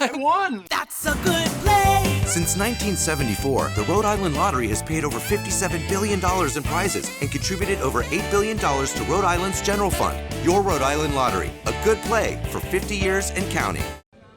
I won! That's a good play! Since 1974, the Rhode Island Lottery has paid over $57 billion in prizes and contributed over $8 billion to Rhode Island's general fund. Your Rhode Island Lottery, a good play for 50 years and counting.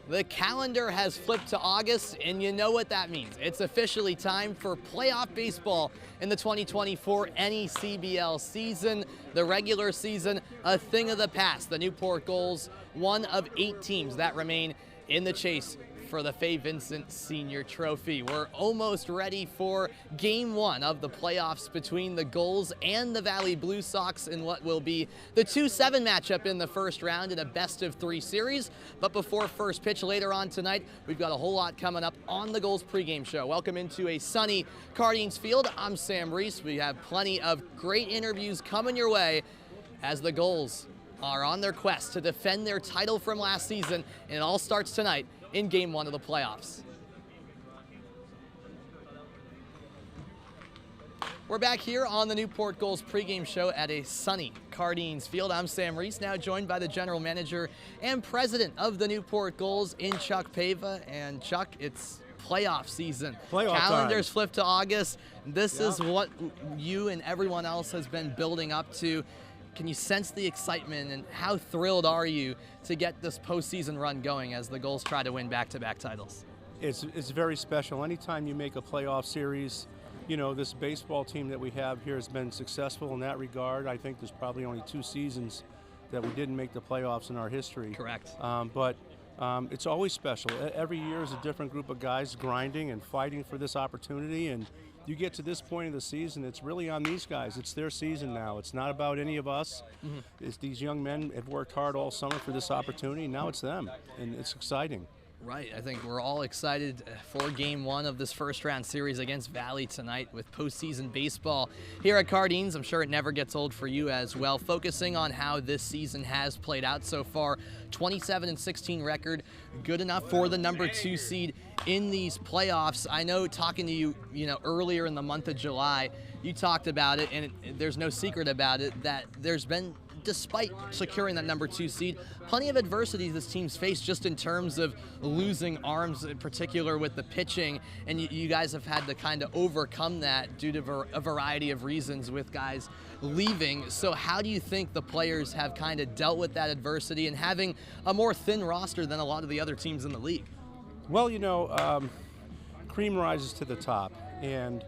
The calendar has flipped to August, and you know what that means. It's officially time for playoff baseball in the 2024 NECBL season. The regular season, a thing of the past. The Newport Gulls, one of 8 teams that remain in the chase for the Fay Vincent Senior Trophy. We're almost ready for Game 1 of the playoffs between the Gulls and the Valley Blue Sox in what will be the 2-7 matchup in the first round in a best-of-3 series. But before first pitch later on tonight, we've got a whole lot coming up on the Gulls pregame show. Welcome into a sunny Cardines Field. I'm Sam Reese. We have plenty of great interviews coming your way as the Gulls are on their quest to defend their title from last season, and it all starts tonight in Game 1 of the playoffs. We're back here on the Newport Gulls pregame show at a sunny Cardines Field. I'm Sam Reese, now joined by the general manager and president of the Newport Gulls in Chuck Pava. And Chuck, it's playoff season. Calendars flip to August. This is what you and everyone else has been building up to. Can you sense the excitement, and how thrilled are you to get this postseason run going as the Gulls try to win back-to-back titles? It's very special. Anytime you make a playoff series, you know, this baseball team that we have here has been successful in that regard. I think there's probably only 2 seasons that we didn't make the playoffs in our history. Correct. But it's always special. Every year is a different group of guys grinding and fighting for this opportunity, and you get to this point of the season, it's really on these guys. It's their season now. It's not about any of us. It's these young men have worked hard all summer for this opportunity. Now it's them, and it's exciting. Right. I think we're all excited for Game 1 of this first-round series against Valley tonight with postseason baseball here at Cardines. I'm sure it never gets old for you as well. Focusing on how this season has played out so far, 27-16 record, good enough for the number 2 seed in these playoffs. I know, talking to you, earlier in the month of July, you talked about it, and there's no secret about it, that there's been, despite securing that number 2 seed, plenty of adversity this team's faced just in terms of losing arms, in particular with the pitching, and you guys have had to kind of overcome that due to a variety of reasons with guys leaving. So how do you think the players have kind of dealt with that adversity and having a more thin roster than a lot of the other teams in the league? Well, cream rises to the top, and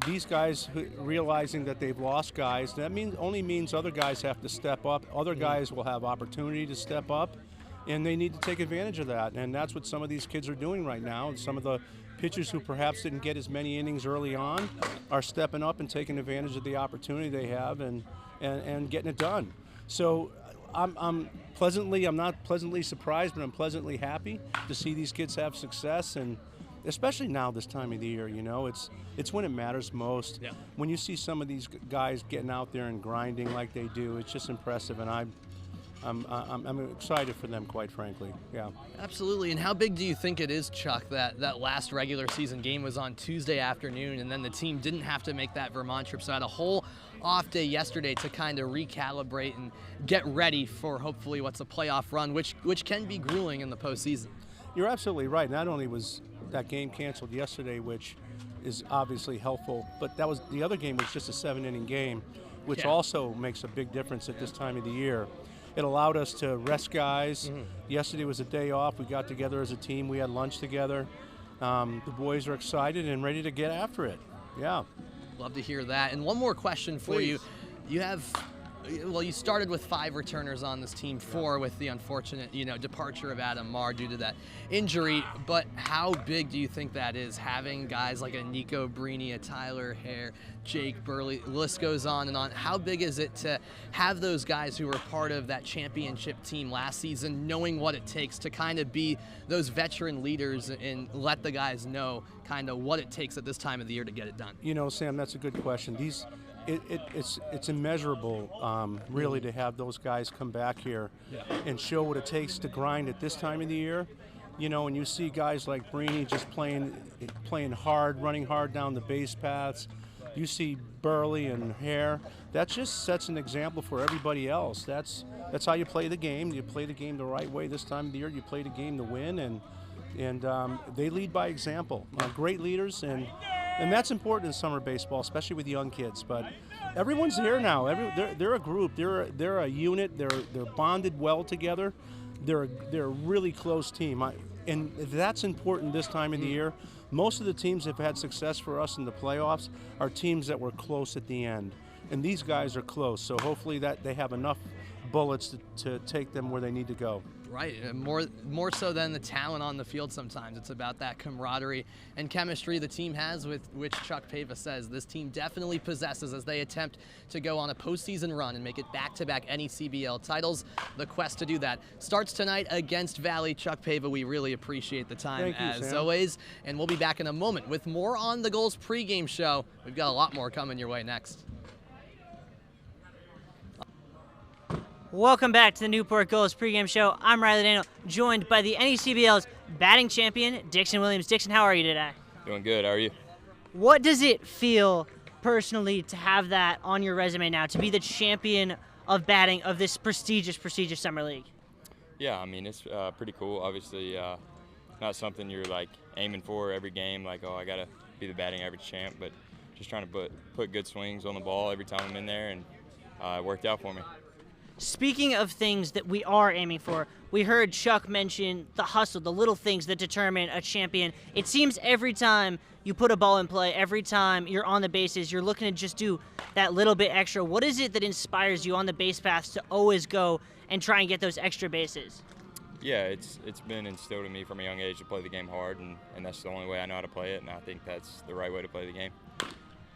these guys realizing that they've lost guys, that only means other guys have to step up. Other guys will have opportunity to step up, and they need to take advantage of that. And that's what some of these kids are doing right now. And some of the pitchers who perhaps didn't get as many innings early on are stepping up and taking advantage of the opportunity they have and getting it done. So I'm not pleasantly surprised, but I'm pleasantly happy to see these kids have success, and especially now this time of the year, it's when it matters most. Yeah. When you see some of these guys getting out there and grinding like they do, it's just impressive, and I'm excited for them, quite frankly. Yeah. Absolutely. And how big do you think it is, Chuck, that last regular season game was on Tuesday afternoon, and then the team didn't have to make that Vermont trip, so had a whole off day yesterday to kind of recalibrate and get ready for hopefully what's a playoff run, which can be grueling in the postseason? You're absolutely right. Not only was that game canceled yesterday, which is obviously helpful, but the other game was just a 7-inning game, which also makes a big difference at this time of the year. It allowed us to rest guys. Yesterday was a day off. We got together as a team. We had lunch together. The boys are excited and ready to get after it. Yeah. Love to hear that. And one more question for you. You started with 5 returners on this team, 4 with the unfortunate, departure of Adam Marr due to that injury. But how big do you think that is, having guys like a Nico Brini, a Tyler Hare, Jake Burley, the list goes on and on. How big is it to have those guys who were part of that championship team last season, knowing what it takes to kind of be those veteran leaders and let the guys know kind of what it takes at this time of the year to get it done? Sam, that's a good question. It's immeasurable, really, to have those guys come back here and show what it takes to grind at this time of the year. And you see guys like Brini just playing hard, running hard down the base paths. You see Burley and Hare. That just sets an example for everybody else. That's how you play the game. You play the game the right way this time of the year. You play the game to win, and they lead by example. Great leaders, and that's important in summer baseball, especially with young kids. But everyone's here now. They're a group. They're a unit. They're bonded well together. They're a really close team. And that's important this time of the year. Most of the teams that have had success for us in the playoffs are teams that were close at the end. And these guys are close, so hopefully that they have enough bullets to take them where they need to go. Right, and more so than the talent on the field sometimes. It's about that camaraderie and chemistry the team has, with which Chuck Pava says this team definitely possesses as they attempt to go on a postseason run and make it back-to-back NECBL titles. The quest to do that starts tonight against Valley. Chuck Pava, we really appreciate the time as always, and we'll be back in a moment with more on the Gulls pregame show. We've got a lot more coming your way next. Welcome back to the Newport Gulls pregame show. I'm Riley Daniel, joined by the NECBL's batting champion, Dixon Williams. Dixon, how are you today? Doing good. How are you? What does it feel personally to have that on your resume now, to be the champion of batting of this prestigious summer league? Yeah, I mean, it's pretty cool. Obviously, not something you're like aiming for every game, like, oh, I got to be the batting average champ, but just trying to put good swings on the ball every time I'm in there, and it worked out for me. Speaking of things that we are aiming for, we heard Chuck mention the hustle, the little things that determine a champion. It seems every time you put a ball in play, every time you're on the bases, you're looking to just do that little bit extra. What is it that inspires you on the base paths to always go and try and get those extra bases? Yeah, it's been instilled in me from a young age to play the game hard, and that's the only way I know how to play it, and I think that's the right way to play the game.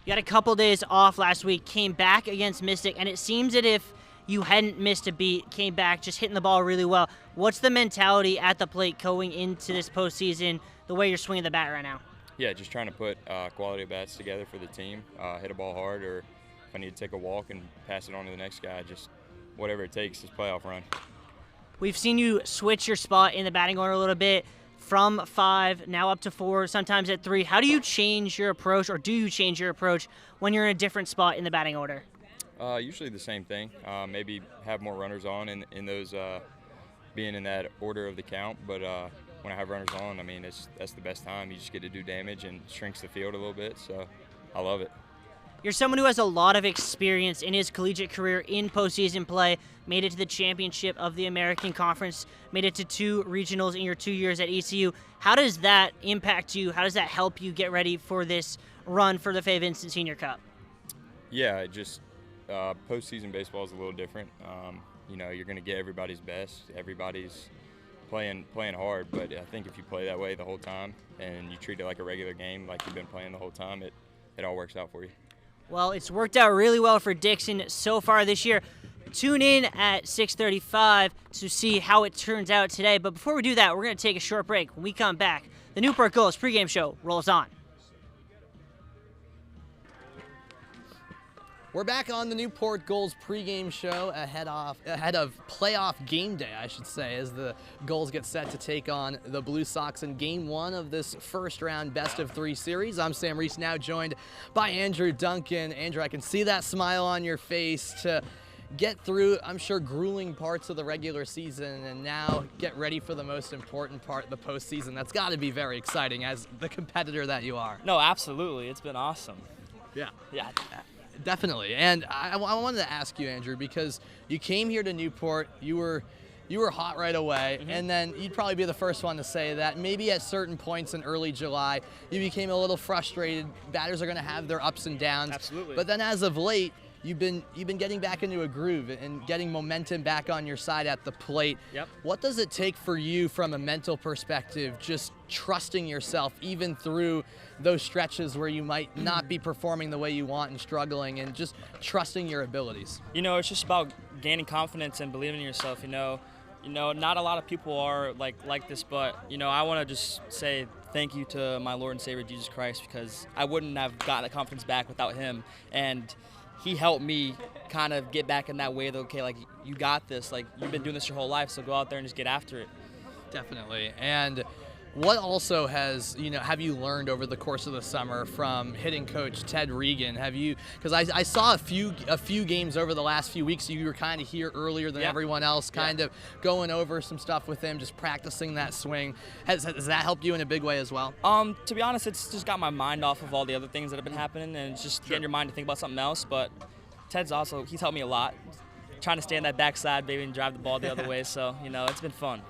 You had a couple days off last week, came back against Mystic, and it seems that if you hadn't missed a beat, came back, just hitting the ball really well. What's the mentality at the plate going into this postseason, the way you're swinging the bat right now? Yeah, just trying to put quality bats together for the team, hit a ball hard, or if I need to take a walk and pass it on to the next guy, just whatever it takes, this playoff run. We've seen you switch your spot in the batting order a little bit, from 5, now up to 4, sometimes at 3. How do you change your approach, or do you change your approach when you're in a different spot in the batting order? Usually the same thing. Maybe have more runners on in those being in that order of the count. But when I have runners on, I mean, that's the best time. You just get to do damage and shrinks the field a little bit. So I love it. You're someone who has a lot of experience in his collegiate career in postseason play, made it to the championship of the American Conference, made it to 2 regionals in your 2 years at ECU. How does that impact you? How does that help you get ready for this run for the Fay Vincent Senior Cup? Yeah, postseason baseball is a little different. You're going to get everybody's best. Everybody's playing hard, but I think if you play that way the whole time and you treat it like a regular game, like you've been playing the whole time, it all works out for you. Well, it's worked out really well for Dixon so far this year. Tune in at 6:35 to see how it turns out today. But before we do that, we're going to take a short break. When we come back, the Newport Gulls pregame show rolls on. We're back on the Newport Gulls pregame show ahead of playoff game day, I should say, as the Gulls get set to take on the Blue Sox in Game 1 of this first-round best-of-3 series. I'm Sam Reese, now joined by Andrew Duncan. Andrew, I can see that smile on your face to get through, I'm sure, grueling parts of the regular season and now get ready for the most important part, the postseason. That's got to be very exciting as the competitor that you are. No, absolutely. It's been awesome. Yeah. Yeah. Definitely. And I wanted to ask you, Andrew, because you came here to Newport, you were hot right away, and then you'd probably be the first one to say that maybe at certain points in early July, you became a little frustrated. Batters are going to have their ups and downs. Absolutely. But then as of late, you've been getting back into a groove and getting momentum back on your side at the plate. Yep. What does it take for you from a mental perspective, just trusting yourself even through those stretches where you might not be performing the way you want and struggling, and just trusting your abilities? It's just about gaining confidence and believing in yourself. Not a lot of people are like this, but I want to just say thank you to my Lord and Savior Jesus Christ, because I wouldn't have gotten the confidence back without him, and he helped me kind of get back in that way that, okay, like, you got this, like, you've been doing this your whole life, so go out there and just get after it. Definitely. And What also have you learned over the course of the summer from hitting coach Ted Regan? Because I saw a few games over the last few weeks. You were kind of here earlier than everyone else, kind of going over some stuff with him, just practicing that swing. Has that helped you in a big way as well? To be honest, it's just got my mind off of all the other things that have been happening, and it's just getting your mind to think about something else. But he's helped me a lot, trying to stay on that backside, maybe, and drive the ball the other way. So, it's been fun.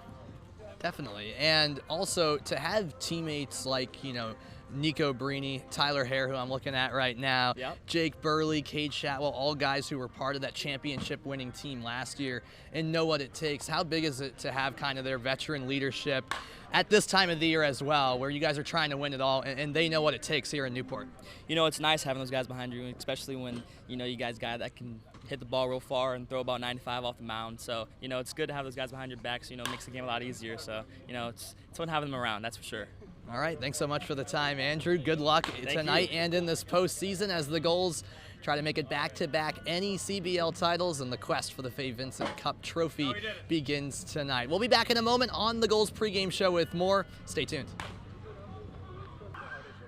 Definitely. And also to have teammates like, Nico Brini, Tyler Hare, who I'm looking at right now, Jake Burley, Cade Shatwell, all guys who were part of that championship winning team last year and know what it takes. How big is it to have kind of their veteran leadership at this time of the year as well, where you guys are trying to win it all and they know what it takes here in Newport? It's nice having those guys behind you, especially when, you guys got that can hit the ball real far and throw about 95 off the mound. So, it's good to have those guys behind your backs. It makes the game a lot easier. So, it's fun having them around, that's for sure. All right, thanks so much for the time, Andrew. Good luck tonight and in this postseason as the Gulls try to make it back-to-back NECBL titles, and the quest for the Fay Vincent Cup trophy begins tonight. We'll be back in a moment on the Gulls pregame show with more. Stay tuned.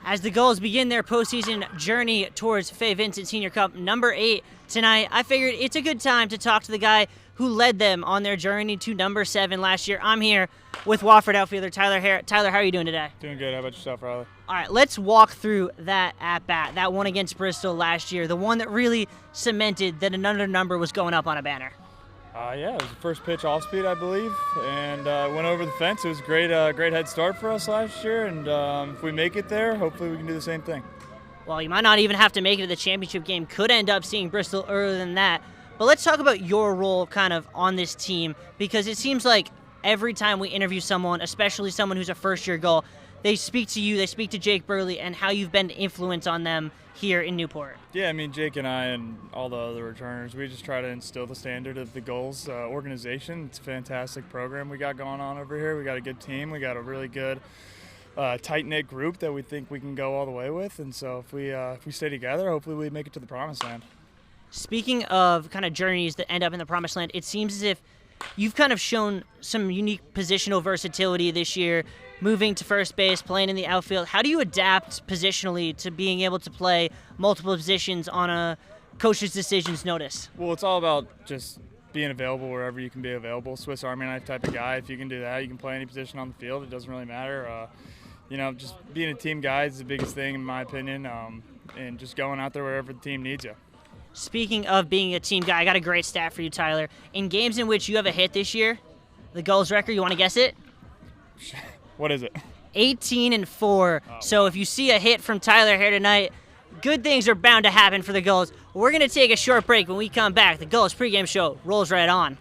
As the Gulls begin their postseason journey towards Fay Vincent Senior Cup number 8 tonight, I figured it's a good time to talk to the guy who led them on their journey to number 7 last year. I'm here with Wofford outfielder Tyler Hare. Tyler, how are you doing today? Doing good. How about yourself, Riley? All right, let's walk through that at-bat, that one against Bristol last year, the one that really cemented that another number was going up on a banner. Yeah, it was the first pitch off speed, I believe, and went over the fence. It was a great head start for us last year, and if we make it there, hopefully we can do the same thing. Well, you might not even have to make it to the championship game. Could end up seeing Bristol earlier than that. But let's talk about your role kind of on this team, because it seems like every time we interview someone, especially someone who's a first-year Gull, they speak to you, they speak to Jake Burley, and how you've been an influence on them here in Newport. Yeah, I mean, Jake and I and all the other returners, we just try to instill the standard of the Gulls organization. It's a fantastic program we got going on over here. We got a good team. We got a really good tight-knit group that we think we can go all the way with. And so if we stay together, hopefully we make it to the promised land. Speaking of kind of journeys that end up in the promised land, it seems as if you've kind of shown some unique positional versatility this year, moving to first base, playing in the outfield. How do you adapt positionally to being able to play multiple positions on a coach's decisions notice? Well, it's all about just being available wherever you can be available. Swiss Army knife type of guy. If you can do that, you can play any position on the field. It doesn't really matter. Just being a team guy is the biggest thing in my opinion, and just going out there wherever the team needs you. Speaking of being a team guy, I got a great stat for you, Tyler. In games in which you have a hit this year, the Gulls record, you want to guess it? What is it? 18-4. Oh. So if you see a hit from Tyler here tonight, good things are bound to happen for the Gulls. We're going to take a short break. When we come back, the Gulls pregame show rolls right on.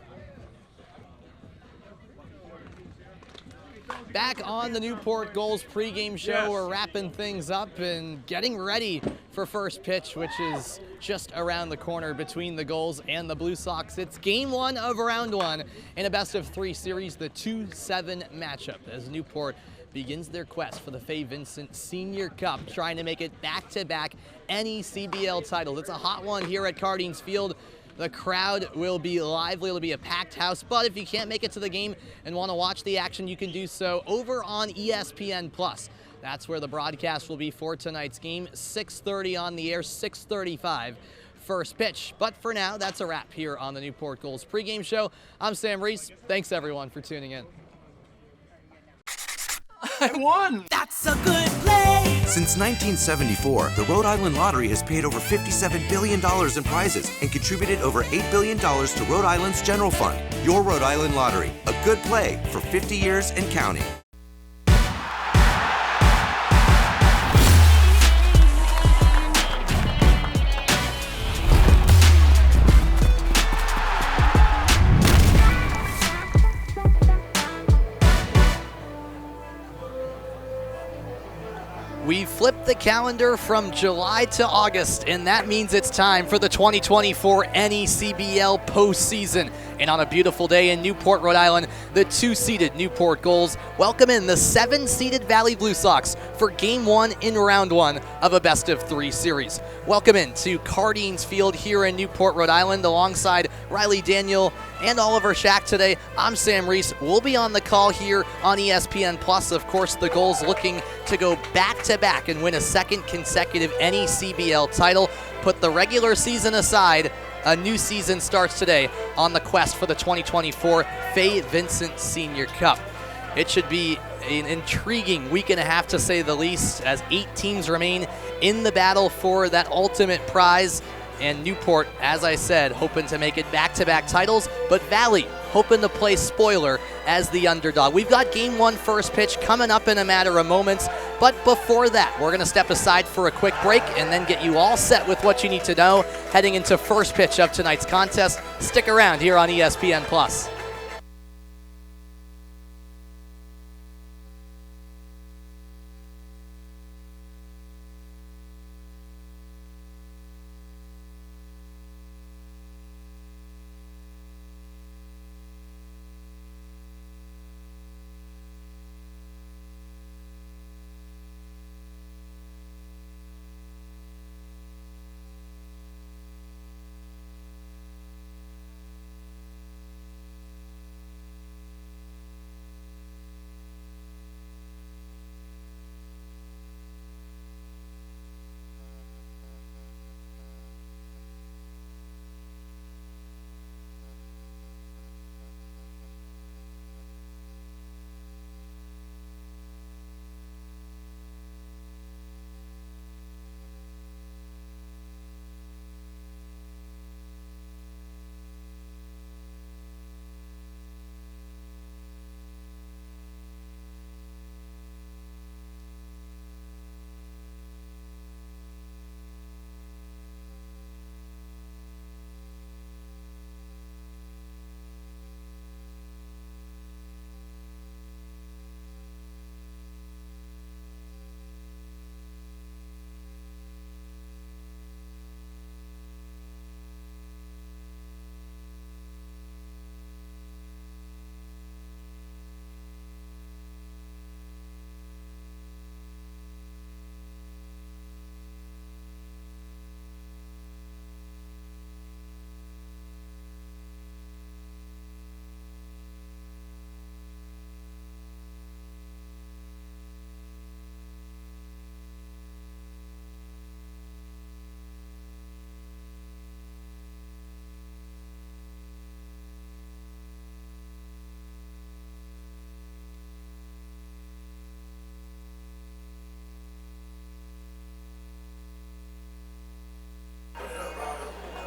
Back on the Newport Gulls pregame show, yes. We're wrapping things up and getting ready for first pitch, which is just around the corner between the Gulls and the Blue Sox. It's game 1 of round 1 in a best-of-3 series, the 2-7 matchup, as Newport begins their quest for the Fay Vincent Senior Cup, trying to make it back-to-back NECBL titles. It's a hot one here at Cardines Field. The crowd will be lively. It'll be a packed house, but if you can't make it to the game and want to watch the action, you can do so over on ESPN+. That's where the broadcast will be for tonight's game. 6:30 on the air, 6:35 first pitch. But for now, that's a wrap here on the Newport Gulls pregame show. I'm Sam Reese. Thanks, everyone, for tuning in. I won! That's a good play! Since 1974, the Rhode Island Lottery has paid over $57 billion in prizes and contributed over $8 billion to Rhode Island's general fund. Your Rhode Island Lottery, a good play for 50 years and counting. we flipped the calendar from July to August, and that means it's time for the 2024 NECBL postseason. And on a beautiful day in Newport, Rhode Island, the 2-seeded Newport Gulls welcome in the 7-seeded Valley Blue Sox for Game 1 in Round 1 of a best-of-3 series. Welcome in to Cardines Field here in Newport, Rhode Island, alongside Riley Daniel and Oliver Shack today. I'm Sam Reese. We'll be on the call here on ESPN+. Of course, the Gulls looking to go back-to-back and win a second consecutive NECBL title. Put the regular season aside, a new season starts today on the quest for the 2024 Fay Vincent Senior Cup. It should be an intriguing week and a half, to say the least, as 8 teams remain in the battle for that ultimate prize. And Newport, as I said, hoping to make it back-to-back titles, but Valley hoping to play spoiler as the underdog. We've got Game 1 first pitch coming up in a matter of moments, but before that, we're going to step aside for a quick break and then get you all set with what you need to know heading into first pitch of tonight's contest. Stick around here on ESPN+.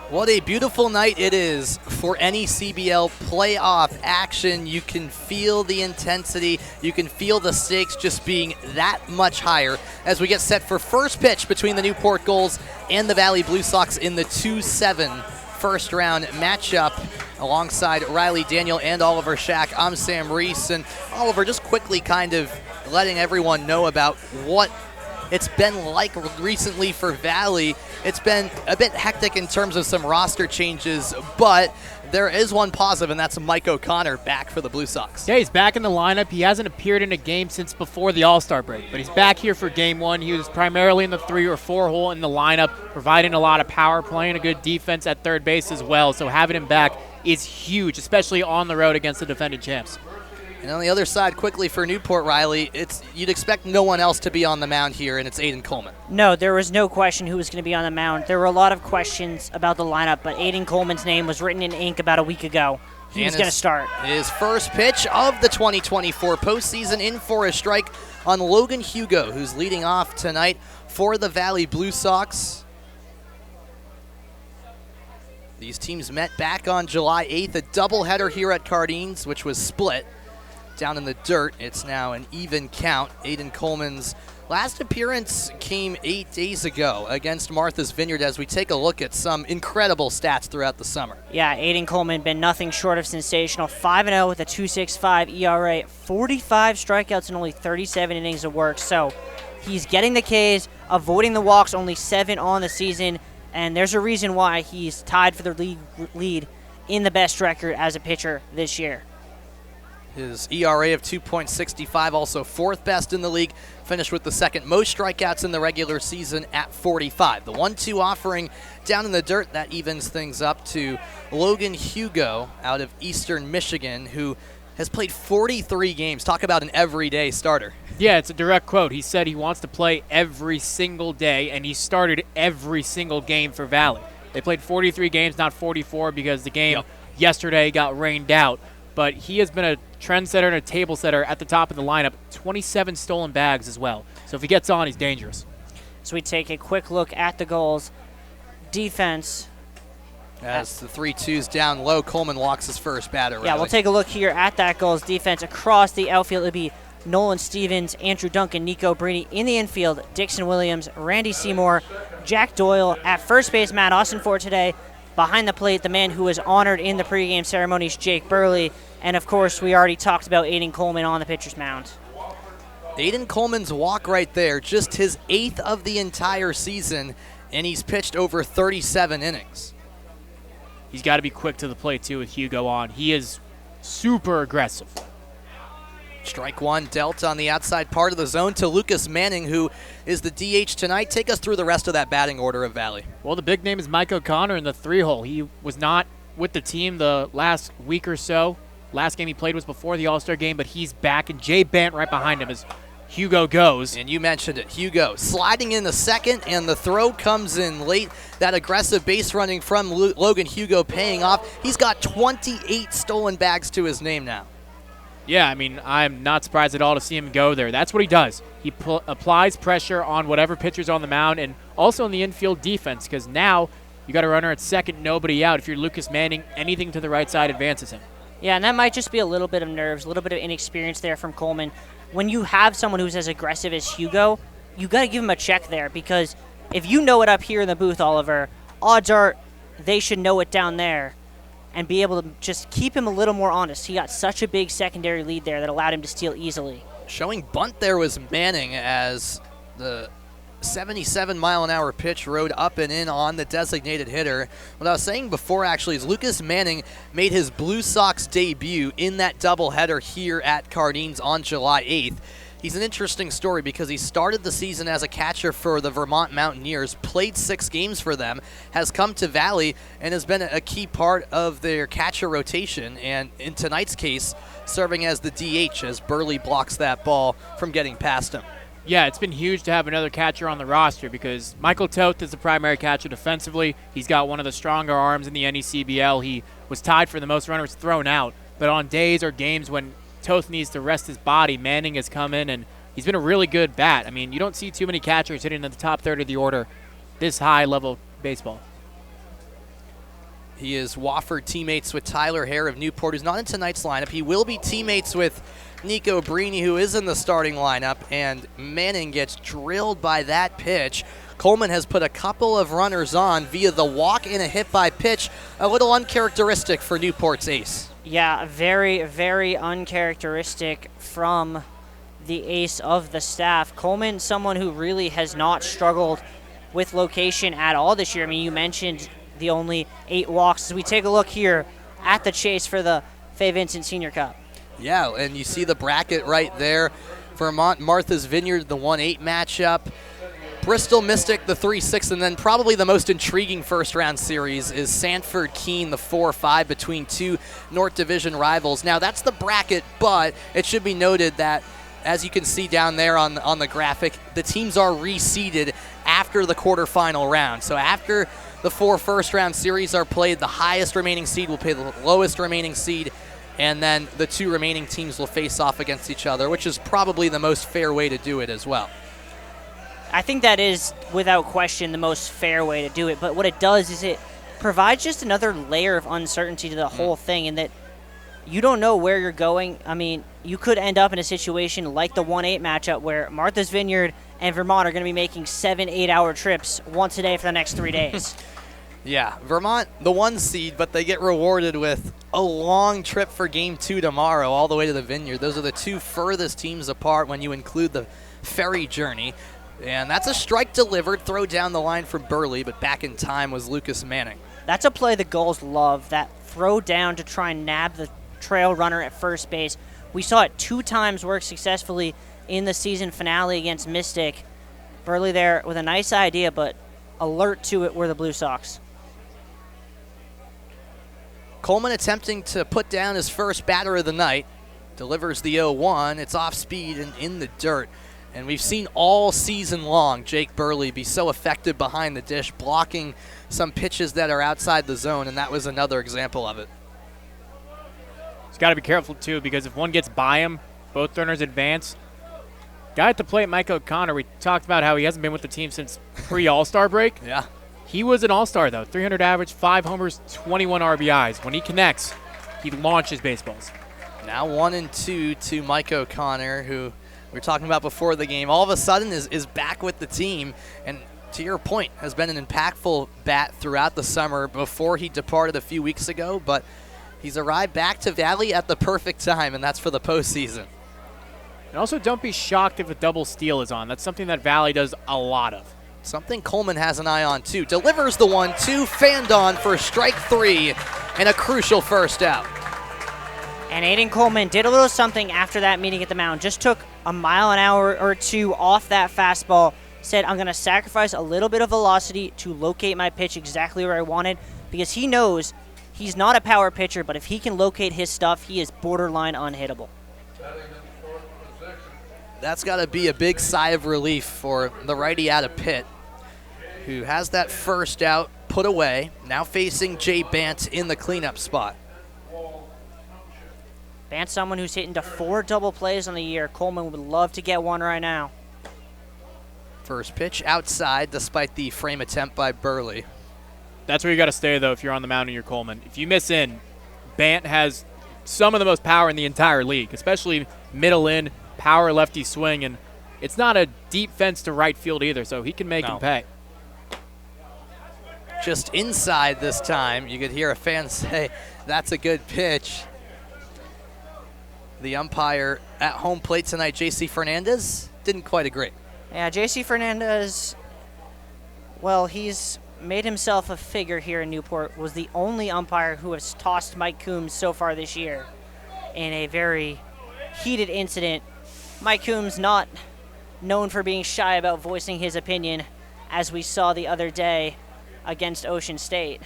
What a beautiful night it is for NECBL playoff action. You can feel the intensity. You can feel the stakes just being that much higher as we get set for first pitch between the Newport Gulls and the Valley Blue Sox in the 2-7 first round matchup. Alongside Riley Daniel and Oliver Shack, I'm Sam Reese. And Oliver, just quickly kind of letting everyone know about what it's been like recently for Valley. It's been a bit hectic in terms of some roster changes, but there is one positive, and that's Mike O'Connor back for the Blue Sox. Yeah, he's back in the lineup. He hasn't appeared in a game since before the All-Star break, but he's back here for Game 1. He was primarily in the 3 or 4 hole in the lineup, providing a lot of power, playing a good defense at third base as well, so having him back is huge, especially on the road against the defending champs. And on the other side, quickly for Newport, Riley, you'd expect no one else to be on the mound here, and it's Aiden Coleman. No, there was no question who was going to be on the mound. There were a lot of questions about the lineup, but Aiden Coleman's name was written in ink about a week ago. He was going to start. His first pitch of the 2024 postseason in for a strike on Logan Hugo, who's leading off tonight for the Valley Blue Sox. These teams met back on July 8th, a doubleheader here at Cardines, which was split. Down in the dirt, it's now an even count. Aiden Coleman's last appearance came 8 days ago against Martha's Vineyard as we take a look at some incredible stats throughout the summer. Yeah, Aiden Coleman been nothing short of sensational. 5-0 with a 2.65 ERA, 45 strikeouts and only 37 innings of work. So He's getting the Ks, avoiding the walks, only 7 on the season, and there's a reason why he's tied for the league lead in the best record as a pitcher this year. His ERA of 2.65, also 4th best in the league, finished with the 2nd most strikeouts in the regular season at 45. The 1-2 offering down in the dirt, that evens things up to Logan Hugo out of Eastern Michigan, who has played 43 games. Talk about an everyday starter. Yeah, it's a direct quote. He said he wants to play every single day, and he started every single game for Valley. They played 43 games, not 44, because the game yesterday got rained out. But he has been a trendsetter and a table setter at the top of the lineup, 27 stolen bags as well. So if he gets on, he's dangerous. So we take a quick look at the Gulls defense. As the 3-2's down low, Coleman walks his first batter. Yeah, we'll take a look here at that Gulls defense. Across the outfield, it'll be Nolan Stevens, Andrew Duncan, Nico Brini. In the infield, Dixon Williams, Randy Seymour, Jack Doyle. At first base, Matt Austin for today. Behind the plate, the man who was honored in the pregame ceremonies, Jake Burley. And, of course, we already talked about Aiden Coleman on the pitcher's mound. Aiden Coleman's walk right there, just his 8th of the entire season, and he's pitched over 37 innings. He's got to be quick to the plate, too, with Hugo on. He is super aggressive. Strike one dealt on the outside part of the zone to Lucas Manning, who is the DH tonight. Take us through the rest of that batting order of Valley. Well, the big name is Mike O'Connor in the 3-hole. He was not with the team the last week or so. Last game he played was before the All-Star game, but he's back, and Jay Bant right behind him as Hugo goes. And you mentioned it, Hugo sliding in the second, and the throw comes in late. That aggressive base running from Logan Hugo paying off. He's got 28 stolen bags to his name now. Yeah, I mean, I'm not surprised at all to see him go there. That's what he does. He applies pressure on whatever pitcher's on the mound, and also in the infield defense, because now you got a runner at second, nobody out. If you're Lucas Manning, anything to the right side advances him. Yeah, and that might just be a little bit of nerves, a little bit of inexperience there from Coleman. When you have someone who's as aggressive as Hugo, you got to give him a check there, because if you know it up here in the booth, Oliver, odds are they should know it down there and be able to just keep him a little more honest. He got such a big secondary lead there that allowed him to steal easily. Showing bunt there was Manning as the 77-mile-an-hour pitch rode up and in on the designated hitter. What I was saying before, actually, is Lucas Manning made his Blue Sox debut in that doubleheader here at Cardines on July 8th. He's an interesting story because he started the season as a catcher for the Vermont Mountaineers, played 6 games for them, has come to Valley, and has been a key part of their catcher rotation, and in tonight's case, serving as the DH as Burley blocks that ball from getting past him. Yeah, it's been huge to have another catcher on the roster because Michael Toth is the primary catcher defensively. He's got one of the stronger arms in the NECBL. He was tied for the most runners thrown out. But on days or games when Toth needs to rest his body, Manning has come in, and he's been a really good bat. I mean, you don't see too many catchers hitting in the top third of the order this high-level baseball. He is Wofford teammates with Tyler Hare of Newport, who's not in tonight's lineup. He will be teammates with Nico Brini, who is in the starting lineup, and Manning gets drilled by that pitch. Coleman has put a couple of runners on via the walk and a hit by pitch, a little uncharacteristic for Newport's ace. Yeah, very, very uncharacteristic from the ace of the staff. Coleman, someone who really has not struggled with location at all this year. I mean, you mentioned the only 8 walks. As we take a look here at the chase for the Fay Vincent Senior Cup. Yeah, and you see the bracket right there. Vermont Martha's Vineyard, the 1-8 matchup. Bristol Mystic, the 3-6, and then probably the most intriguing first-round series is Sanford Keene, the 4-5, between 2 North Division rivals. Now, that's the bracket, but it should be noted that, as you can see down there on the graphic, the teams are reseeded after the quarterfinal round. So after the 4 first-round series are played, the highest remaining seed will play the lowest remaining seed, and then the 2 remaining teams will face off against each other, which is probably the most fair way to do it as well. I think that is, without question, the most fair way to do it. But what it does is it provides just another layer of uncertainty to the whole thing, in that you don't know where you're going. I mean, you could end up in a situation like the 1-8 matchup where Martha's Vineyard and Vermont are going to be making 7-8 hour trips once a day for the next 3 days. Yeah, Vermont, the 1 seed, but they get rewarded with a long trip for Game 2 tomorrow all the way to the Vineyard. Those are the 2 furthest teams apart when you include the ferry journey. And that's a strike delivered, throw down the line from Burley, but back in time was Lucas Manning. That's a play the Gulls love, that throw down to try and nab the trail runner at first base. We saw it 2 times work successfully in the season finale against Mystic. Burley there with a nice idea, but alert to it were the Blue Sox. Coleman attempting to put down his first batter of the night. Delivers the 0-1. It's off speed and in the dirt. And we've seen all season long Jake Burley be so effective behind the dish, blocking some pitches that are outside the zone, and that was another example of it. He's got to be careful, too, because if one gets by him, both runners advance. Guy at the plate, Mike O'Connor, we talked about how he hasn't been with the team since pre-All-Star break. Yeah. He was an All-Star, though. 300 average, 5 homers, 21 RBIs. When he connects, he launches baseballs. Now 1-2 to Mike O'Connor, who we were talking about before the game. All of a sudden is back with the team, and to your point, has been an impactful bat throughout the summer before he departed a few weeks ago, but he's arrived back to Valley at the perfect time, and that's for the postseason. And also, don't be shocked if a double steal is on. That's something that Valley does a lot of. Something Coleman has an eye on, too. Delivers the 1-2, fanned on for strike 3, and a crucial first out. And Aiden Coleman did a little something after that meeting at the mound. Just took a mile an hour or 2 off that fastball. Said, I'm going to sacrifice a little bit of velocity to locate my pitch exactly where I wanted, because he knows he's not a power pitcher, but if he can locate his stuff, he is borderline unhittable. That's got to be a big sigh of relief for the righty out of Pitt, who has that first out put away, now facing Jay Bant in the cleanup spot. Bant's someone who's hitting to 4 double plays on the year. Coleman would love to get one right now. First pitch outside despite the frame attempt by Burley. That's where you got to stay, though, if you're on the mound and you're Coleman. If you miss in, Bant has some of the most power in the entire league, especially middle in, power lefty swing, and it's not a deep fence to right field either, so he can make him pay. Just inside this time. You could hear a fan say, that's a good pitch. The umpire at home plate tonight, J.C. Fernandez, didn't quite agree. Yeah, J.C. Fernandez, well, he's made himself a figure here in Newport, was the only umpire who has tossed Mike Coombs so far this year in a very heated incident. Mike Coombs not known for being shy about voicing his opinion, as we saw the other day against Ocean State.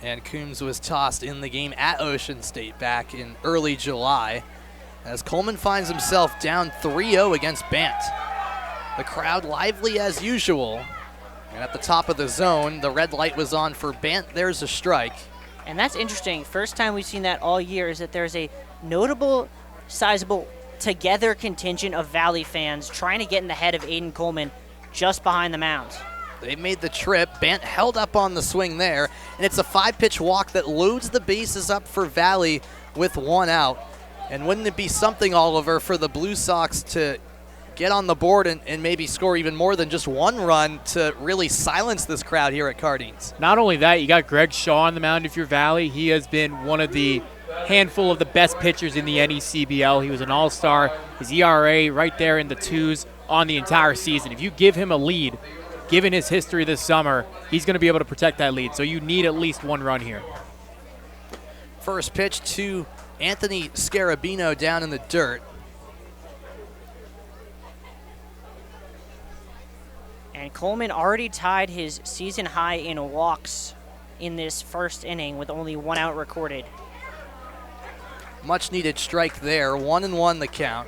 And Coombs was tossed in the game at Ocean State back in early July as Coleman finds himself down 3-0 against Bant. The crowd lively as usual. And at the top of the zone, the red light was on for Bant. There's a strike. And that's interesting. First time we've seen that all year is that there's a notable, sizable, together contingent of Valley fans trying to get in the head of Aiden Coleman just behind the mound. They made the trip. Bant held up on the swing there, and it's a 5-pitch walk that loads the bases up for Valley with 1 out. And wouldn't it be something, Oliver, for the Blue Sox to get on the board and maybe score even more than just 1 run to really silence this crowd here at Cardines? Not only that, you got Greg Shaw on the mound if you're Valley. He has been one of the handful of the best pitchers in the NECBL. He was an all-star. His ERA right there in the 2s on the entire season. If you give him a lead, given his history this summer, he's going to be able to protect that lead. So you need at least 1 run here. First pitch to Anthony Scarabino down in the dirt. And Coleman already tied his season high in walks in this first inning with only 1 out recorded. Much needed strike there. 1-1 the count.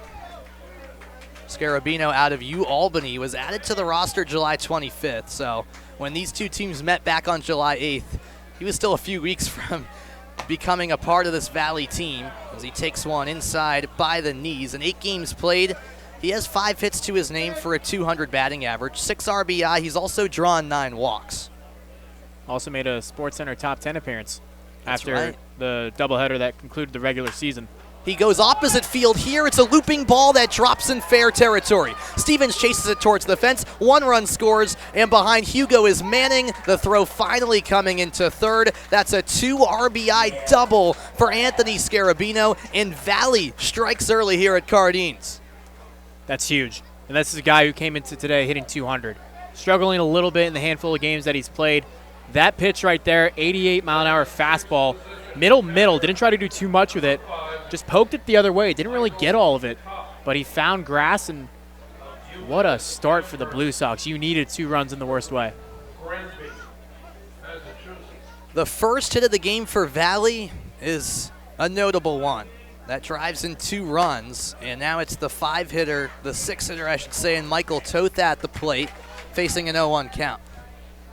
Scarabino out of U-Albany was added to the roster July 25th. So when these 2 teams met back on July 8th, he was still a few weeks from becoming a part of this Valley team as he takes one inside by the knees. In 8 games played, he has 5 hits to his name for a 200 batting average, 6 RBI. He's also drawn 9 walks. Also made a SportsCenter top 10 appearance That's after right. the doubleheader that concluded the regular season. He goes opposite field here. It's a looping ball that drops in fair territory. Stevens chases it towards the fence. 1 run scores, and behind Hugo is Manning. The throw finally coming into third. That's a 2 RBI double for Anthony Scarabino, and Valley strikes early here at Cardines. That's huge. And this is a guy who came into today hitting 200. Struggling a little bit in the handful of games that he's played. That pitch right there, 88-mile-an-hour fastball. Middle, didn't try to do too much with it. Just poked it the other way. Didn't really get all of it. But he found grass, and what a start for the Blue Sox. You needed 2 runs in the worst way. The first hit of the game for Valley is a notable one. That drives in 2 runs, and now it's the 5-hitter, the 6-hitter, I should say, and Michael Toth at the plate, facing an 0-1 count.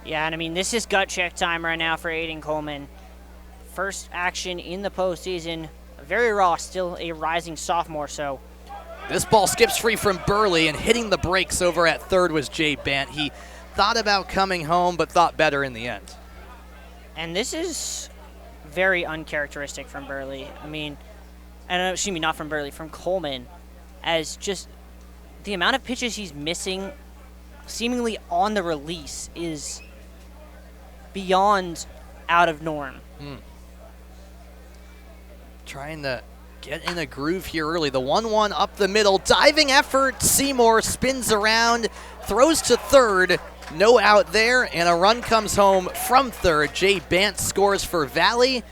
Yeah, and I mean, this is gut check time right now for Aiden Coleman. First action in the postseason. Very raw, still a rising sophomore, so. This ball skips free from Burley, and hitting the brakes over at third was Jay Bant. He thought about coming home, but thought better in the end. And this is very uncharacteristic from Burley. I mean, excuse me, not from Burley, from Coleman, as just the amount of pitches he's missing seemingly on the release is beyond out of norm. Trying to get in a groove here early. The 1-1 up the middle. Diving effort. Seymour spins around, throws to third. No out there, and a run comes home from third. Jay Bant scores for Valley,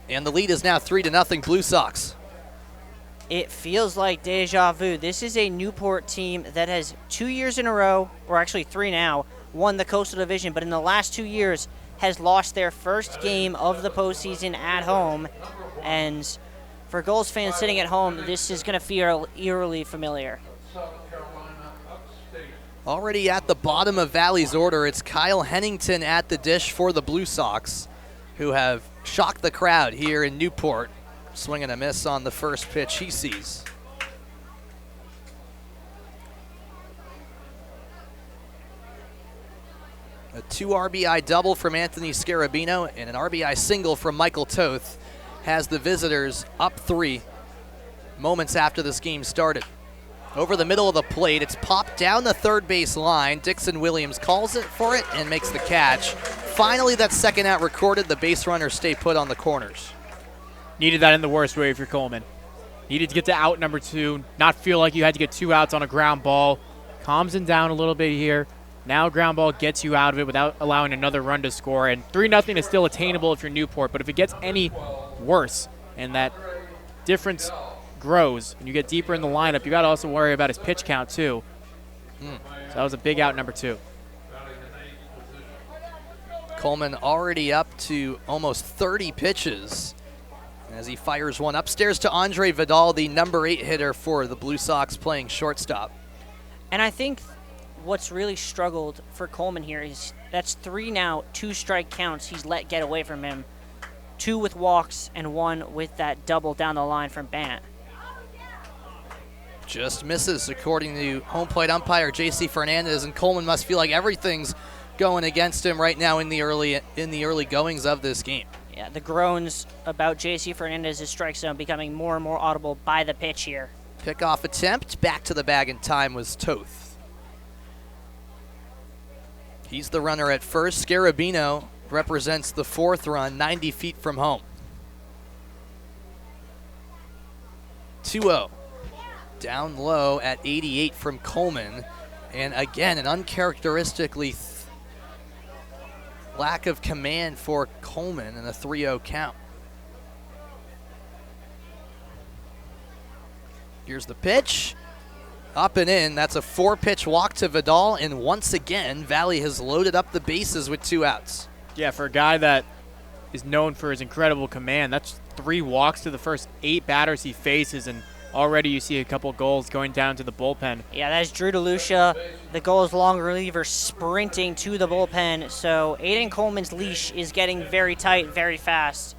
and the lead is now 3-0 Blue Sox. It feels like deja vu. This is a Newport team that has 2 years in a row, or actually 3 now, won the Coastal Division, but in the last 2 years has lost their first game of the postseason at home. And for Gulls fans sitting at home, this is going to feel eerily familiar. Already at the bottom of Valley's order, it's Kyle Hennington at the dish for the Blue Sox, who have shocked the crowd here in Newport. Swing and a miss on the first pitch he sees. A 2 RBI double from Anthony Scarabino and an RBI single from Michael Toth has the visitors up 3 moments after this game started. Over the middle of the plate, it's popped down the third base line. Dixon Williams calls it for it and makes the catch. Finally, that second out recorded. The base runners stay put on the corners. Needed that in the worst way for Coleman. Needed to get to out number 2, not feel like you had to get 2 outs on a ground ball. Calms him down a little bit here. Now ground ball gets you out of it without allowing another run to score. And 3-0 is still attainable if you're Newport, but if it gets any worse and that difference grows and you get deeper in the lineup, you got to also worry about his pitch count too. So that was a big out number 2. Coleman already up to almost 30 pitches as he fires one upstairs to Andre Vidal, the number 8 hitter for the Blue Sox, playing shortstop. And I think what's really struggled for Coleman here is that's 3 now, 2 strike counts he's let get away from him. 2 with walks and 1 with that double down the line from Bant. Just misses, according to home plate umpire J.C. Fernandez, and Coleman must feel like everything's going against him right now in the early goings of this game. Yeah, the groans about J.C. Fernandez's strike zone becoming more and more audible by the pitch here. Pickoff attempt, back to the bag in time was Toth. He's the runner at first. Scarabino represents the 4th run, 90 feet from home. 2-0. Down low at 88 from Coleman. And again, an uncharacteristically lack of command for Coleman and a 3-0 count. Here's the pitch. Up and in. That's a 4-pitch walk to Vidal. And once again, Valley has loaded up the bases with 2 outs. Yeah, for a guy that is known for his incredible command, that's 3 walks to the first 8 batters he faces, and already you see a couple goals going down to the bullpen. Yeah, that is Drew DeLucia, the Gulls' long reliever, sprinting to the bullpen. So Aiden Coleman's leash is getting very tight, very fast.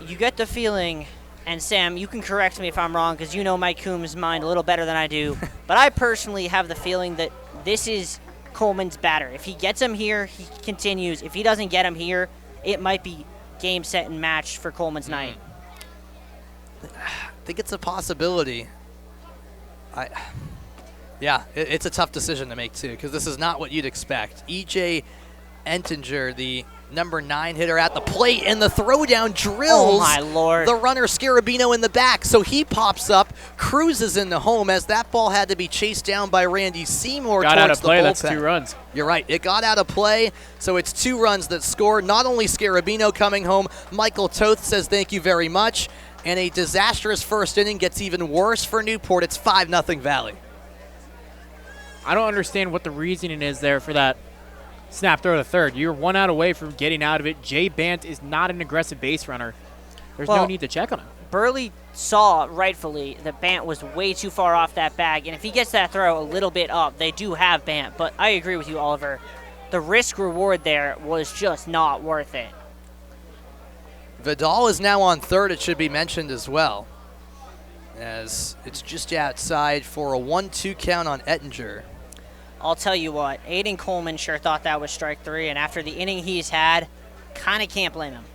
You get the feeling, and Sam, you can correct me if I'm wrong because you know Mike Coombs' mind a little better than I do, but I personally have the feeling that this is Coleman's batter. If he gets him here, he continues. If he doesn't get him here, it might be game, set, and match for Coleman's night. think it's a possibility. Yeah, it's a tough decision to make too, because this is not what you'd expect. E.J. Entinger, the number 9 hitter at the plate, and the throwdown drills Oh my Lord. the runner Scarabino in the back. So he pops up, cruises into home as that ball had to be chased down by Randy Seymour Got towards out of play. the bullpen. That's 2 runs. You're right. It got out of play, so it's 2 runs that score. Not only Scarabino coming home, Michael Toth says thank you very much, and a disastrous first inning gets even worse for Newport. It's 5-0 Valley. I don't understand what the reasoning is there for that snap throw to third. You're 1 out away from getting out of it. Jay Bant is not an aggressive base runner. There's no need to check on him. Burley saw rightfully that Bant was way too far off that bag, and if he gets that throw a little bit up, they do have Bant. But I agree with you, Oliver. The risk-reward there was just not worth it. Vidal is now on third, it should be mentioned as well, as it's just outside for a 1-2 count on Ettinger. I'll tell you what, Aiden Coleman sure thought that was strike 3, and after the inning he's had, kind of can't blame him.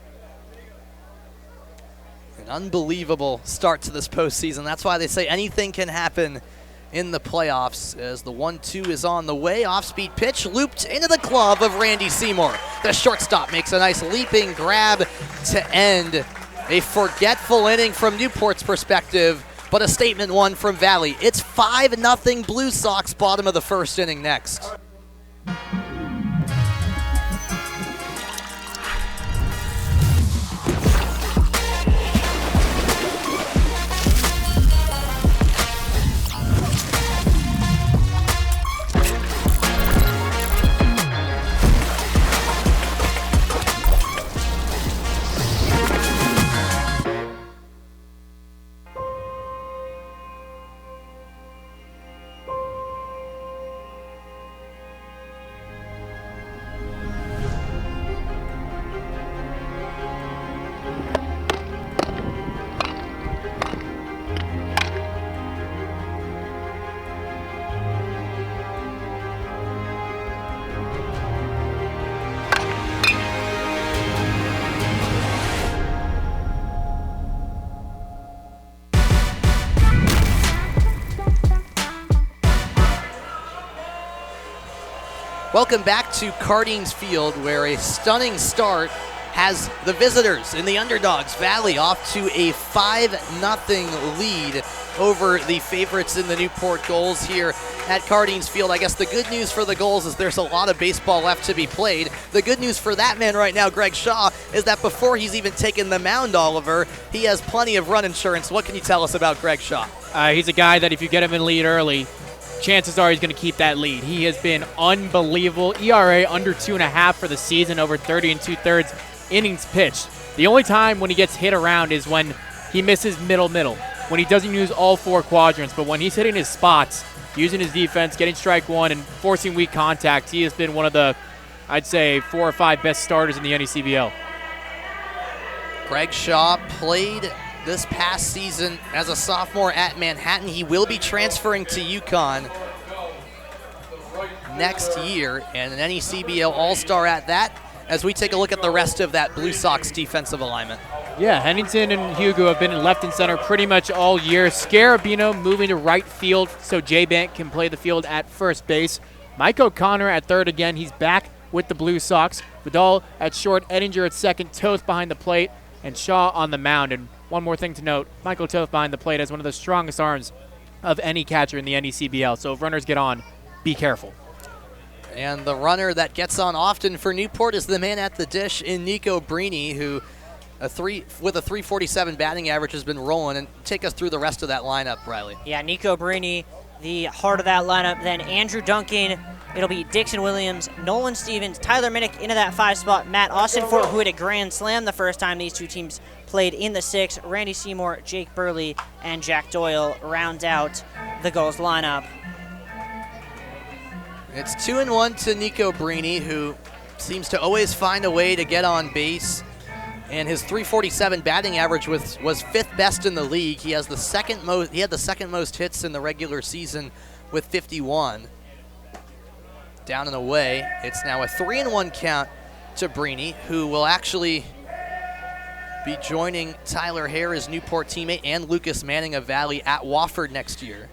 An unbelievable start to this postseason. That's why they say anything can happen in the playoffs, as the 1-2 is on the way. Off-speed pitch looped into the glove of Randy Seymour. The shortstop makes a nice leaping grab to end a forgetful inning from Newport's perspective, but a statement one from Valley. It's 5-0 Blue Sox, bottom of the first inning next. Welcome back to Cardines Field, where a stunning start has the visitors in the underdogs, Valley, off to a 5-0 lead over the favorites in the Newport Gulls here at Cardines Field. I guess the good news for the Gulls is there's a lot of baseball left to be played. The good news for that man right now, Greg Shaw, is that before he's even taken the mound, Oliver, he has plenty of run insurance. What can you tell us about Greg Shaw? He's a guy that if you get him in lead early, chances are he's going to keep that lead. He has been unbelievable. ERA under 2.5 for the season, over 30 2/3 innings pitched. The only time when he gets hit around is when he misses middle, when he doesn't use all 4 quadrants. But when he's hitting his spots, using his defense, getting strike 1, and forcing weak contact, he has been one of the, I'd say, 4 or 5 best starters in the NECBL. Greg Shaw played this past season as a sophomore at Manhattan. He will be transferring to UConn next year, and an NECBL All-Star at that, as we take a look at the rest of that Blue Sox defensive alignment. Yeah, Henningsen and Hugo have been in left and center pretty much all year. Scarabino moving to right field so Jay Bant can play the field at first base. Mike O'Connor at third again. He's back with the Blue Sox. Vidal at short, Ettinger at second, Toth behind the plate, and Shaw on the mound. And one more thing to note, Michael Toth behind the plate has one of the strongest arms of any catcher in the NECBL. So if runners get on, be careful. And the runner that gets on often for Newport is the man at the dish in Nico Brini, who with a 347 batting average has been rolling. And take us through the rest of that lineup, Riley. Yeah, Nico Brini, the heart of that lineup. Then Andrew Duncan. It'll be Dixon Williams, Nolan Stevens, Tyler Minnick into that 5 spot, Matt Austinfort, who hit a grand slam the first time these two teams played in the 6, Randy Seymour, Jake Burley, and Jack Doyle round out the Gulls lineup. It's 2-1 to Nico Brini, who seems to always find a way to get on base. And his 347 batting average was 5th best in the league. He has the second most. He had the second most hits in the regular season with 51. Down and away. It's now a 3-1 count to Brini, who will actually be joining Tyler Hare, his Newport teammate, and Lucas Manning of Valley at Wofford next year.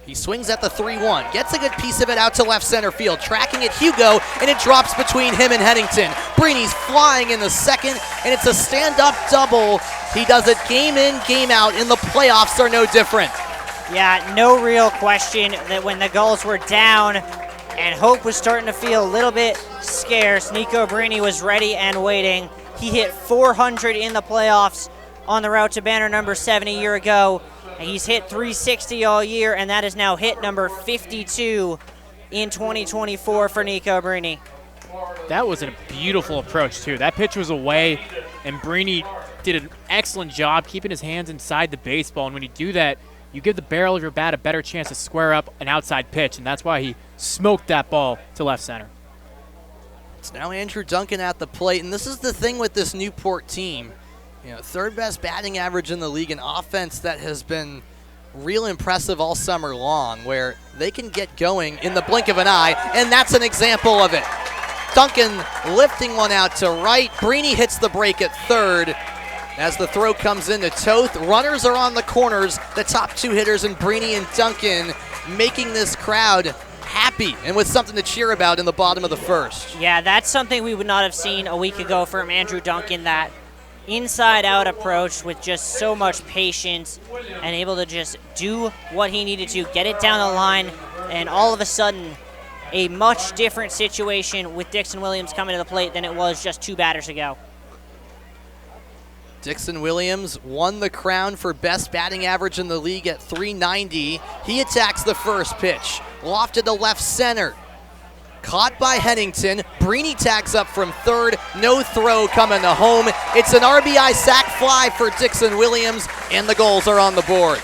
He swings at the 3-1, gets a good piece of it out to left center field, tracking it Hugo, and it drops between him and Hennington. Breeny's flying in the second, and it's a stand-up double. He does it game in, game out, and the playoffs are no different. Yeah, no real question that when the Gulls were down and hope was starting to feel a little bit scarce, Nico Breeny was ready and waiting. He hit 400 in the playoffs on the route to banner number 7 a year ago. He's hit 360 all year, and that is now hit number 52 in 2024 for Nico Breeny. That was a beautiful approach, too. That pitch was away, and Breeny did an excellent job keeping his hands inside the baseball. And when you do that, you give the barrel of your bat a better chance to square up an outside pitch, and that's why he smoked that ball to left center. It's now Andrew Duncan at the plate, and this is the thing with this Newport team. You know, third best batting average in the league, an offense that has been real impressive all summer long, where they can get going in the blink of an eye, and that's an example of it. Duncan lifting one out to right. Breeny hits the break at third as the throw comes into Toth. Runners are on the corners, the top two hitters, and Breeny and Duncan making this crowd happy and with something to cheer about in the bottom of the first. Yeah, that's something we would not have seen a week ago from Andrew Duncan, that inside-out approach with just so much patience and able to just do what he needed to, get it down the line, and all of a sudden a much different situation with Dixon Williams coming to the plate than it was just 2 batters ago. Dixon Williams won the crown for best batting average in the league at .390. He attacks the first pitch, lofted to left center. Caught by Hennington. Breeny tags up from third. No throw coming to home. It's an RBI sac fly for Dixon Williams, and the Gulls are on the board.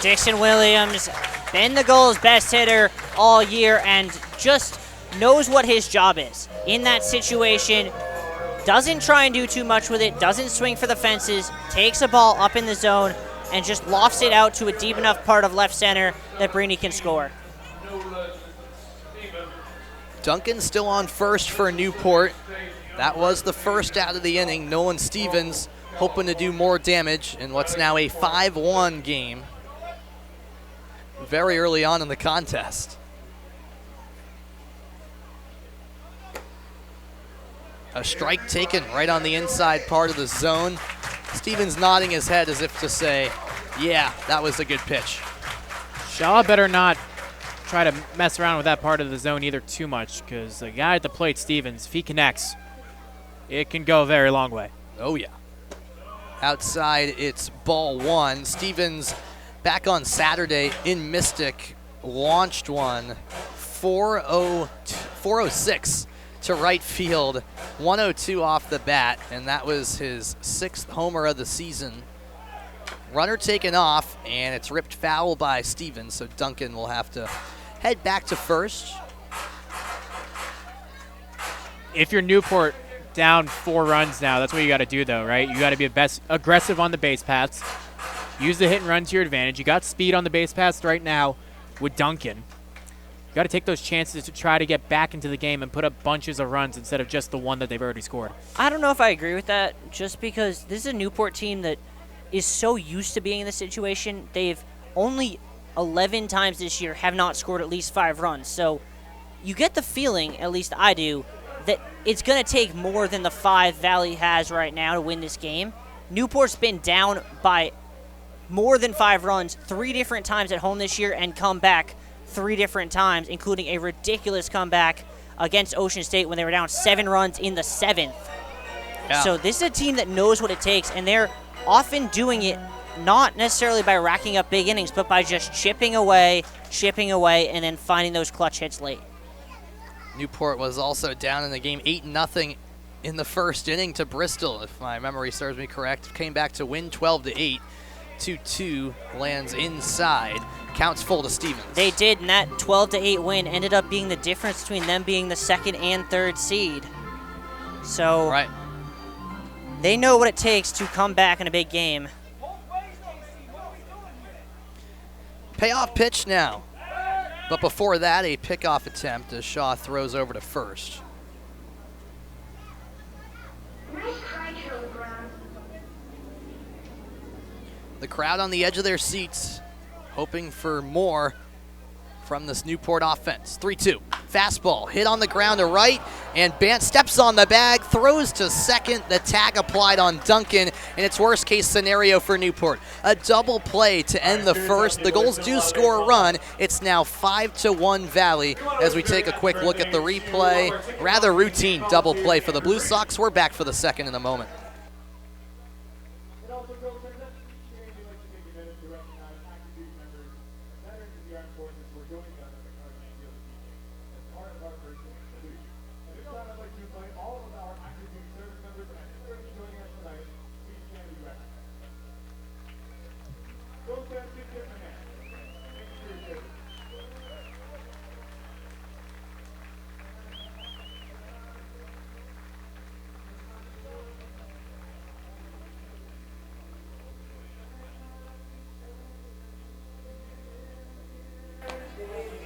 Dixon Williams, been the Gulls' best hitter all year and just knows what his job is. In that situation, doesn't try and do too much with it, doesn't swing for the fences, takes a ball up in the zone, and just lofts it out to a deep enough part of left center that Breeny can score. Duncan still on first for Newport. That was the first out of the inning. Nolan Stevens hoping to do more damage in what's now a 5-1 game very early on in the contest. A strike taken right on the inside part of the zone. Stevens nodding his head as if to say, yeah, that was a good pitch. Shaw better not try to mess around with that part of the zone either too much, because the guy at the plate, Stevens, if he connects, it can go a very long way. Oh, yeah. Outside, it's ball 1. Stevens back on Saturday in Mystic launched one 406 to right field, 102 off the bat, and that was his 6th homer of the season. Runner taken off, and it's ripped foul by Stevens, so Duncan will have to head back to first. If you're Newport down 4 runs now, that's what you got to do, though, right? You got to be best aggressive on the base paths. Use the hit and run to your advantage. You got speed on the base paths right now with Duncan. You got to take those chances to try to get back into the game and put up bunches of runs instead of just the one that they've already scored. I don't know if I agree with that, just because this is a Newport team that is so used to being in this situation. They've only 11 times this year have not scored at least 5 runs. So you get the feeling, at least I do, that it's going to take more than the 5 Valley has right now to win this game. Newport's been down by more than 5 runs 3 different times at home this year and come back 3 different times, including a ridiculous comeback against Ocean State when they were down 7 runs in the 7th. Yeah. So this is a team that knows what it takes, and they're often doing it not necessarily by racking up big innings, but by just chipping away, and then finding those clutch hits late. Newport was also down in the game 8-0 in the first inning to Bristol, if my memory serves me correct. Came back to win 12-8. 2-2 lands inside. Counts full to Stevens. They did, and that 12-8 win ended up being the difference between them being the 2nd and 3rd seed. So right. They know what it takes to come back in a big game. Payoff pitch now. But before that, a pickoff attempt as Shaw throws over to first. Restrike The crowd on the edge of their seats, hoping for more from this Newport offense. 3-2. Fastball hit on the ground to right, and Bant steps on the bag, throws to second. The tag applied on Duncan, and it's worst case scenario for Newport. A double play to end the first. The Gulls do score a run. It's now 5-1 Valley as we take a quick look at the replay. Rather routine double play for the Blue Sox. We're back for the second in a moment.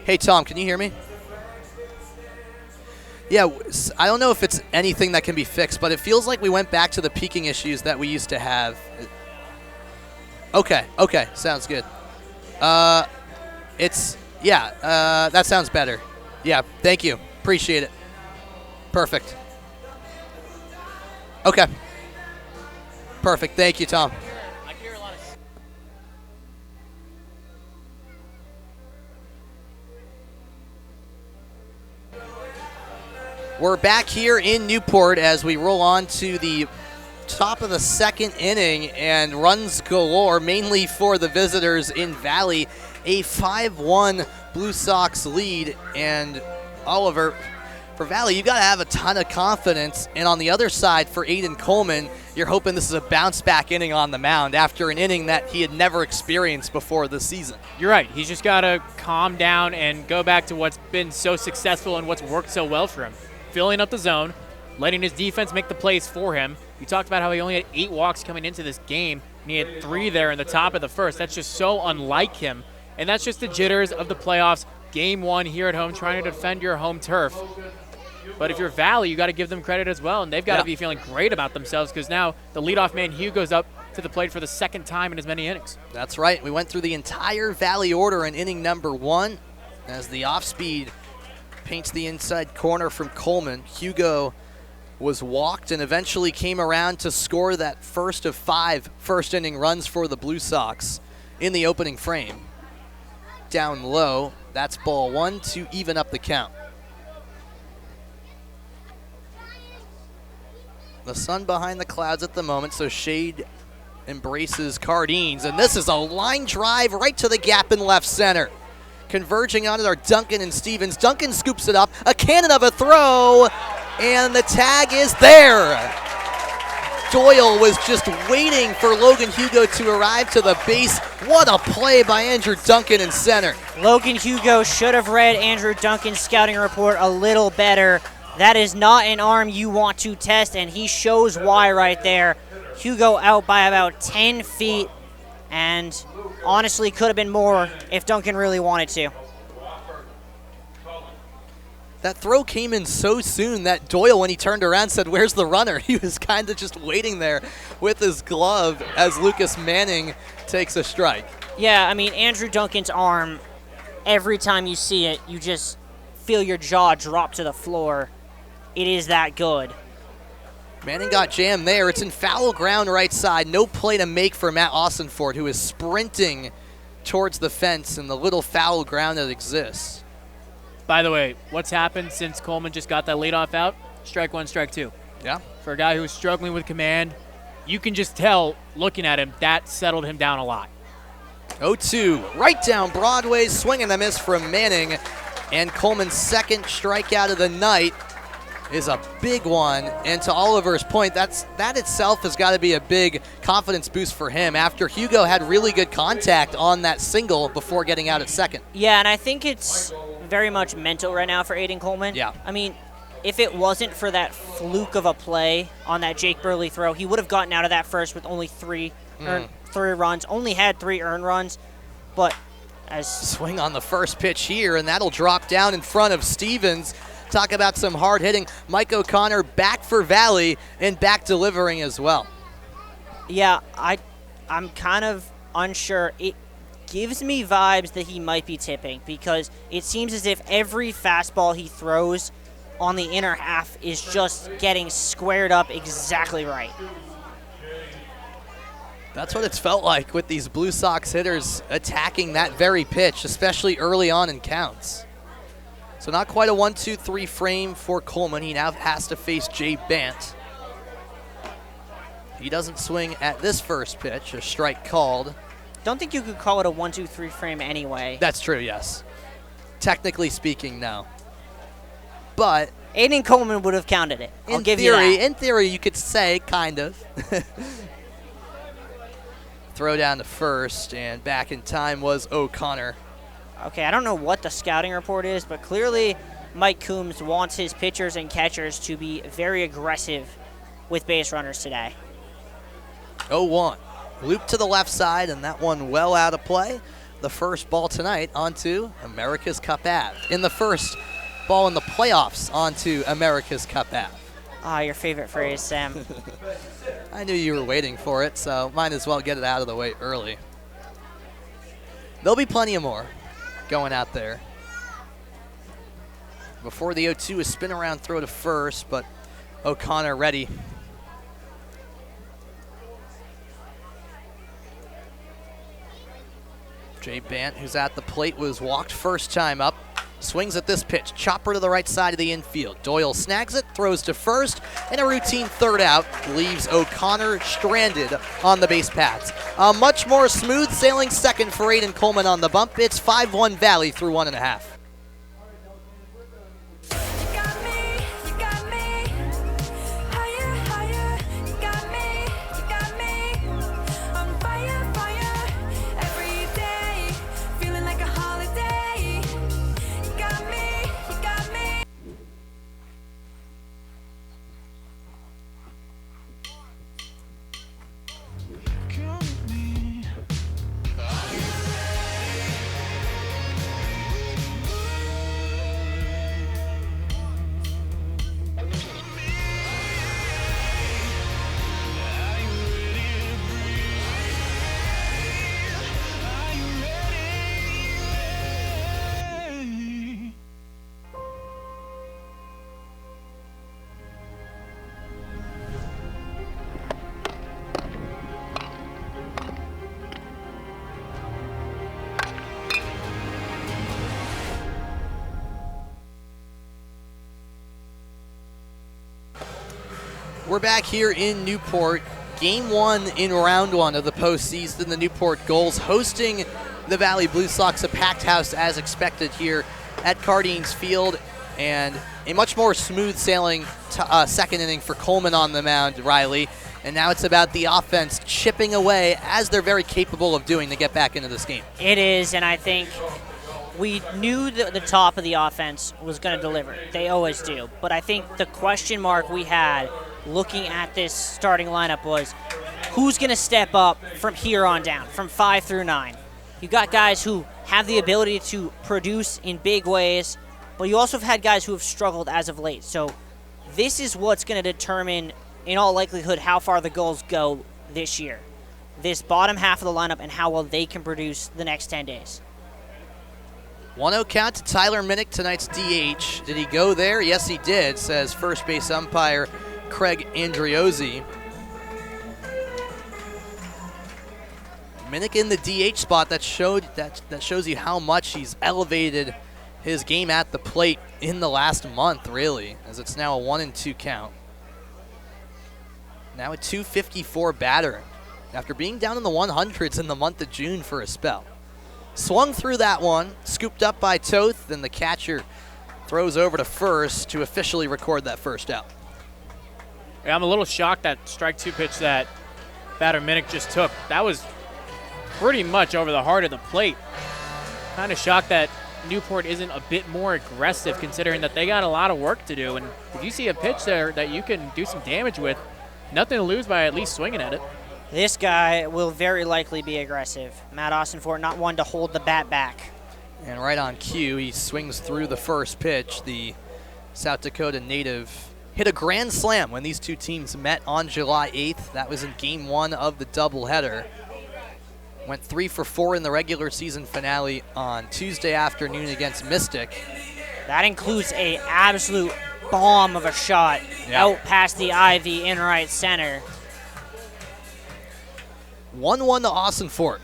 Hey, Tom, can you hear me? Yeah, I don't know if it's anything that can be fixed, but it feels like we went back to the peaking issues that we used to have. Okay, sounds good. That sounds better. Yeah, thank you. Appreciate it. Perfect. Okay. Perfect, thank you, Tom. We're back here in Newport as we roll on to the top of the second inning, and runs galore, mainly for the visitors in Valley. A 5-1 Blue Sox lead, and Oliver, for Valley, you got to have a ton of confidence. And on the other side, for Aiden Coleman, you're hoping this is a bounce-back inning on the mound after an inning that he had never experienced before this season. You're right. He's just got to calm down and go back to what's been so successful and what's worked so well for him. Filling up the zone, letting his defense make the plays for him. We talked about how he only had 8 walks coming into this game, and he had 3 there in the top of the first. That's just so unlike him, and that's just the jitters of the playoffs. Game 1 here at home, trying to defend your home turf. But if you're Valley, you got to give them credit as well, and they've got to be feeling great about themselves because now the leadoff man Hugo's up to the plate for the second time in as many innings. That's right. We went through the entire Valley order in inning number 1 as the off-speed paints the inside corner from Coleman. Hugo was walked and eventually came around to score that first of 5 first-inning runs for the Blue Sox in the opening frame. Down low, that's ball 1 to even up the count. The sun behind the clouds at the moment, so shade embraces Cardines, and this is a line drive right to the gap in left center. Converging on it are Duncan and Stevens. Duncan scoops it up, a cannon of a throw, and the tag is there. Doyle was just waiting for Logan Hugo to arrive to the base. What a play by Andrew Duncan in center. Logan Hugo should have read Andrew Duncan's scouting report a little better. That is not an arm you want to test, and he shows why right there. Hugo out by about 10 feet, and honestly could have been more if Duncan really wanted to. That throw came in so soon that Doyle, when he turned around, said, "Where's the runner?" He was kind of just waiting there with his glove as Lucas Manning takes a strike. Yeah, I mean, Andrew Duncan's arm, every time you see it, you just feel your jaw drop to the floor. It is that good. Manning got jammed there. It's in foul ground right side. No play to make for Matt Austinford, who is sprinting towards the fence in the little foul ground that exists. By the way, what's happened since Coleman just got that leadoff out? Strike 1, strike 2. Yeah. For a guy who's struggling with command, you can just tell, looking at him, that settled him down a lot. 0-2, right down Broadway, swing and a miss from Manning. And Coleman's second strikeout of the night is a big one. And to Oliver's point, that itself has got to be a big confidence boost for him after Hugo had really good contact on that single before getting out at second. Yeah, and I think it's very much mental right now for Aiden Coleman. Yeah. I mean, if it wasn't for that fluke of a play on that Jake Burley throw, he would have gotten out of that first with only 3 runs, only had 3 earned runs. But as swing on the first pitch here, and that'll drop down in front of Stevens. Talk about some hard hitting. Mike O'Connor back for Valley and back delivering as well. Yeah, I'm kind of unsure. It gives me vibes that he might be tipping because it seems as if every fastball he throws on the inner half is just getting squared up exactly right. That's what it's felt like with these Blue Sox hitters attacking that very pitch, especially early on in counts. So not quite a 1-2-3 frame for Coleman. He now has to face Jay Bant. He doesn't swing at this first pitch, a strike called. Don't think you could call it a 1-2-3 frame anyway. That's true, yes. Technically speaking, no. But Aiden Coleman would have counted it. I'll give you that. In theory, you could say, kind of. Throw down to first, and back in time was O'Connor. Okay, I don't know what the scouting report is, but clearly Mike Coombs wants his pitchers and catchers to be very aggressive with base runners today. 0-1. Loop to the left side, and that one well out of play. The first ball tonight onto America's Cup Ave. In the first ball in the playoffs onto America's Cup Ave. Ah, your favorite phrase, Sam. I knew you were waiting for it, so might as well get it out of the way early. There'll be plenty of more going out there. Before the 0-2, a spin around throw to first, but O'Connor ready. Jay Bant, who's at the plate, was walked first time up. Swings at this pitch, chopper to the right side of the infield. Doyle snags it, throws to first, and a routine third out leaves O'Connor stranded on the base paths. A much more smooth sailing second for Aiden Coleman on the bump. It's 5-1 Valley through 1.5. We're back here in Newport. Game 1 in round 1 of the postseason. The Newport Gulls hosting the Valley Blue Sox, a packed house as expected here at Cardines Field. And a much more smooth sailing second inning for Coleman on the mound, Riley. And now it's about the offense chipping away, as they're very capable of doing, to get back into this game. It is, and I think we knew that the top of the offense was going to deliver. They always do. But I think the question mark we had looking at this starting lineup was who's going to step up from here on down, from 5 through 9. You got guys who have the ability to produce in big ways, but you also have had guys who have struggled as of late. So this is what's going to determine, in all likelihood, how far the Gulls go this year. This bottom half of the lineup and how well they can produce the next 10 days. 1-0 count to Tyler Minnick, tonight's DH. Did he go there? Yes, he did, says first base umpire Craig Andriozzi. Minnick in the DH spot. That shows you how much he's elevated his game at the plate in the last month, really, as it's now a 1-2 count. Now a .254 batter after being down in the 100s in the month of June for a spell. Swung through that one, scooped up by Toth, and the catcher throws over to first to officially record that first out. Yeah, I'm a little shocked that strike 2 pitch that batter Minnick just took. That was pretty much over the heart of the plate. Kind of shocked that Newport isn't a bit more aggressive, considering that they got a lot of work to do. And if you see a pitch there that you can do some damage with, nothing to lose by at least swinging at it. This guy will very likely be aggressive. Matt Austinfort not one to hold the bat back. And right on cue, he swings through the first pitch. The South Dakota native hit a grand slam when these two teams met on July 8th. That was in game 1 of the doubleheader. Went 3 for 4 in the regular season finale on Tuesday afternoon against Mystic. That includes a absolute bomb of a shot out past the ivy in right center. 1-1 to Austin Fort.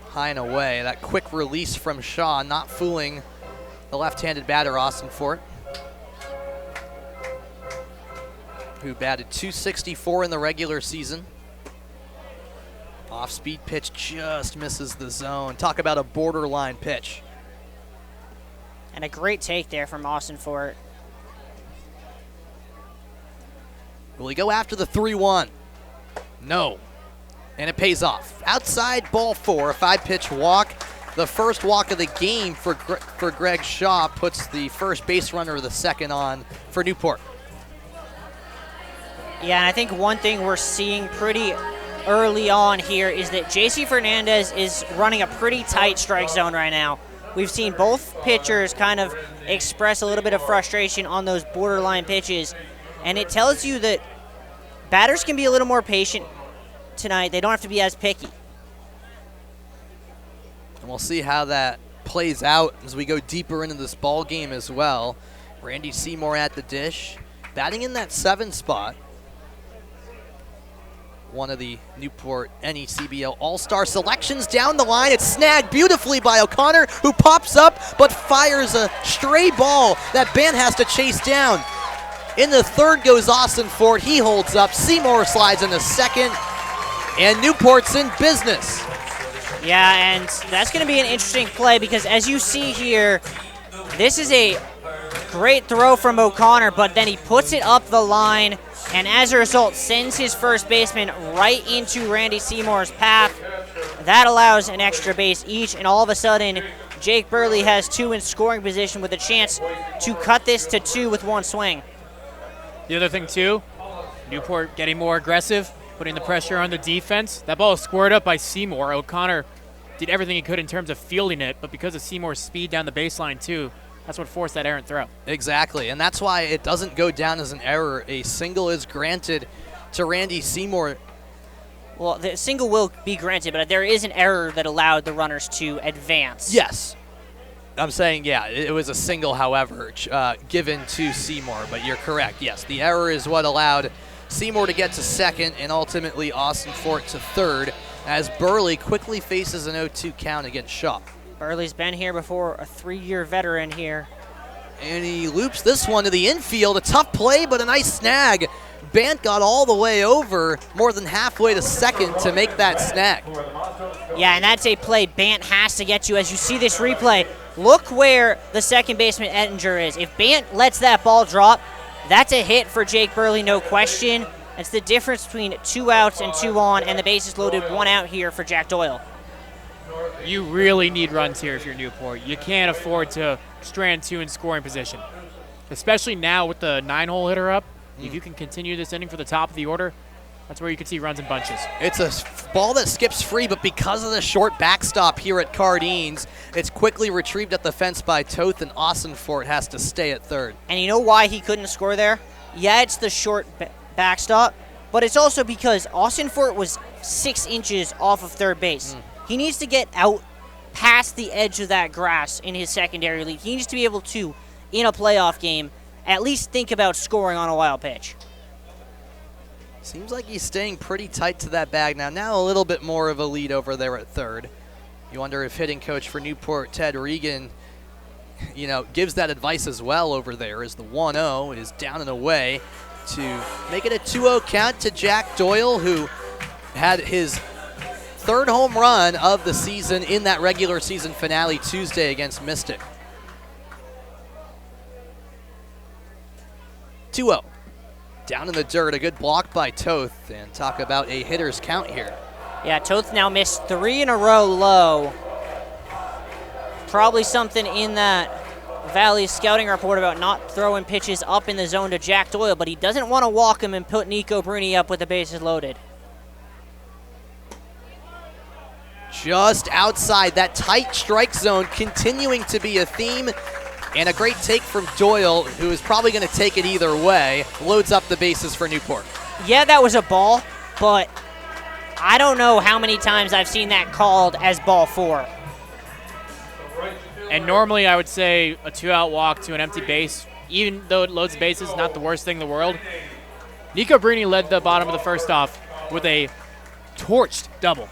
High and away. That quick release from Shaw, not fooling the left-handed batter, Austin Fort, who batted .264 in the regular season. Off-speed pitch just misses the zone. Talk about a borderline pitch. And a great take there from Austin Fort. Will he go after the 3-1? No. And it pays off. Outside ball 4, a 5-pitch walk. The first walk of the game for Greg Shaw puts the first base runner of the second on for Newport. Yeah, and I think one thing we're seeing pretty early on here is that JC Fernandez is running a pretty tight strike zone right now. We've seen both pitchers kind of express a little bit of frustration on those borderline pitches, and it tells you that batters can be a little more patient tonight. They don't have to be as picky. And we'll see how that plays out as we go deeper into this ball game as well. Randy Seymour at the dish, batting in that 7 spot. One of the Newport NECBL All-Star selections down the line. It's snagged beautifully by O'Connor, who pops up but fires a stray ball that Bant has to chase down. In the third goes Austin Fort. He holds up. Seymour slides in the second, and Newport's in business. Yeah, and that's going to be an interesting play because as you see here, this is a great throw from O'Connor, but then he puts it up the line, and as a result, sends his first baseman right into Randy Seymour's path. That allows an extra base each, and all of a sudden, Jake Burley has 2 in scoring position with a chance to cut this to 2 with 1 swing. The other thing, too, Newport getting more aggressive, putting the pressure on the defense. That ball is squared up by Seymour. O'Connor did everything he could in terms of fielding it, but because of Seymour's speed down the baseline, too, that's what forced that errant throw. Exactly, and that's why it doesn't go down as an error. A single is granted to Randy Seymour. Well, the single will be granted, but there is an error that allowed the runners to advance. Yes. I'm saying, yeah, it was a single, however, given to Seymour, but you're correct. Yes, the error is what allowed Seymour to get to second and ultimately Austin Fort to third as Burley quickly faces an 0-2 count against Shaw. Burley's been here before, a 3-year veteran here. And he loops this one to the infield. A tough play, but a nice snag. Bant got all the way over, more than halfway to second to make that snag. Yeah, and that's a play Bant has to get to. As you see this replay, look where the second baseman Ettinger is. If Bant lets that ball drop, that's a hit for Jake Burley, no question. It's the difference between 2 outs and 2 on, and the bases loaded, 1 out here for Jack Doyle. You really need runs here if you're Newport. You can't afford to strand 2 in scoring position, especially now with the 9-hole hitter up. If you can continue this inning for the top of the order, that's where you could see runs in bunches. It's a ball that skips free, but because of the short backstop here at Cardines, it's quickly retrieved at the fence by Toth, and Austin Fort has to stay at third. And you know why he couldn't score there? Yeah, it's the short backstop, but it's also because Austin Fort was 6 inches off of third base. He needs to get out past the edge of that grass in his secondary lead. He needs to be able to, in a playoff game, at least think about scoring on a wild pitch. Seems like he's staying pretty tight to that bag now. Now a little bit more of a lead over there at third. You wonder if hitting coach for Newport, Ted Regan, gives that advice as well over there as the 1-0 is down and away to make it a 2-0 count to Jack Doyle, who had his 3rd home run of the season in that regular season finale Tuesday against Mystic. 2-0. Down in the dirt, a good block by Toth, and talk about a hitter's count here. Yeah, Toth now missed 3 in a row low. Probably something in that Valley scouting report about not throwing pitches up in the zone to Jack Doyle, but he doesn't want to walk him and put Nico Bruni up with the bases loaded. Just outside, that tight strike zone continuing to be a theme. And a great take from Doyle, who is probably going to take it either way. Loads up the bases for Newport. Yeah, that was a ball, but I don't know how many times I've seen that called as ball 4. And normally I would say a 2-out walk to an empty base, even though it loads bases, not the worst thing in the world. Nico Brini led the bottom of the first off with a torched double.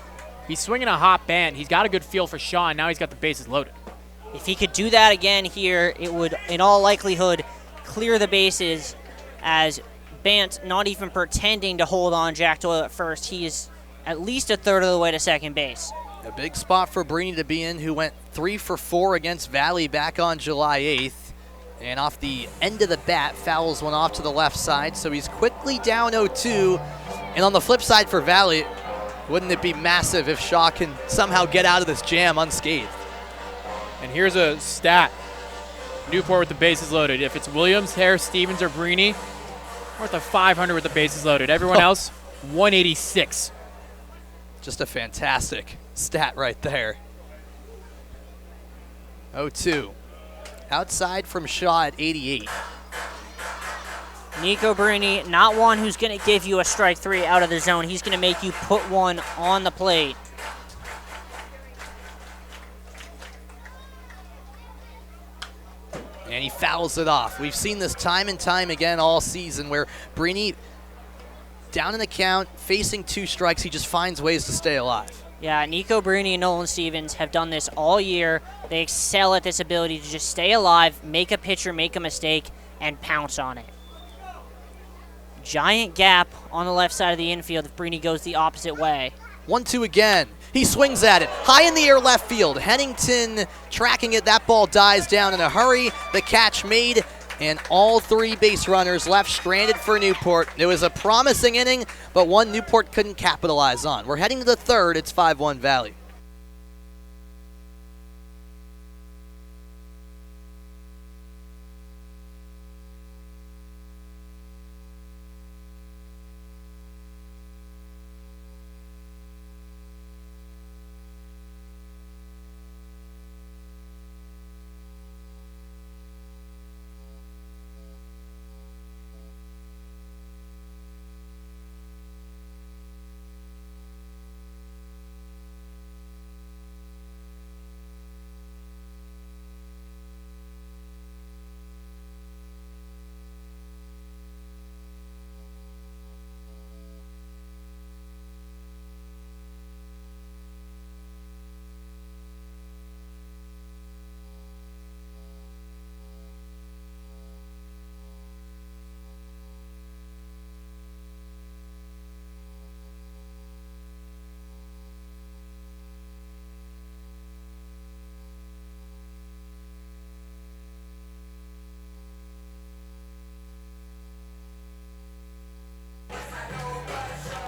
He's swinging a hot band. He's got a good feel for Shaw, and now he's got the bases loaded. If he could do that again here, it would, in all likelihood, clear the bases, as Bant not even pretending to hold on Jack Doyle at first. He is at least a third of the way to second base. A big spot for Brini to be in, who went 3 for 4 against Valley back on July 8th. And off the end of the bat, fouls one off to the left side, so he's quickly down 0-2. And on the flip side for Valley, wouldn't it be massive if Shaw can somehow get out of this jam unscathed? And here's a stat. Newport with the bases loaded. If it's Williams, Harris, Stevens, or Brini, worth a 500 with the bases loaded. Everyone else, 186. Just a fantastic stat right there. 0-2. Outside from Shaw at 88. Nico Brini, not one who's going to give you a strike 3 out of the zone. He's going to make you put one on the plate. And he fouls it off. We've seen this time and time again all season where Brini, down in the count, facing 2 strikes, he just finds ways to stay alive. Yeah, Nico Brini and Nolan Stevens have done this all year. They excel at this ability to just stay alive, make a pitcher make a mistake, and pounce on it. Giant gap on the left side of the infield if Brini goes the opposite way. 1-2 again. He swings at it. High in the air left field. Hennington tracking it. That ball dies down in a hurry. The catch made, and all 3 base runners left stranded for Newport. It was a promising inning, but one Newport couldn't capitalize on. We're heading to the third. It's 5-1 Valley.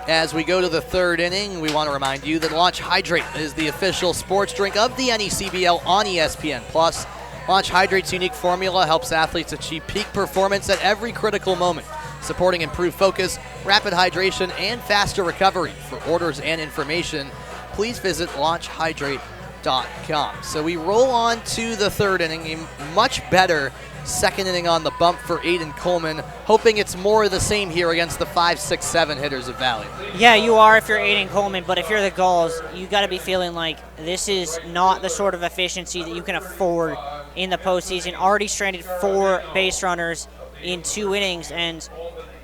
As we go to the third inning, we want to remind you that Launch Hydrate is the official sports drink of the NECBL on ESPN+. Launch Hydrate's unique formula helps athletes achieve peak performance at every critical moment, supporting improved focus, rapid hydration, and faster recovery. For orders and information, please visit launchhydrate.com. So we roll on to the third inning, a much better second inning on the bump for Aiden Coleman, hoping it's more of the same here against the 5, 6, 7 hitters of Valley. Yeah, you are if you're Aiden Coleman, but if you're the Gulls, you got to be feeling like this is not the sort of efficiency that you can afford in the postseason. Already stranded 4 base runners in 2 innings, and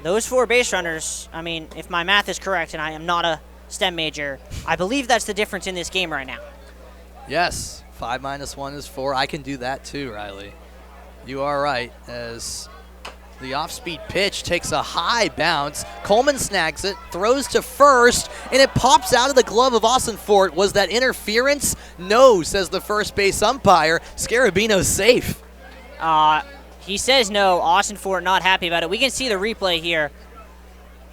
those 4 base runners, I mean, if my math is correct, and I am not a STEM major, I believe that's the difference in this game right now. Yes, 5 minus 1 is 4. I can do that too, Riley. You are right, as the off-speed pitch takes a high bounce. Coleman snags it, throws to first, and it pops out of the glove of Austin Fort. Was that interference? No, says the first base umpire. Scarabino's safe. He says no. Austin Fort not happy about it. We can see the replay here.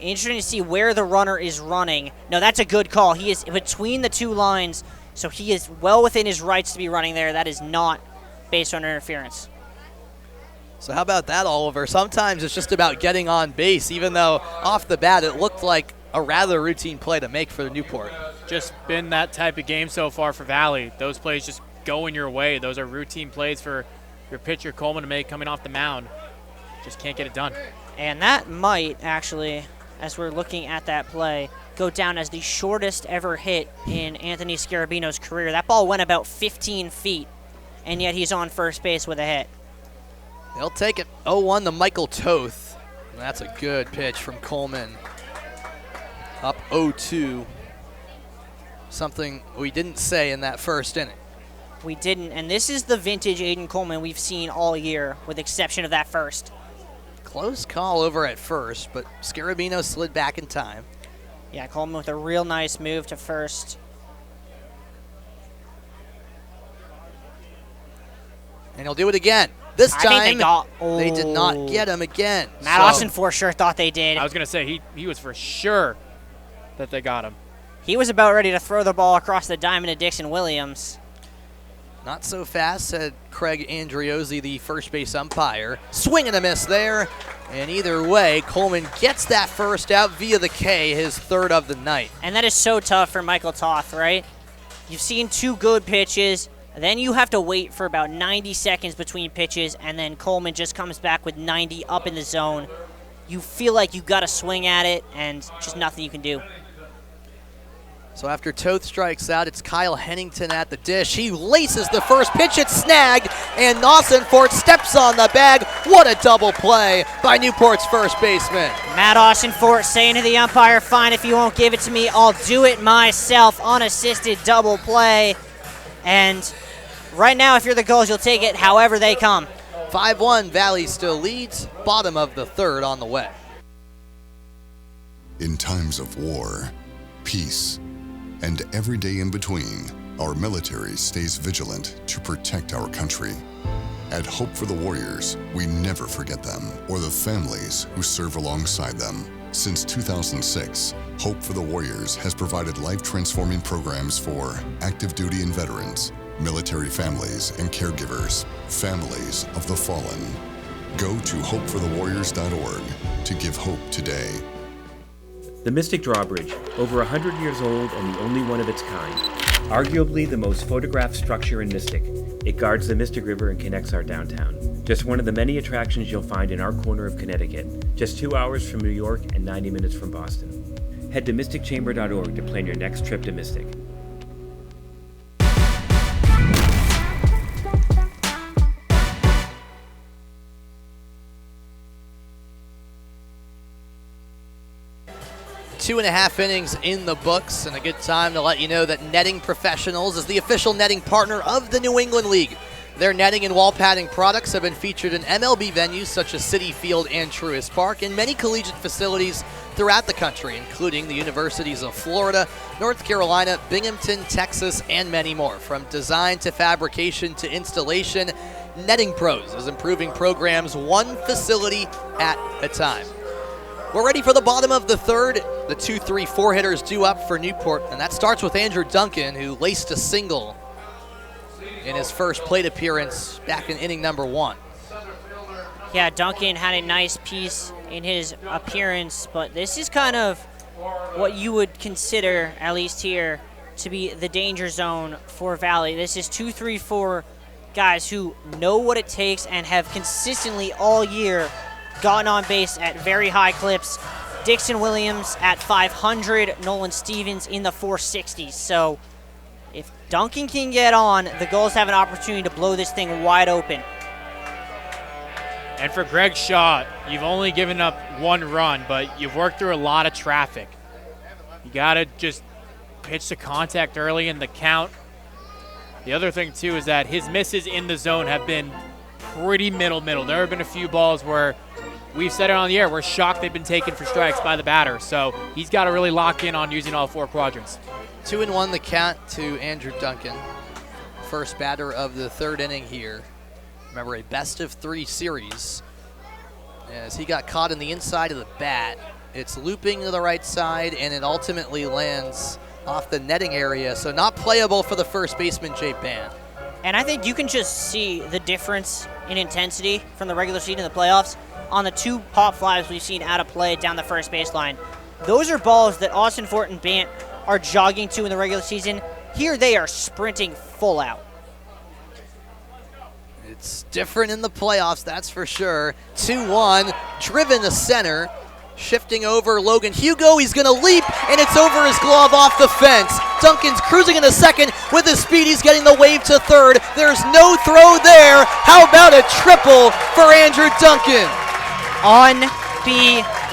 Interesting to see where the runner is running. No, that's a good call. He is between the 2 lines, so he is well within his rights to be running there. That is not base runner interference. So how about that, Oliver? Sometimes it's just about getting on base, even though off the bat it looked like a rather routine play to make for Newport. Just been that type of game so far for Valley. Those plays just going your way. Those are routine plays for your pitcher Coleman to make coming off the mound. Just can't get it done. And that might actually, as we're looking at that play, go down as the shortest ever hit in Anthony Scarabino's career. That ball went about 15 feet, and yet he's on first base with a hit. They'll take it 0-1 to Michael Toth. That's a good pitch from Coleman. Up 0-2. Something we didn't say in that first inning. We didn't, and this is the vintage Aiden Coleman we've seen all year, with the exception of that first. Close call over at first, but Scarabino slid back in time. Yeah, Coleman with a real nice move to first. And he'll do it again. This time, I think they did not get him again. Matt Austin for sure thought they did. I was going to say, he was for sure that they got him. He was about ready to throw the ball across the diamond to Dixon Williams. Not so fast, said Craig Andriozzi, the first base umpire. Swing and a miss there. And either way, Coleman gets that first out via the K, his third of the night. And that is so tough for Michael Toth, right? You've seen two good pitches, then you have to wait for about 90 seconds between pitches, and then Coleman just comes back with 90 up in the zone. You feel like you got to swing at it, and just nothing you can do. So after Toth strikes out, it's Kyle Hennington at the dish. He laces the first pitch, it's snagged, and Austinfort steps on the bag. What a double play by Newport's first baseman. Matt Austinfort saying to the umpire, fine, if you won't give it to me, I'll do it myself. Unassisted double play. And right now, if you're the Gulls, you'll take it however they come. 5-1, Valley still leads. Bottom of the third on the way. In times of war, peace, and every day in between, our military stays vigilant to protect our country. At Hope for the Warriors, we never forget them or the families who serve alongside them. Since 2006, Hope for the Warriors has provided life-transforming programs for active duty and veterans, military families and caregivers, families of the fallen. Go to hopeforthewarriors.org to give hope today. The Mystic Drawbridge, over 100 years old and the only one of its kind. Arguably the most photographed structure in Mystic. It guards the Mystic River and connects our downtown. Just one of the many attractions you'll find in our corner of Connecticut. Just 2 hours from New York and 90 minutes from Boston. Head to mysticchamber.org to plan your next trip to Mystic. Two and a half innings in the books, and a good time to let you know that Netting Professionals is the official netting partner of the New England League. Their netting and wall padding products have been featured in MLB venues such as Citi Field and Truist Park, and many collegiate facilities throughout the country, including the universities of Florida, North Carolina, Binghamton, Texas, and many more. From design to fabrication to installation, Netting Pros is improving programs one facility at a time. We're ready for the bottom of the third. The 2-3-4 hitters due up for Newport, and that starts with Andrew Duncan, who laced a single in his first plate appearance back in inning number 1. Yeah, Duncan had a nice piece in his appearance, but this is kind of what you would consider, at least here, to be the danger zone for Valley. This is 2-3-4 guys who know what it takes and have consistently all year gotten on base at very high clips. Dixon Williams at 500, Nolan Stevens in the 460s. So if Duncan can get on, the Gulls have an opportunity to blow this thing wide open. And for Greg Shaw, you've only given up one run, but you've worked through a lot of traffic. You got to just pitch to contact early in the count. The other thing, too, is that his misses in the zone have been pretty middle. There have been a few balls where we've said it on the air, we're shocked they've been taken for strikes by the batter. So he's got to really lock in on using all 4 quadrants. 2-1 the count to Andrew Duncan. First batter of the third inning here. Remember, a best-of-3 series. As he got caught in the inside of the bat, it's looping to the right side, and it ultimately lands off the netting area. So not playable for the first baseman, Jay Ban. And I think you can just see the difference in intensity from the regular season to the playoffs on the 2 pop flies we've seen out of play down the first baseline. Those are balls that Austinfort and Bant are jogging to in the regular season. Here they are sprinting full out. It's different in the playoffs, that's for sure. 2-1, driven to center, Shifting over Logan Hugo, he's gonna leap, and it's over his glove off the fence. Duncan's cruising into second with his speed, he's getting the wave to third. There's no throw there. How about a triple for Andrew Duncan?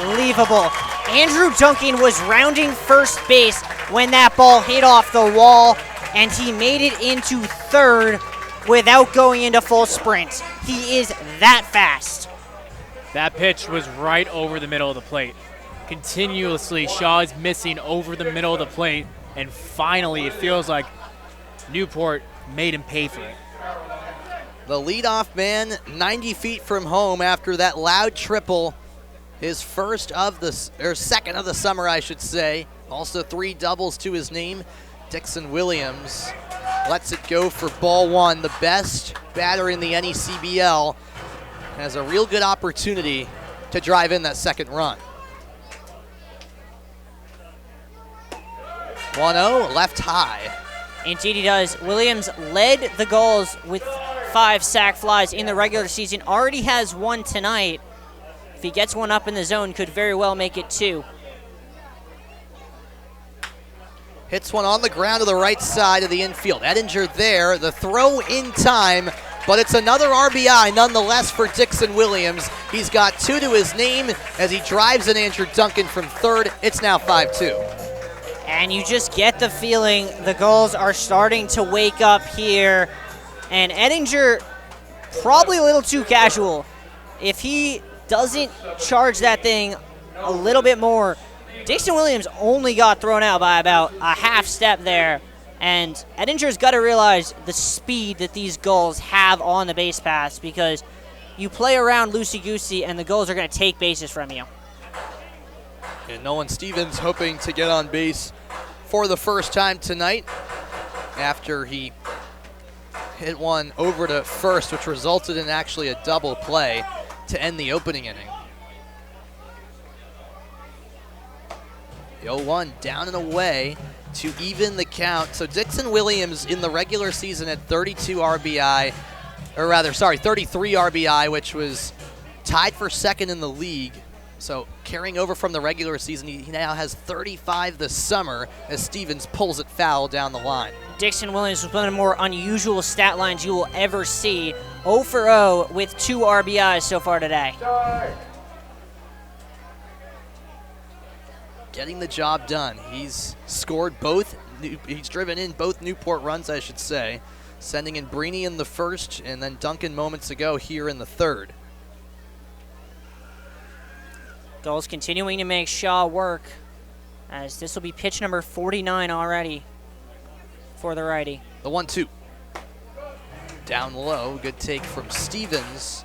Unbelievable. Andrew Duncan was rounding first base when that ball hit off the wall, and he made it into third without going into full sprint. He is that fast. That pitch was right over the middle of the plate. Continuously, Shaw is missing over the middle of the plate, and finally it feels like Newport made him pay for it. The leadoff man 90 feet from home after that loud triple. His second of the summer, I should say. Also 3 doubles to his name. Dixon Williams lets it go for ball 1. The best batter in the NECBL has a real good opportunity to drive in that second run. 1-0, left high. Indeed he does. Williams led the Gulls with 5 sac flies in the regular season. Already has 1 tonight. If he gets one up in the zone, could very well make it 2. Hits one on the ground to the right side of the infield. Ettinger there, the throw in time, but it's another RBI nonetheless for Dixon Williams. He's got 2 to his name as he drives in Andrew Duncan from third. It's now 5-2. And you just get the feeling the Gulls are starting to wake up here. And Ettinger, probably a little too casual. If he doesn't charge that thing a little bit more, Dixon Williams only got thrown out by about a half step there. And Ettinger's got to realize the speed that these Gulls have on the base paths, because you play around loosey-goosey and the Gulls are going to take bases from you. And Nolan Stevens hoping to get on base for the first time tonight after he hit one over to first, which resulted in actually a double play to end the opening inning. The 0-1 down and away to even the count. So Dixon Williams in the regular season had 33 RBI, which was tied for second in the league. So carrying over from the regular season, he now has 35 this summer as Stevens pulls it foul down the line. Dixon Williams was one of the more unusual stat lines you will ever see. 0 for 0 with 2 RBIs so far today. Getting the job done. He's scored he's driven in both Newport runs, I should say, sending in Breeny in the first and then Duncan moments ago here in the third. Gulls continuing to make Shaw work, as this will be pitch number 49 already for the righty. The 1-2. Down low, good take from Stevens.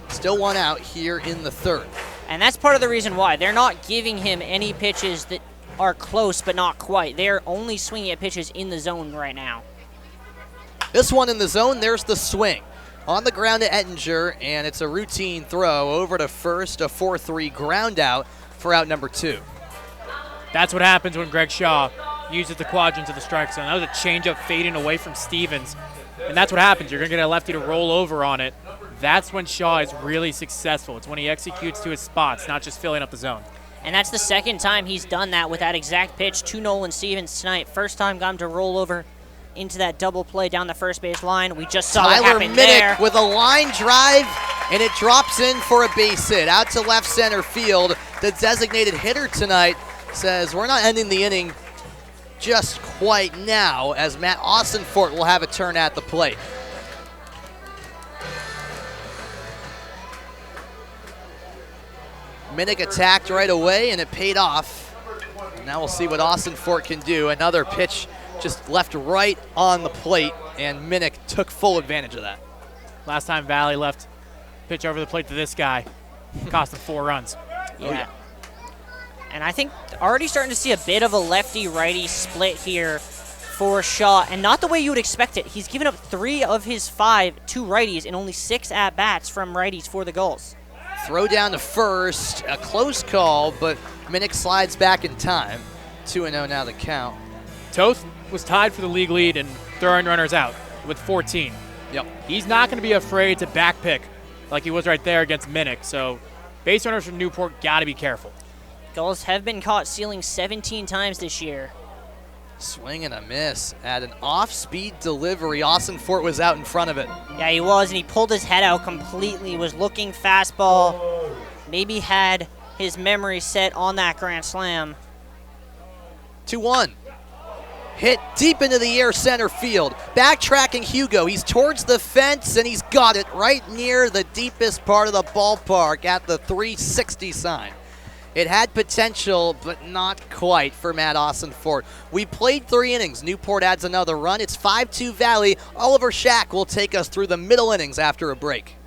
Still 1 out here in the third. And that's part of the reason why. They're not giving him any pitches that are close but not quite. They're only swinging at pitches in the zone right now. This one in the zone, there's the swing. On the ground to Ettinger, and it's a routine throw over to first, a 4-3 ground out for out number 2. That's what happens when Greg Shaw uses the quadrants of the strike zone. That was a changeup fading away from Stevens. And that's what happens. You're going to get a lefty to roll over on it. That's when Shaw is really successful. It's when he executes to his spots, not just filling up the zone. And that's the second time he's done that with that exact pitch to Nolan Stevens tonight. First time got him to roll over into that double play down the first base line. We just saw what happened there. With a line drive, and it drops in for a base hit. Out to left center field. The designated hitter tonight says we're not ending the inning just quite now, as Matt Austinfort will have a turn at the plate. Minnick attacked right away, and it paid off. Now we'll see what Austinfort can do. Another pitch just left right on the plate, and Minnick took full advantage of that. Last time Valley left pitch over the plate to this guy, cost him 4 runs. Yeah. And I think already starting to see a bit of a lefty-righty split here for Shaw, and not the way you would expect it. He's given up 3 of his 5 to righties and only 6 at-bats from righties for the Gulls. Throw down to first, a close call, but Minnick slides back in time. 2-0 now the count. Toth was tied for the league lead in throwing runners out with 14. Yep. He's not going to be afraid to back pick like he was right there against Minnick, so base runners from Newport got to be careful. Gulls have been caught stealing 17 times this year. Swing and a miss at an off-speed delivery. Austin Fort was out in front of it. Yeah, he was, and he pulled his head out completely, was looking fastball, maybe had his memory set on that grand slam. 2-1. Hit deep into the air center field. Backtracking Hugo. He's towards the fence, and he's got it right near the deepest part of the ballpark at the 360 sign. It had potential, but not quite for Matt Austin Fort. We played 3 innings. Newport adds another run. It's 5-2 Valley. Oliver Shack will take us through the middle innings after a break.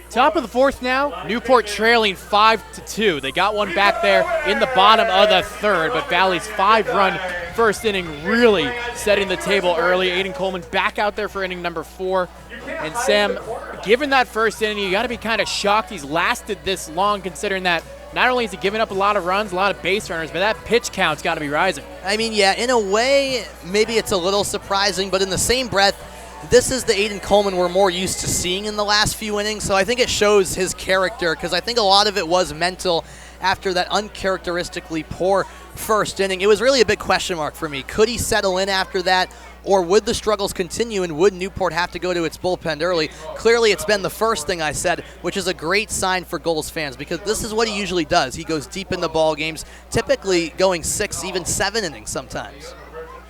Top of the fourth now, Newport trailing 5-2. They got one back there in the bottom of the third, but Valley's 5-run first inning really setting the table early. Aiden Coleman back out there for inning number 4. And Sam, given that first inning, you got to be kind of shocked he's lasted this long, considering that not only has he given up a lot of runs, a lot of base runners, but that pitch count's got to be rising. I mean, yeah, in a way, maybe it's a little surprising, but in the same breath, this is the Aiden Coleman we're more used to seeing in the last few innings, so I think it shows his character, because I think a lot of it was mental after that uncharacteristically poor first inning. It was really a big question mark for me. Could he settle in after that, or would the struggles continue, and would Newport have to go to its bullpen early? Clearly, it's been the first thing I said, which is a great sign for Gulls fans, because this is what he usually does. He goes deep in the ball games, typically going 6, even 7 innings sometimes.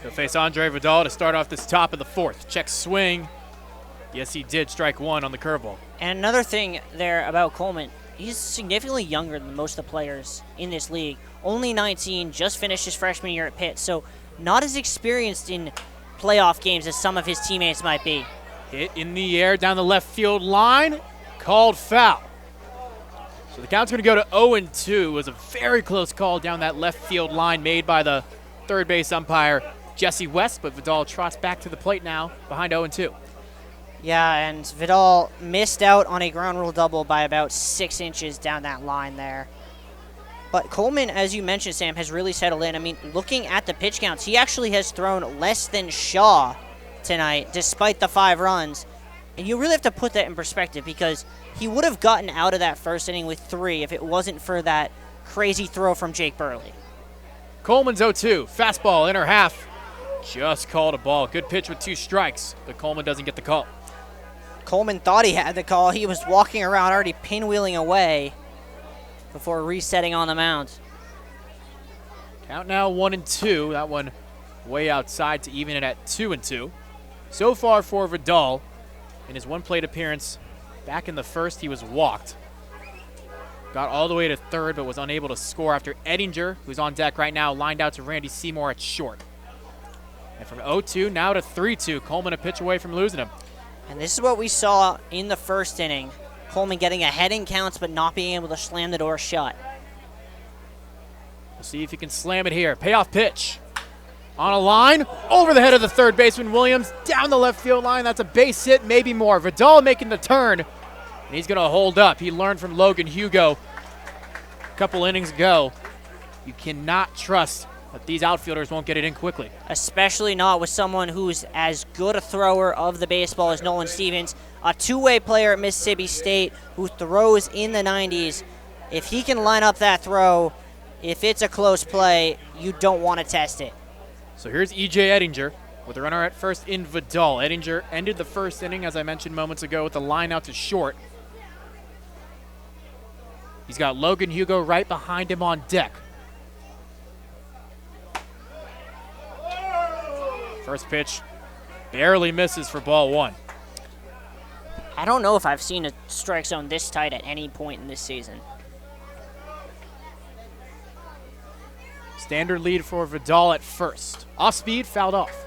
He'll face Andre Vidal to start off this top of the fourth. Check swing. Yes, he did strike one on the curveball. And another thing there about Coleman, he's significantly younger than most of the players in this league. Only 19, just finished his freshman year at Pitt, so not as experienced in playoff games as some of his teammates might be. Hit in the air down the left field line, called foul. So the count's going to go to 0-2. It was a very close call down that left field line made by the third base umpire, Jesse West, but Vidal trots back to the plate now behind 0-2. Yeah, and Vidal missed out on a ground rule double by about 6 inches down that line there. But Coleman, as you mentioned, Sam, has really settled in. I mean, looking at the pitch counts, he actually has thrown less than Shaw tonight, despite the 5 runs. And you really have to put that in perspective, because he would have gotten out of that first inning with 3 if it wasn't for that crazy throw from Jake Burley. Coleman's 0-2, fastball, inner half. Just called a ball. Good pitch with 2 strikes, but Coleman doesn't get the call. Coleman thought he had the call. He was walking around already pinwheeling away before resetting on the mound. Count now 1-2. That one way outside to even it at 2-2. So far for Vidal, in his 1 plate appearance back in the first, he was walked. Got all the way to third, but was unable to score after Ettinger, who's on deck right now, lined out to Randy Seymour at short. And from 0-2 now to 3-2, Coleman a pitch away from losing him. And this is what we saw in the first inning. Coleman getting ahead in counts, but not being able to slam the door shut. We'll see if he can slam it here. Payoff pitch. On a line, over the head of the third baseman, Williams, down the left field line. That's a base hit, maybe more. Vidal making the turn, and he's going to hold up. He learned from Logan Hugo a couple innings ago. You cannot trust that these outfielders won't get it in quickly. Especially not with someone who's as good a thrower of the baseball as Nolan Stevens, a 2-way player at Mississippi State who throws in the 90s. If he can line up that throw, if it's a close play, you don't want to test it. So here's E.J. Ettinger. with a runner at first in Vidal. Ettinger ended the first inning, as I mentioned moments ago, with a line out to short. He's got Logan Hugo right behind him on deck. First pitch barely misses for ball one. I don't know if I've seen a strike zone this tight at any point in this season. Standard lead for Vidal at first. Off speed, fouled off.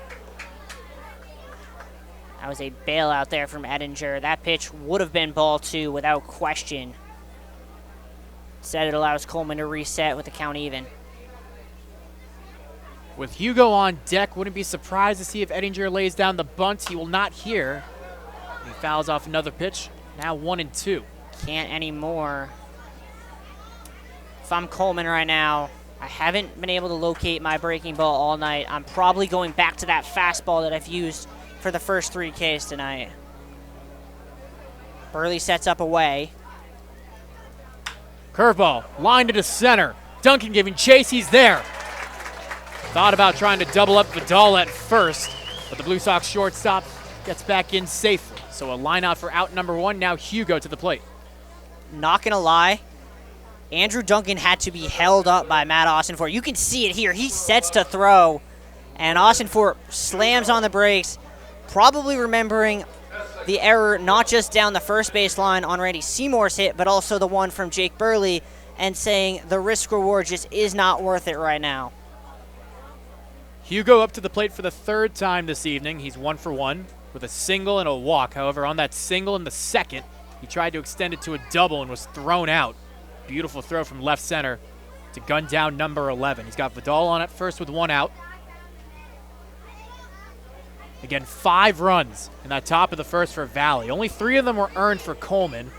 That was a bailout there from Ettinger. That pitch would have been ball two without question. Instead, it allows Coleman to reset with the count even. With Hugo on deck, wouldn't be surprised to see if Ettinger lays down the bunt. He will not here. He fouls off another pitch. Now 1-2. Can't anymore. If I'm Coleman right now, I haven't been able to locate my breaking ball all night. I'm probably going back to that fastball that I've used for the first 3 Ks tonight. Burley sets up away. Curveball, lined into center. Duncan giving chase, he's there. Thought about trying to double up Vidal at first, but the Blue Sox shortstop gets back in safely. So a line out for out number 1, now Hugo to the plate. Not gonna lie, Andrew Duncan had to be held up by Matt Austinfort. You can see it here. He sets to throw, and Austinfort slams on the brakes, probably remembering the error not just down the first base line on Randy Seymour's hit, but also the one from Jake Burley, and saying the risk reward just is not worth it right now. Hugo up to the plate for the 3rd time this evening. He's 1 for 1 with a single and a walk. However, on that single in the second, he tried to extend it to a double and was thrown out. Beautiful throw from left center to gun down number 11. He's got Vidal on at first with 1 out. Again, 5 runs in that top of the first for Valley. Only 3 of them were earned for Coleman,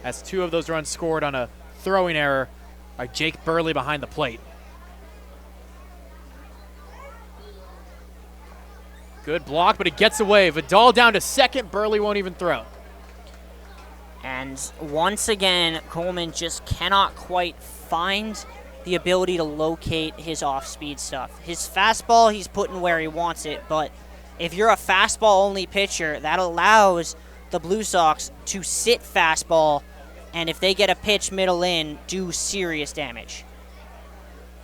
as 2 of those runs scored on a throwing error by Jake Burley behind the plate. Good block, but it gets away. Vidal down to second. Burley won't even throw. And once again, Coleman just cannot quite find the ability to locate his off-speed stuff. His fastball, he's putting where he wants it, but if you're a fastball-only pitcher, that allows the Blue Sox to sit fastball, and if they get a pitch middle in, do serious damage.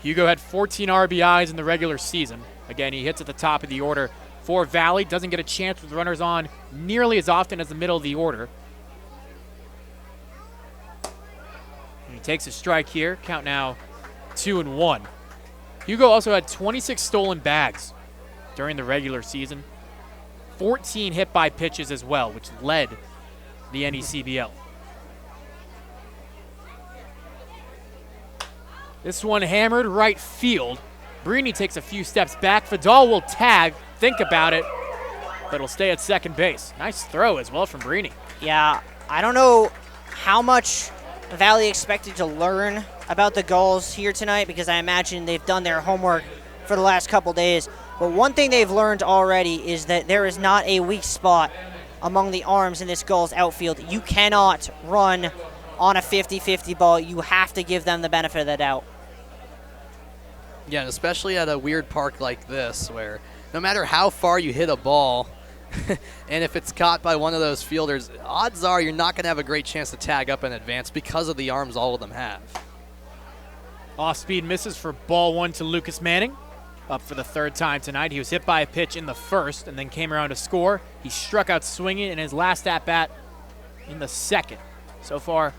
Hugo had 14 RBIs in the regular season. Again, he hits at the top of the order for Valley. Doesn't get a chance with runners on nearly as often as the middle of the order. And he takes a strike here. Count now 2-1. Hugo also had 26 stolen bags during the regular season. 14 hit by pitches as well, which led the NECBL. This one hammered right field. Brini takes a few steps back. Vidal will tag, think about it, but will stay at second base. Nice throw as well from Brini. Yeah, I don't know how much Valley expected to learn about the Gulls here tonight, because I imagine they've done their homework for the last couple days. But one thing they've learned already is that there is not a weak spot among the arms in this Gulls outfield. You cannot run on a 50-50 ball. You have to give them the benefit of the doubt. Yeah, and especially at a weird park like this, where no matter how far you hit a ball, and if it's caught by one of those fielders, odds are you're not going to have a great chance to tag up in advance because of the arms all of them have. Off-speed misses for ball 1 to Lucas Manning. Up for the 3rd time tonight. He was hit by a pitch in the first and then came around to score. He struck out swinging in his last at-bat in the second. So far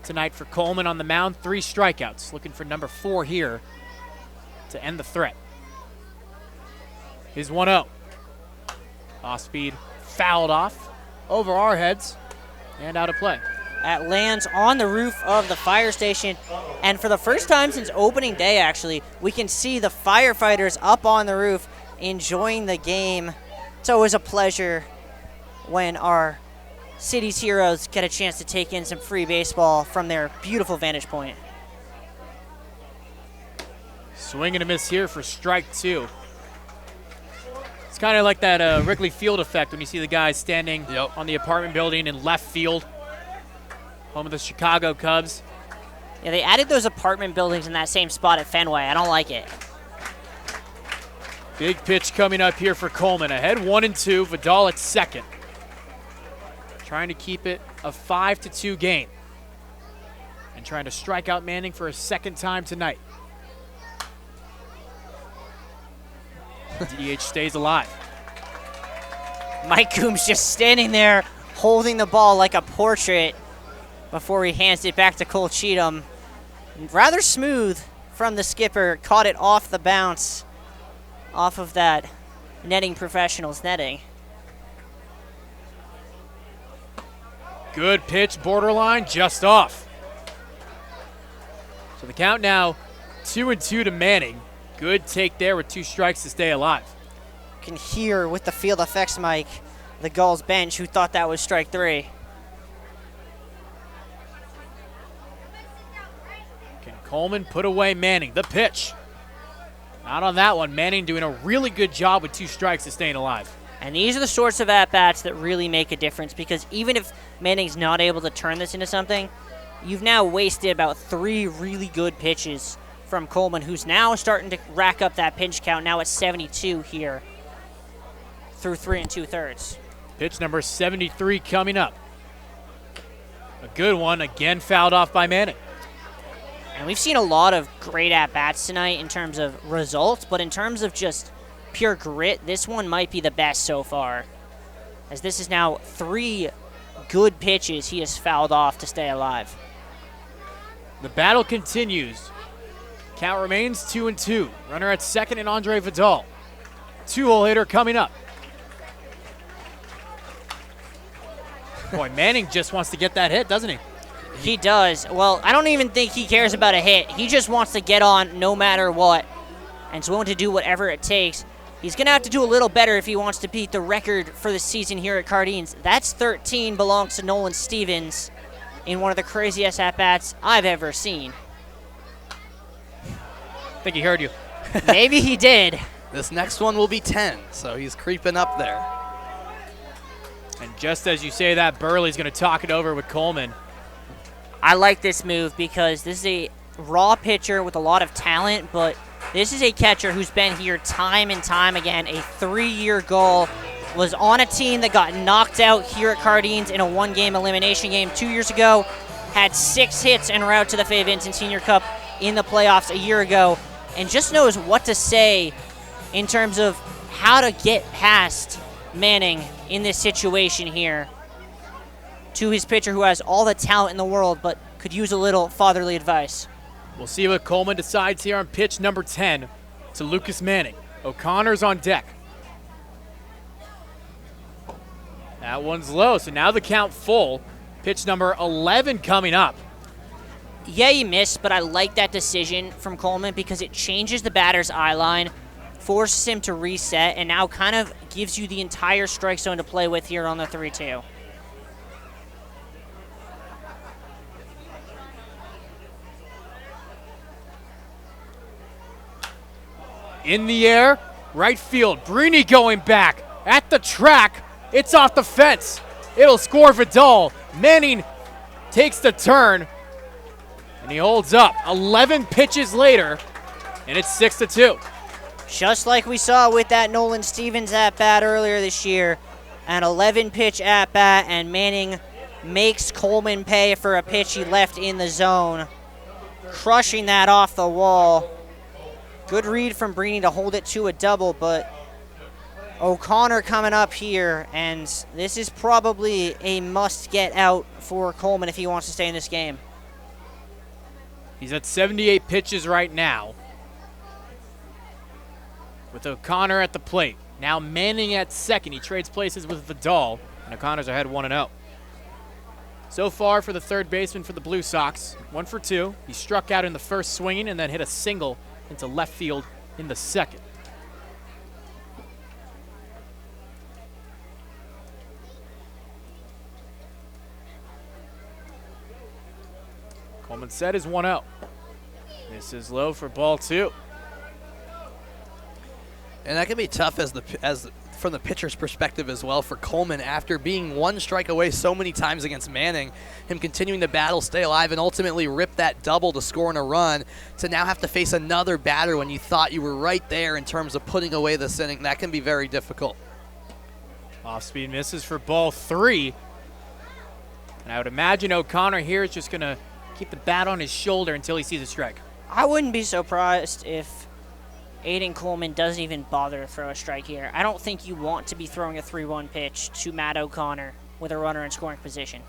tonight for Coleman on the mound, 3 strikeouts. Looking for number 4 here to end the threat. Here's 1-0. Off-speed fouled off over our heads and out of play. That lands on the roof of the fire station, and for the first time since opening day, actually, we can see the firefighters up on the roof enjoying the game. It's always a pleasure when our city's heroes get a chance to take in some free baseball from their beautiful vantage point. Swing and a miss here for strike 2. It's kind of like that Wrigley Field effect when you see the guys standing on the apartment building in left field, home of the Chicago Cubs. Yeah, they added those apartment buildings in that same spot at Fenway. I don't like it. Big pitch coming up here for Coleman. Ahead 1-2. Vidal at second. Trying to keep it a 5-2 game. And trying to strike out Manning for a second time tonight. DH stays alive. Mike Coombs just standing there holding the ball like a portrait before he hands it back to Cole Cheatham. Rather smooth from the skipper. Caught it off the bounce, off of that netting professional's netting. Good pitch, borderline, just off. So the count now 2-2 to Manning. Good take there with 2 strikes to stay alive. You can hear with the field effects mic the Gulls bench who thought that was strike 3. Can Coleman put away Manning? The pitch. Not on that one. Manning doing a really good job with 2 strikes to staying alive. And these are the sorts of at-bats that really make a difference, because even if Manning's not able to turn this into something, you've now wasted about 3 really good pitches from Coleman, who's now starting to rack up that pinch count, now at 72 here through 3 2/3. Pitch number 73 coming up. A good one, again fouled off by Manning. And we've seen a lot of great at-bats tonight in terms of results, but in terms of just pure grit, this one might be the best so far, as this is now 3 good pitches he has fouled off to stay alive. The battle continues. Count remains 2-2. Runner at second and Andre Vidal. 2-hole hitter coming up. Boy, Manning just wants to get that hit, doesn't he? He does. Well, I don't even think he cares about a hit. He just wants to get on no matter what, and is willing to do whatever it takes. He's going to have to do a little better if he wants to beat the record for the season here at Cardines. That's 13 belongs to Nolan Stevens in one of the craziest at-bats I've ever seen. I think he heard you. Maybe he did. This next one will be 10, so he's creeping up there. And just as you say that, Burley's going to talk it over with Coleman. I like this move because this is a raw pitcher with a lot of talent, but this is a catcher who's been here time and time again. A 3-year Gull, was on a team that got knocked out here at Cardines in a 1-game elimination game 2 years ago, had 6 hits en route to the Fay Vincent Senior Cup in the playoffs a year ago, and just knows what to say in terms of how to get past Manning in this situation here to his pitcher who has all the talent in the world but could use a little fatherly advice. We'll see what Coleman decides here on pitch number 10 to Lucas Manning. O'Connor's on deck. That one's low, so now the count full. Pitch number 11 coming up. Yeah, he missed, but I like that decision from Coleman because it changes the batter's eye line, forces him to reset, and now kind of gives you the entire strike zone to play with here on the 3-2. In the air, right field. Brini going back at the track. It's off the fence. It'll score Vidal. Manning takes the turn, and he holds up. 11 pitches later, and it's 6-2. Just like we saw with that Nolan Stevens at-bat earlier this year, an 11-pitch at-bat, and Manning makes Coleman pay for a pitch he left in the zone, crushing that off the wall. Good read from Brini to hold it to a double, but O'Connor coming up here, and this is probably a must-get out for Coleman if he wants to stay in this game. He's at 78 pitches right now, with O'Connor at the plate. Now Manning at second. He trades places with Vidal, and O'Connor's ahead 1-0. So far for the third baseman for the Blue Sox, 1 for 2. He struck out in the first swinging and then hit a single into left field in the second. Coleman set is 1-0. This is low for ball 2. And that can be tough as from the pitcher's perspective as well for Coleman after being one strike away so many times against Manning, him continuing to battle, stay alive, and ultimately rip that double to score in a run, to now have to face another batter when you thought you were right there in terms of putting away this inning. That can be very difficult. Off-speed misses for ball 3. And I would imagine O'Connor here is just going to keep the bat on his shoulder until he sees a strike. I wouldn't be surprised if Aiden Coleman doesn't even bother to throw a strike here. I don't think you want to be throwing a 3-1 pitch to Matt O'Connor with a runner in scoring position.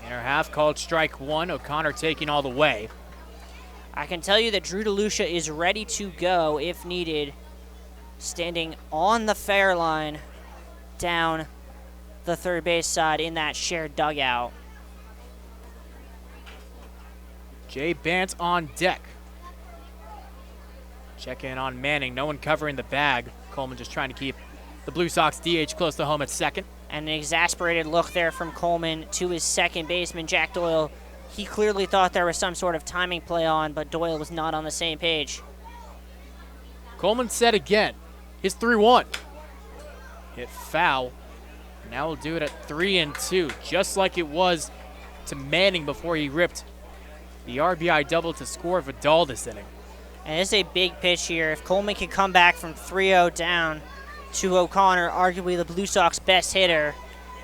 Inner half called strike 1. O'Connor taking all the way. I can tell you that Drew DeLucia is ready to go if needed, standing on the fair line down the third base side in that shared dugout. Jay Bant on deck. Check in on Manning. No one covering the bag. Coleman just trying to keep the Blue Sox DH close to home at second. And an exasperated look there from Coleman to his second baseman, Jack Doyle. He clearly thought there was some sort of timing play on, but Doyle was not on the same page. Coleman set again. His 3-1. Hit foul. Now we'll do it at 3-2, just like it was to Manning before he ripped the RBI double to score Vidal this inning. And it's a big pitch here. If Coleman can come back from 3-0 down to O'Connor, arguably the Blue Sox best hitter,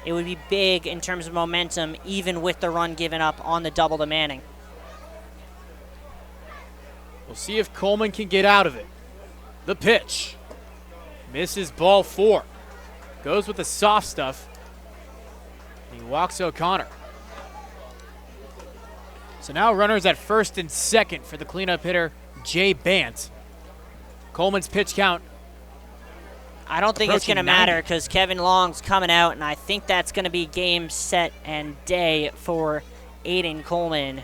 it would be big in terms of momentum, even with the run given up on the double to Manning. We'll see if Coleman can get out of it. The pitch. Misses ball 4. Goes with the soft stuff. He walks O'Connor. So now runners at first and second for the cleanup hitter, Jay Bant. Coleman's pitch count. I don't think it's going to matter because Kevin Long's coming out, and I think that's going to be game, set, and day for Aiden Coleman.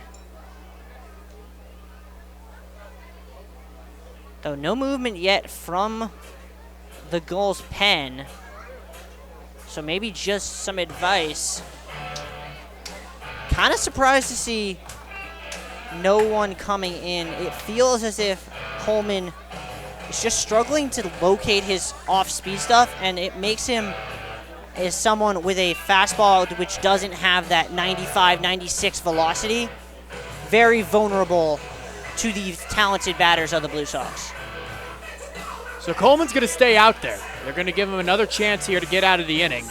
Though no movement yet from the Gulls' pen. So maybe just some advice. Kind of surprised to see no one coming in. It feels as if Coleman is just struggling to locate his off-speed stuff, and it makes him, as someone with a fastball which doesn't have that 95, 96 velocity, very vulnerable to the talented batters of the Blue Sox. So Coleman's going to stay out there. They're going to give him another chance here to get out of the inning.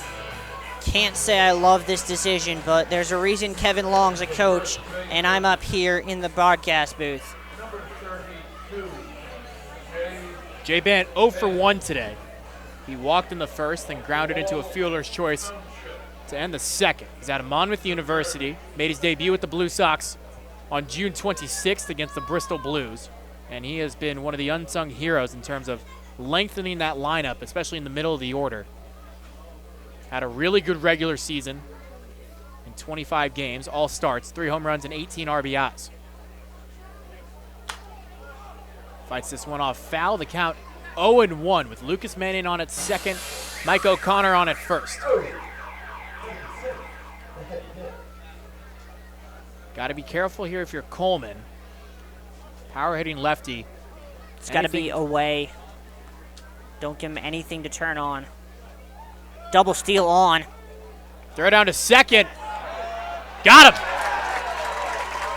Can't say I love this decision, but there's a reason Kevin Long's a coach, and I'm up here in the broadcast booth. Jay Bant 0 for 1 today. He walked in the first and grounded into a fielder's choice to end the second. He's out of Monmouth University, made his debut with the Blue Sox on June 26th against the Bristol Blues, and he has been one of the unsung heroes in terms of lengthening that lineup, especially in the middle of the order. Had a really good regular season in 25 games, all starts, 3 home runs and 18 RBIs. Fights this one off foul. The count 0-1 with Lucas Manning on at second, Mike O'Connor on at first. Got to be careful here if you're Coleman. Power hitting lefty. It's got to be away. Don't give him anything to turn on. Double steal on. Throw down to second. Got him.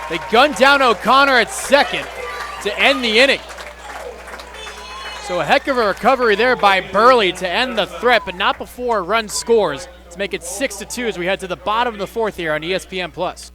They gunned down O'Connor at second to end the inning. So a heck of a recovery there by Burley to end the threat, but not before a run scores to make it 6-2 as we head to the bottom of the fourth here on ESPN+.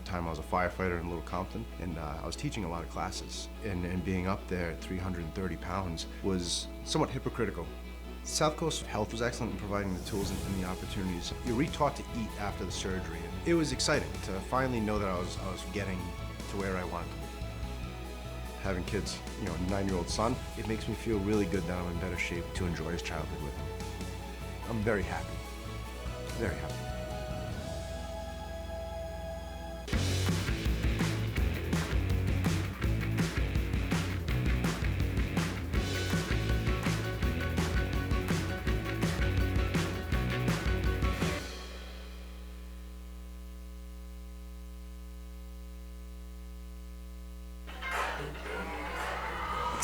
I was a firefighter in Little Compton, and I was teaching a lot of classes. And being up there at 330 pounds was somewhat hypocritical. South Coast Health was excellent in providing the tools and the opportunities. You're retaught to eat after the surgery. It was exciting to finally know that I was getting to where I wanted to be. Having kids, a 9-year-old son, it makes me feel really good that I'm in better shape to enjoy his childhood with him. I'm very happy. Very happy.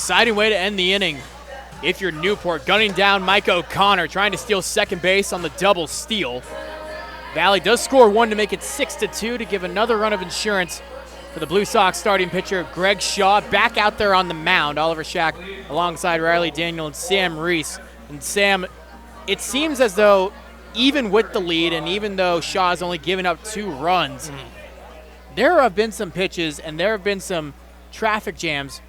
exciting way to end the inning if you're Newport. Gunning down Mike O'Connor, trying to steal second base on the double steal. Valley does score one to make it 6-2 to give another run of insurance for the Blue Sox starting pitcher Greg Shaw. Back out there on the mound, Oliver Shack alongside Riley Daniel and Sam Reese. And Sam, it seems as though even with the lead and even though Shaw's only given up 2 runs, there have been some pitches and there have been some traffic jams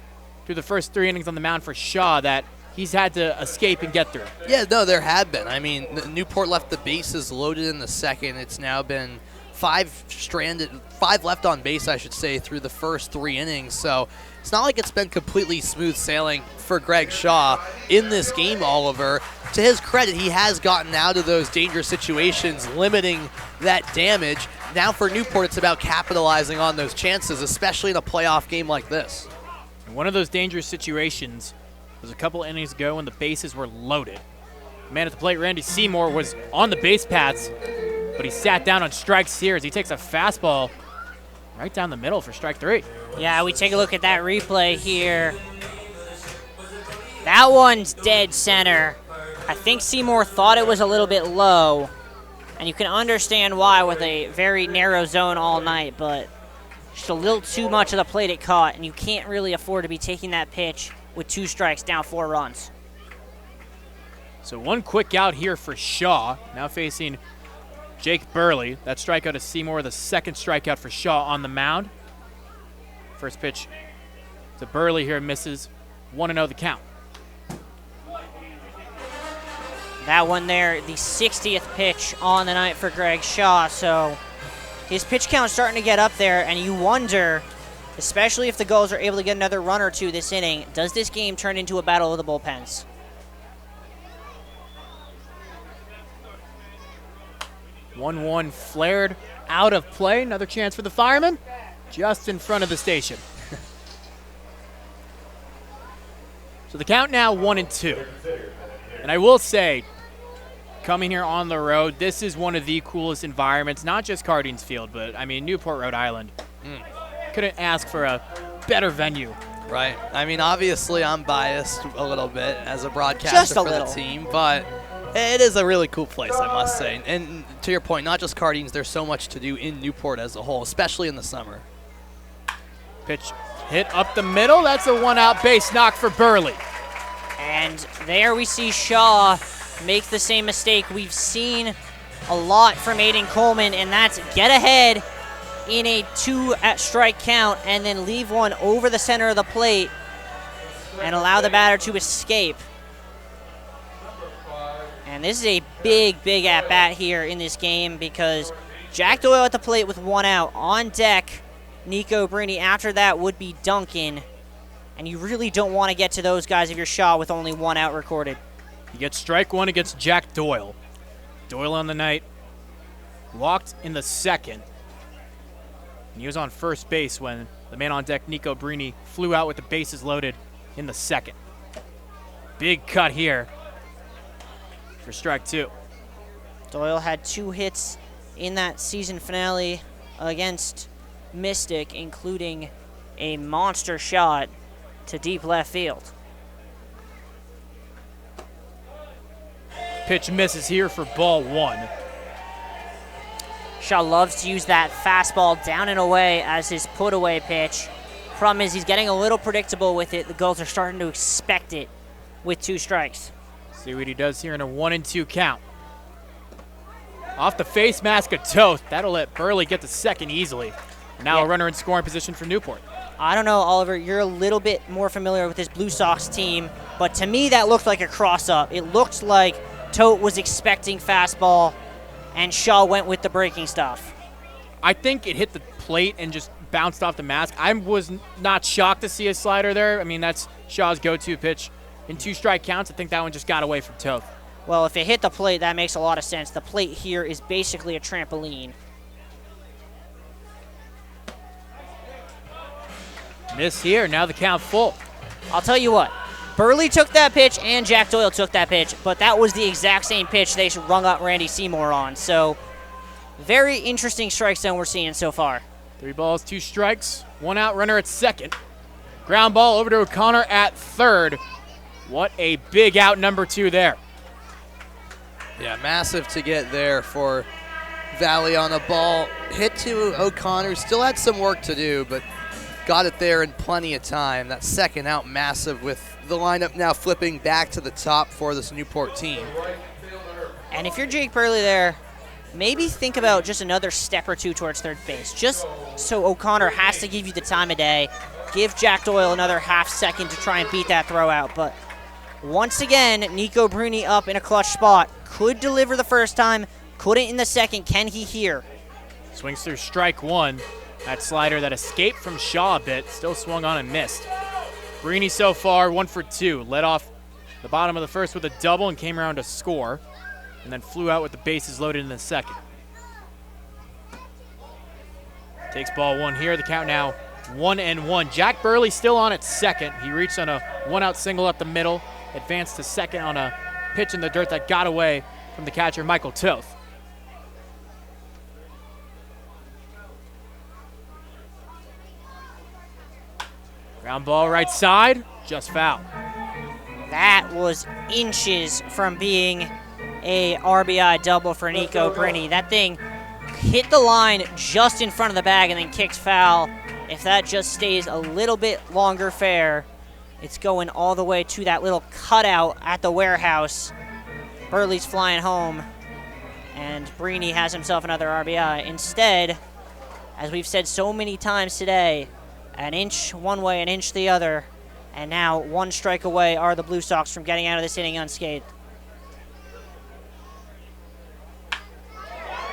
through the first 3 innings on the mound for Shaw that he's had to escape and get through. Yeah, no, there have been. I mean, Newport left the bases loaded in the second. It's now been 5 left on base, I should say, through the first 3 innings. So it's not like it's been completely smooth sailing for Greg Shaw in this game, Oliver. To his credit, he has gotten out of those dangerous situations, limiting that damage. Now for Newport, it's about capitalizing on those chances, especially in a playoff game like this. And one of those dangerous situations was a couple innings ago when the bases were loaded. The man at the plate, Randy Seymour, was on the base paths, but he sat down on strikes here as he takes a fastball right down the middle for strike 3. Yeah, we take a look at that replay here. That one's dead center. I think Seymour thought it was a little bit low, and you can understand why with a very narrow zone all night, but just a little too much of the plate it caught, and you can't really afford to be taking that pitch with 2 strikes down 4 runs. So one quick out here for Shaw, now facing Jake Burley. That strikeout to Seymour, the second strikeout for Shaw on the mound. First pitch to Burley here, misses. 1-0 the count. That one there, the 60th pitch on the night for Greg Shaw, so his pitch count's starting to get up there, and you wonder, especially if the Gulls are able to get another run or 2 this inning, does this game turn into a battle of the bullpens? 1-1 flared out of play. Another chance for the Firemen, just in front of the station. So the count now 1-2. And I will say, coming here on the road, this is one of the coolest environments, not just Cardines Field, but I mean Newport, Rhode Island. Couldn't ask for a better venue. Right. I mean, obviously I'm biased a little bit as a broadcaster for the team, but it is a really cool place, I must say. And to your point, not just Cardines, there's so much to do in Newport as a whole, especially in the summer. Pitch hit up the middle. That's a 1-out base knock for Burley. And there we see Shaw make the same mistake we've seen a lot from Aiden Coleman, and that's get ahead in a 2-strike count and then leave one over the center of the plate and allow the batter to escape. And this is a big, big at-bat here in this game because Jack Doyle at the plate with 1 out. On deck, Nico Brini. After that would be Duncan. And you really don't want to get to those guys if you're Shaw with only 1 out recorded. He gets strike 1 against Jack Doyle. Doyle on the night walked in the second. And he was on first base when the man on deck, Nico Brini, flew out with the bases loaded in the second. Big cut here for strike 2. Doyle had 2 hits in that season finale against Mystic, including a monster shot to deep left field. Pitch misses here for ball 1. Shaw loves to use that fastball down and away as his put-away pitch. Problem is he's getting a little predictable with it. The Gulls are starting to expect it with 2 strikes. See what he does here in a 1-2 count. Off the face mask of Toth. That'll let Burley get to second easily. Now a runner in scoring position for Newport. I don't know, Oliver, you're a little bit more familiar with this Blue Sox team, but to me that looked like a cross-up. It looked like Toth was expecting fastball, and Shaw went with the breaking stuff. I think it hit the plate and just bounced off the mask. I was not shocked to see a slider there. I mean, that's Shaw's go-to pitch. In 2-strike counts, I think that one just got away from Toth. Well, if it hit the plate, that makes a lot of sense. The plate here is basically a trampoline. Miss here, now the count full. I'll tell you what, Burley took that pitch and Jack Doyle took that pitch, but that was the exact same pitch they rung up Randy Seymour on. So, very interesting strike zone we're seeing so far. 3 balls, 2 strikes, 1 out, runner at second. Ground ball over to O'Connor at third. What a big out, number 2 there. Yeah, massive to get there for Valley on a ball. Hit to O'Connor. Still had some work to do, but got it there in plenty of time. That second out, massive, with the lineup now flipping back to the top for this Newport team. And if you're Jake Burley there, maybe think about just another step or two towards third base, just so O'Connor has to give you the time of day. Give Jack Doyle another half second to try and beat that throw out. But once again, Nico Bruni up in a clutch spot. Could deliver the first time, couldn't in the second. Can he here? Swings through strike 1. That slider that escaped from Shaw a bit, still swung on and missed. Bruni so far 1 for 2. Led off the bottom of the first with a double and came around to score, and then flew out with the bases loaded in the second. Takes ball 1 here. The count now 1-1. Jack Burley still on at second. He reached on a 1-out single up the middle, advanced to second on a pitch in the dirt that got away from the catcher, Michael Toth. Ground ball right side, just foul. That was inches from being a RBI double for Nico Bruni. That thing hit the line just in front of the bag and then kicks foul. If that just stays a little bit longer fair, it's going all the way to that little cutout at the warehouse. Burley's flying home, and Bruni has himself another RBI. Instead, as we've said so many times today, an inch one way, an inch the other, and now 1 strike away are the Blue Sox from getting out of this inning unscathed.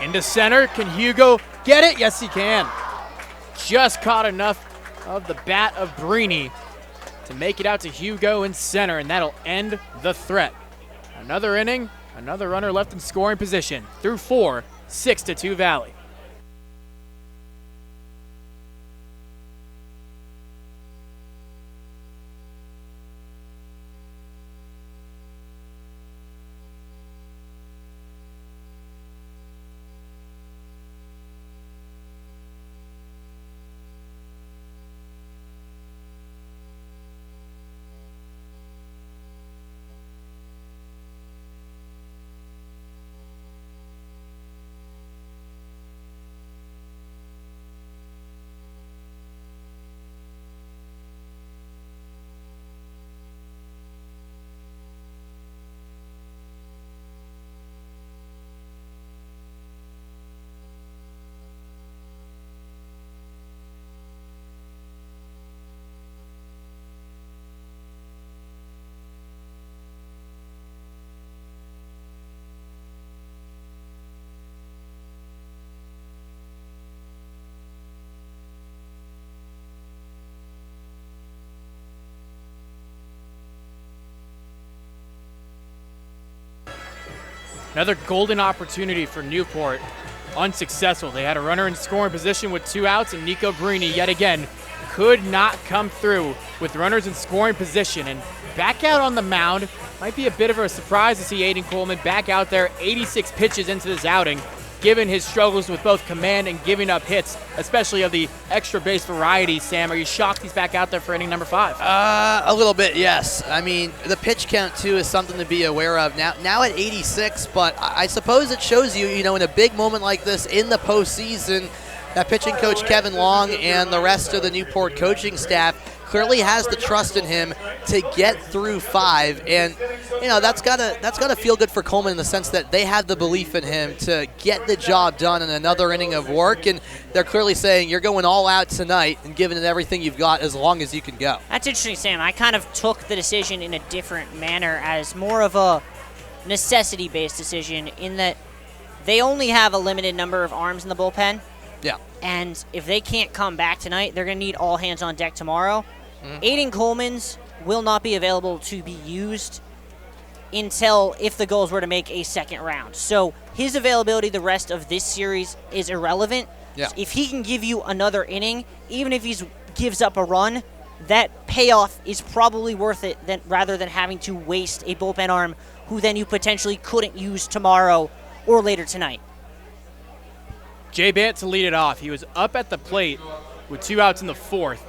Into center, can Hugo get it? Yes, he can. Just caught enough of the bat of Bruni to make it out to Hugo in center, and that'll end the threat. Another inning, another runner left in scoring position. Through 4, 6-2 Valley. Another golden opportunity for Newport. Unsuccessful. They had a runner in scoring position with 2 outs, and Nico Bruni yet again could not come through with runners in scoring position. And back out on the mound might be a bit of a surprise to see Aiden Coleman back out there 86 pitches into this outing, given his struggles with both command and giving up hits, especially of the extra base variety. Sam, are you shocked he's back out there for inning number 5? A little bit, yes. I mean, the pitch count, too, is something to be aware of. Now at 86, but I suppose it shows you, in a big moment like this in the postseason, that pitching coach Kevin Long and the rest of the Newport coaching staff clearly has the trust in him to get through 5, and that's gotta feel good for Coleman in the sense that they have the belief in him to get the job done in another inning of work, and they're clearly saying you're going all out tonight and giving it everything you've got as long as you can go. That's interesting, Sam. I kind of took the decision in a different manner as more of a necessity-based decision in that they only have a limited number of arms in the bullpen. Yeah. And if they can't come back tonight, they're going to need all hands on deck tomorrow. Aiden Coleman's will not be available to be used until if the Gulls were to make a second round. So his availability the rest of this series is irrelevant. Yeah. If he can give you another inning, even if he gives up a run, that payoff is probably worth it rather than having to waste a bullpen arm who then you potentially couldn't use tomorrow or later tonight. Jay Bant to lead it off. He was up at the plate with 2 outs in the 4th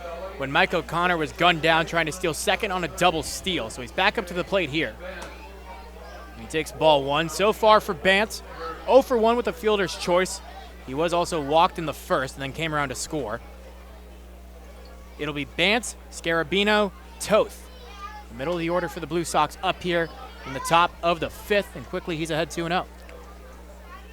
when Mike O'Connor was gunned down trying to steal second on a double steal. So he's back up to the plate here. He takes ball 1. So far for Bance, 0 for 1 with the fielder's choice. He was also walked in the first and then came around to score. It'll be Bance, Scarabino, Toth. The middle of the order for the Blue Sox up here in the top of the 5th, and quickly he's ahead 2-0.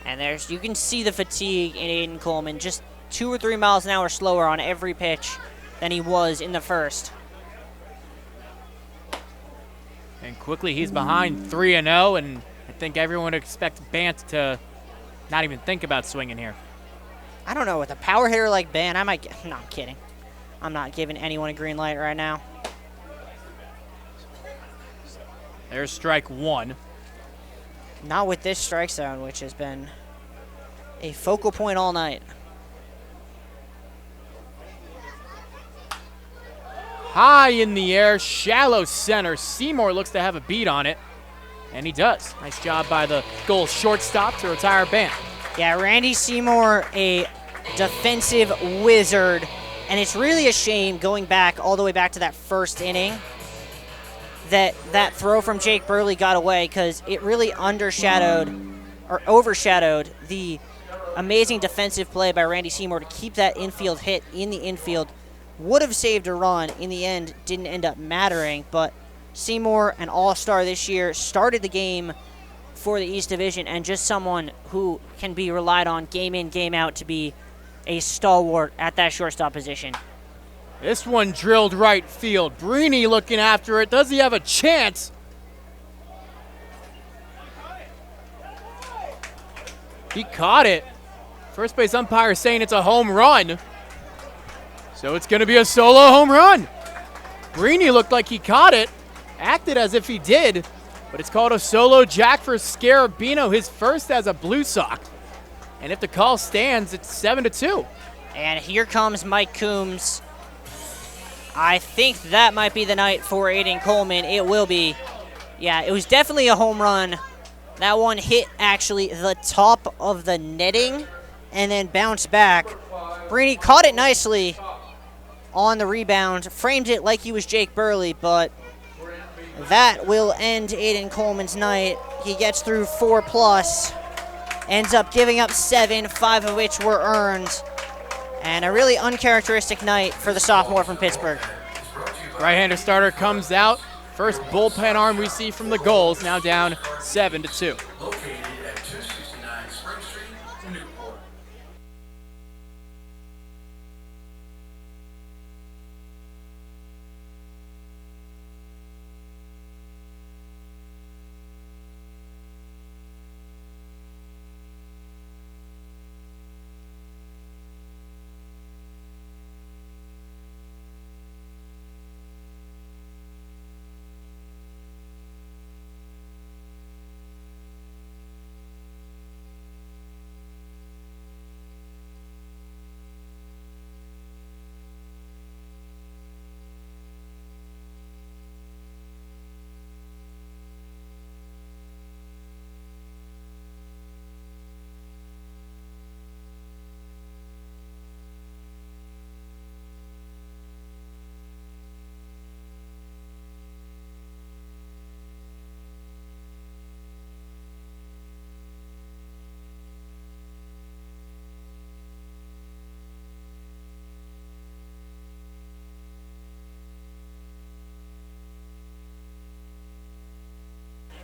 And you can see the fatigue in Aiden Coleman, just 2 or 3 miles an hour slower on every pitch than he was in the first. And quickly he's behind 3-0, and I think everyone would expect Bant to not even think about swinging here. I don't know, with a power hitter like Bant, I might no, I'm kidding. I'm not giving anyone a green light right now. There's strike 1. Not with this strike zone, which has been a focal point all night. High in the air, shallow center. Seymour looks to have a beat on it, and he does. Nice job by the Gulls shortstop to retire Bant. Yeah, Randy Seymour, a defensive wizard, and it's really a shame going back all the way back to that first inning that throw from Jake Burley got away, because it really overshadowed the amazing defensive play by Randy Seymour to keep that infield hit in the infield. Would have saved a run. In the end, didn't end up mattering, but Seymour, an all-star this year, started the game for the East Division, and just someone who can be relied on game in, game out to be a stalwart at that shortstop position. This one drilled right field. Brini looking after it. Does he have a chance? He caught it. First base umpire saying it's a home run. So it's going to be a solo home run. Brini looked like he caught it. Acted as if he did. But it's called a solo jack for Scarabino, his first as a Blue Sox. And if the call stands, it's 7-2. And here comes Mike Coombs. I think that might be the night for Aiden Coleman. It will be. Yeah, it was definitely a home run. That one hit actually the top of the netting and then bounced back. Brini caught it nicely on the rebound, framed it like he was Jake Burley, but that will end Aiden Coleman's night. He gets through 4+, ends up giving up 7, 5 of which were earned. And a really uncharacteristic night for the sophomore from Pittsburgh. Right-hander starter comes out. First bullpen arm we see from the Gulls, now down 7-2. Located at 269 Spring Street, Newport.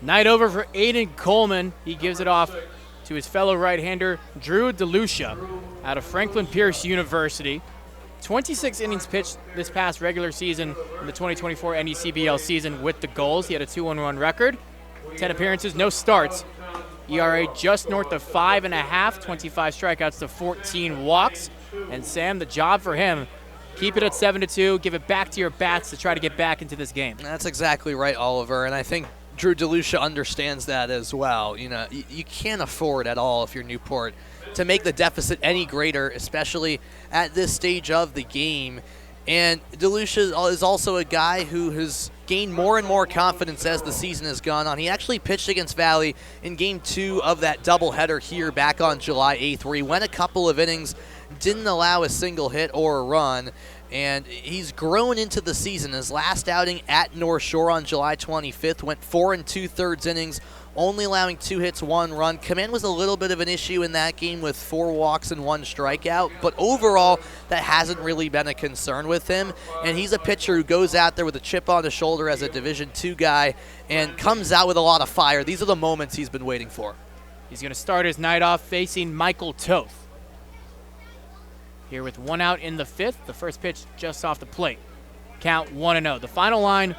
Night over for Aiden Coleman. He gives it off to his fellow right-hander, Drew DeLucia, out of Franklin Pierce University. 26 innings pitched this past regular season in the 2024 NECBL season with the Gulls. He had a 2-1 record, 10 appearances, no starts. ERA just north of 5.5, 25 strikeouts to 14 walks. And Sam, the job for him, keep it at 7-2, give it back to your bats to try to get back into this game. That's exactly right, Oliver, and I think Drew DeLucia understands that as well. You know, you can't afford at all, if you're Newport, to make the deficit any greater, especially at this stage of the game. And DeLucia is also a guy who has gained more and more confidence as the season has gone on. He actually pitched against Valley in Game 2 of that doubleheader here back on July 8th, where he went a couple of innings, didn't allow a single hit or a run. And he's grown into the season. His last outing at North Shore on July 25th went 4 2/3 innings, only allowing 2 hits, 1 run. Command was a little bit of an issue in that game with 4 walks and 1 strikeout, but overall, that hasn't really been a concern with him. And he's a pitcher who goes out there with a chip on his shoulder as a Division II guy and comes out with a lot of fire. These are the moments he's been waiting for. He's going to start his night off facing Michael Toth. Here with 1 out in the 5th, the first pitch just off the plate. Count 1-0. The final line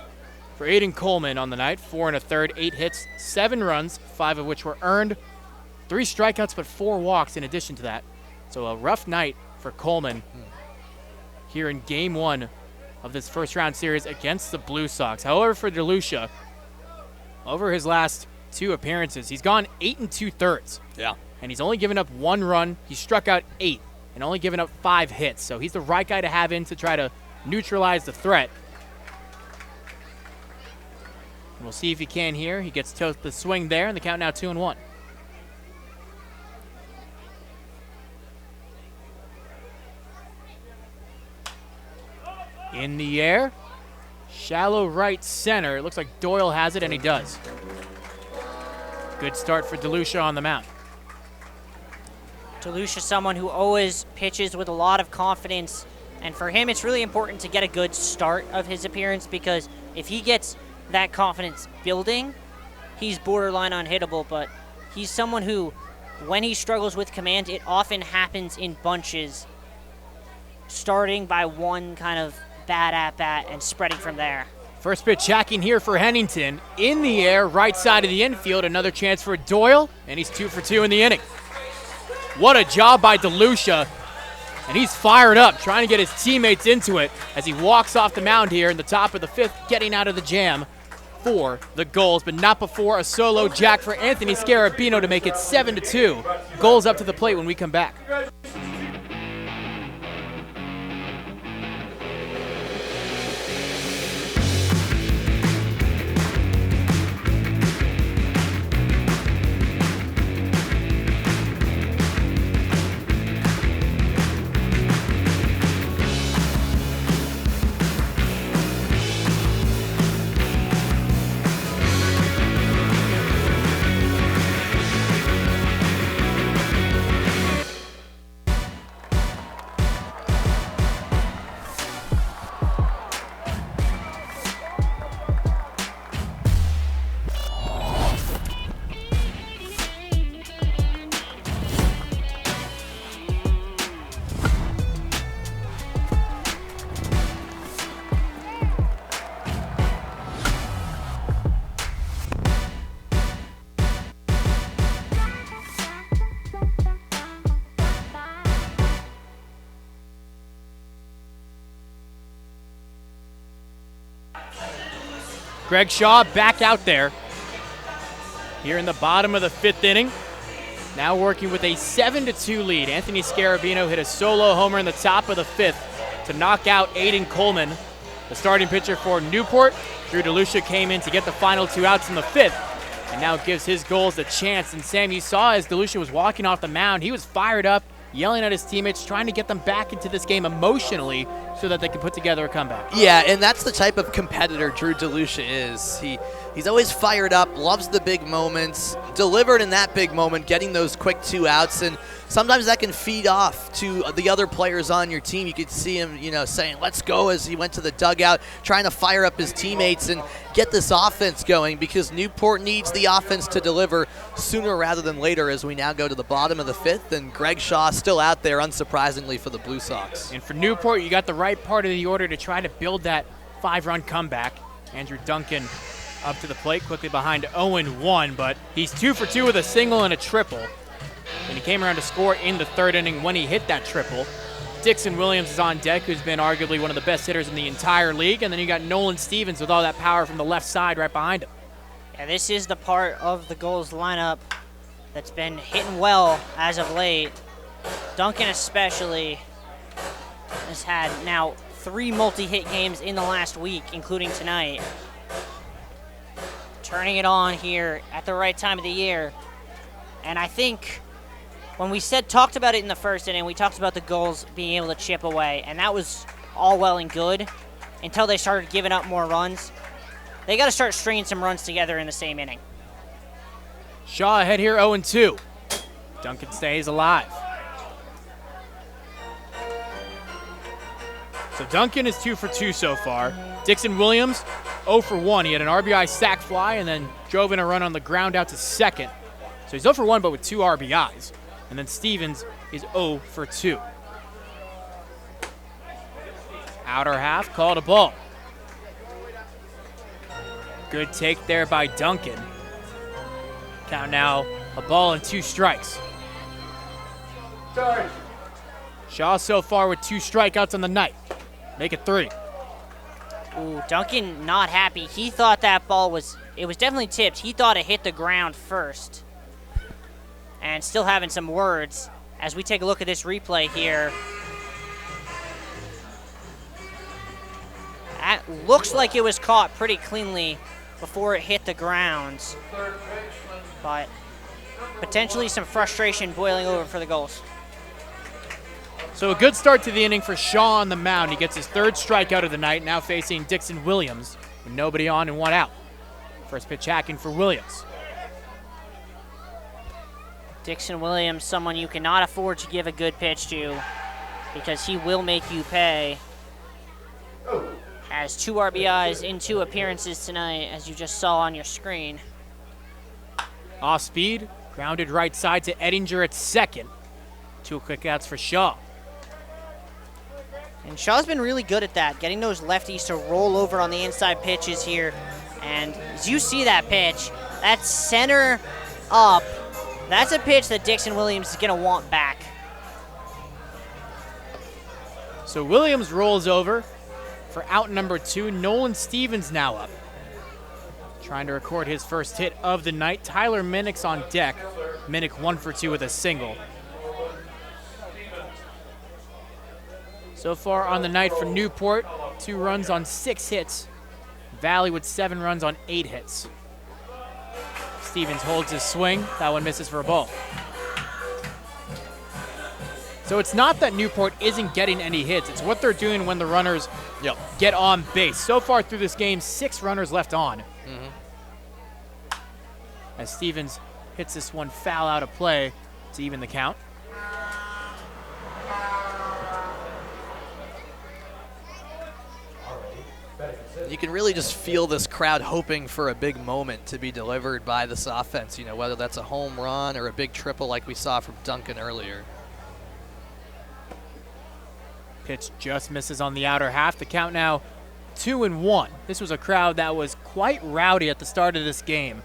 for Aiden Coleman on the night, 4 1/3, 8 hits, 7 runs, 5 of which were earned, 3 strikeouts, but 4 walks in addition to that. So a rough night for Coleman here in Game 1 of this first-round series against the Blue Sox. However, for DeLucia, over his last 2 appearances, he's gone 8 2/3. Yeah. And he's only given up 1 run. He struck out 8 and only given up 5 hits. So he's the right guy to have in to try to neutralize the threat. And we'll see if he can here. He gets Toth the swing there, and the count now 2-1. In the air, shallow right center. It looks like Doyle has it, and he does. Good start for DeLucia on the mound. DeLucia, someone who always pitches with a lot of confidence, and for him it's really important to get a good start of his appearance, because if he gets that confidence building, he's borderline unhittable. But he's someone who, when he struggles with command, it often happens in bunches, starting by one kind of bad at-bat and spreading from there. First pitch hacking here for Hennington. In the air, right side of the infield. Another chance for Doyle, and he's 2 for 2 in the inning. What a job by DeLucia. And he's fired up, trying to get his teammates into it as he walks off the mound here in the top of the 5th, getting out of the jam for the Gulls, but not before a solo jack for Anthony Scarabino to make it 7-2. Gulls up to the plate when we come back. Greg Shaw back out there here in the bottom of the 5th inning. Now working with a 7-2 lead. Anthony Scarabino hit a solo homer in the top of the 5th to knock out Aiden Coleman, the starting pitcher for Newport. Drew DeLucia came in to get the final 2 outs in the 5th and now gives his Gulls a chance. And Sam, you saw as DeLucia was walking off the mound, he was fired up, yelling at his teammates, trying to get them back into this game emotionally so that they can put together a comeback. Yeah, and that's the type of competitor Drew DeLucia is. He's always fired up, loves the big moments, delivered in that big moment, getting those quick 2 outs, and sometimes that can feed off to the other players on your team. You could see him, saying, let's go, as he went to the dugout, trying to fire up his teammates and get this offense going, because Newport needs the offense to deliver sooner rather than later as we now go to the bottom of the 5th, and Greg Shaw still out there, unsurprisingly, for the Blue Sox. And for Newport, you got the right part of the order to try to build that 5-run comeback. Andrew Duncan up to the plate, quickly behind 0-1, but he's 2 for 2 with a single and a triple. And he came around to score in the 3rd inning when he hit that triple. Dixon Williams is on deck, who's been arguably one of the best hitters in the entire league. And then you got Nolan Stevens with all that power from the left side right behind him. Yeah, this is the part of the Gulls lineup that's been hitting well as of late. Duncan especially has had now 3 multi-hit games in the last week, including tonight. Turning it on here at the right time of the year. And I think when we talked about it in the 1st inning, we talked about the Gulls being able to chip away, and that was all well and good until they started giving up more runs. They got to start stringing some runs together in the same inning. Shaw ahead here 0-2. Duncan stays alive. So Duncan is 2 for 2 so far. Dixon Williams, 0 for 1. He had an RBI sac fly and then drove in a run on the ground out to second. So he's 0 for 1, but with 2 RBIs. And then Stevens is 0 for 2. Outer half, called a ball. Good take there by Duncan. Count now, a ball and 2 strikes. Sorry. Shaw so far with 2 strikeouts on the night. Make it 3. Ooh, Duncan not happy. He thought that ball was definitely tipped. He thought it hit the ground first. And still having some words as we take a look at this replay here. That looks like it was caught pretty cleanly before it hit the ground. But potentially some frustration boiling over for the Gulls. So a good start to the inning for Shaw on the mound. He gets his 3rd strikeout of the night, now facing Dixon Williams with nobody on and 1 out. First pitch hacking for Williams. Dixon Williams, someone you cannot afford to give a good pitch to because he will make you pay. Has 2 RBIs in 2 appearances tonight, as you just saw on your screen. Off speed, grounded right side to Ettinger at second. 2 quick outs for Shaw. And Shaw's been really good at that, getting those lefties to roll over on the inside pitches here. And as you see that pitch, that's center up. That's a pitch that Dixon Williams is going to want back. So Williams rolls over for out number 2. Nolan Stevens now up. Trying to record his first hit of the night. Tyler Minnick's on deck. Minnick 1 for 2 with a single. So far on the night for Newport, 2 runs on 6 hits. Valley with 7 runs on 8 hits. Stevens holds his swing. That one misses for a ball. So it's not that Newport isn't getting any hits. It's what they're doing when the runners get on base. So far through this game, 6 runners left on. As Stevens hits this one foul out of play to even the count. You can really just feel this crowd hoping for a big moment to be delivered by this offense, you know, whether that's a home run or a big triple like we saw from Duncan earlier. Pitch just misses on the outer half. The count now 2-1. This was a crowd that was quite rowdy at the start of this game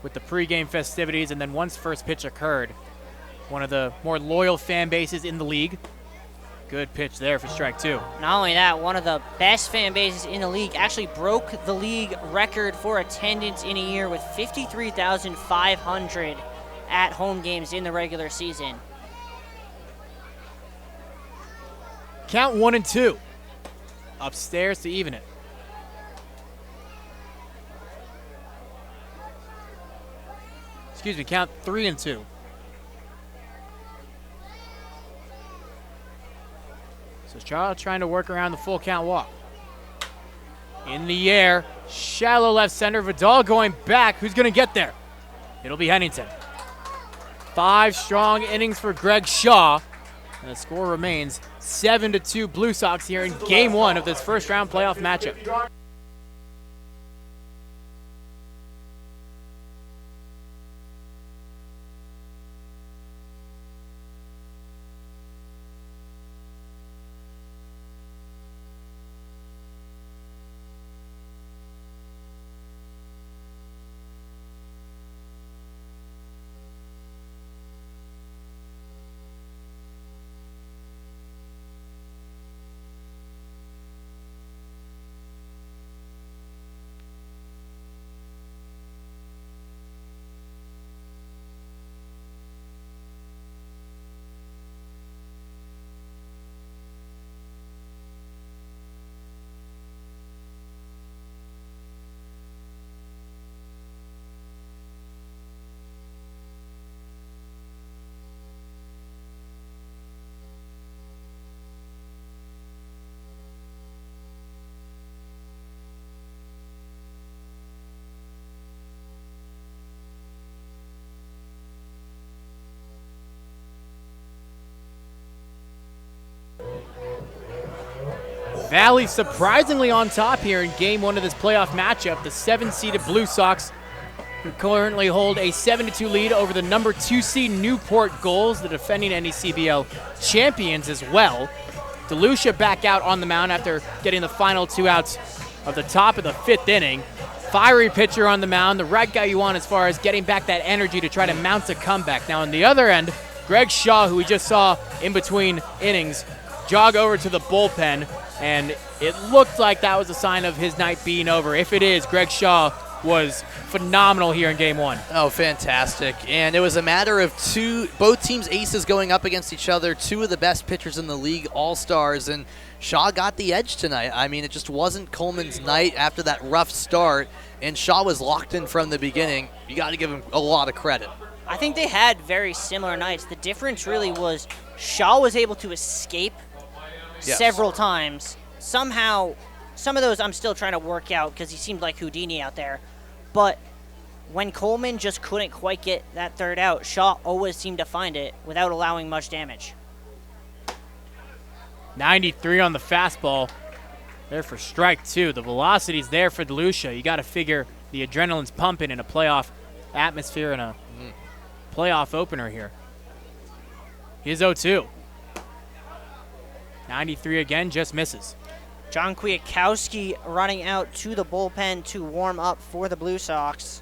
with the pregame festivities, and then once first pitch occurred, one of the more loyal fan bases in the league. Good pitch there for strike 2. Not only that, one of the best fan bases in the league actually broke the league record for attendance in a year with 53,500 at home games in the regular season. Count 1-2. Upstairs to even it. Excuse me, count 3-2. So Shaw trying to work around the full count walk. In the air, shallow left center. Vidal going back. Who's going to get there? It'll be Hennington. 5 strong innings for Greg Shaw. And the score remains 7-2 Blue Sox here in Game 1 of this first round playoff matchup. Valley surprisingly on top here in game 1 of this playoff matchup. The 7-seeded Blue Sox who currently hold a 7-2 lead over the number 2 seed Newport Gulls, the defending NECBL champions as well. DeLucia back out on the mound after getting the final 2 outs of the top of the 5th inning. Fiery pitcher on the mound, the right guy you want as far as getting back that energy to try to mount a comeback. Now on the other end, Greg Shaw, who we just saw in between innings, jog over to the bullpen, and it looked like that was a sign of his night being over. If it is, Greg Shaw was phenomenal here in game 1. Oh, fantastic. And it was a matter of both teams' aces going up against each other, 2 of the best pitchers in the league, all-stars, and Shaw got the edge tonight. I mean, it just wasn't Coleman's night after that rough start, and Shaw was locked in from the beginning. You got to give him a lot of credit. I think they had very similar nights. The difference really was Shaw was able to escape several times. Somehow, some of those I'm still trying to work out because he seemed like Houdini out there. But when Coleman just couldn't quite get that 3rd out, Shaw always seemed to find it without allowing much damage. 93 on the fastball. There for strike 2. The velocity's there for DeLucia. You got to figure the adrenaline's pumping in a playoff atmosphere and a playoff opener here. Here's 0-2. 93 again, just misses. John Kwiatkowski running out to the bullpen to warm up for the Blue Sox.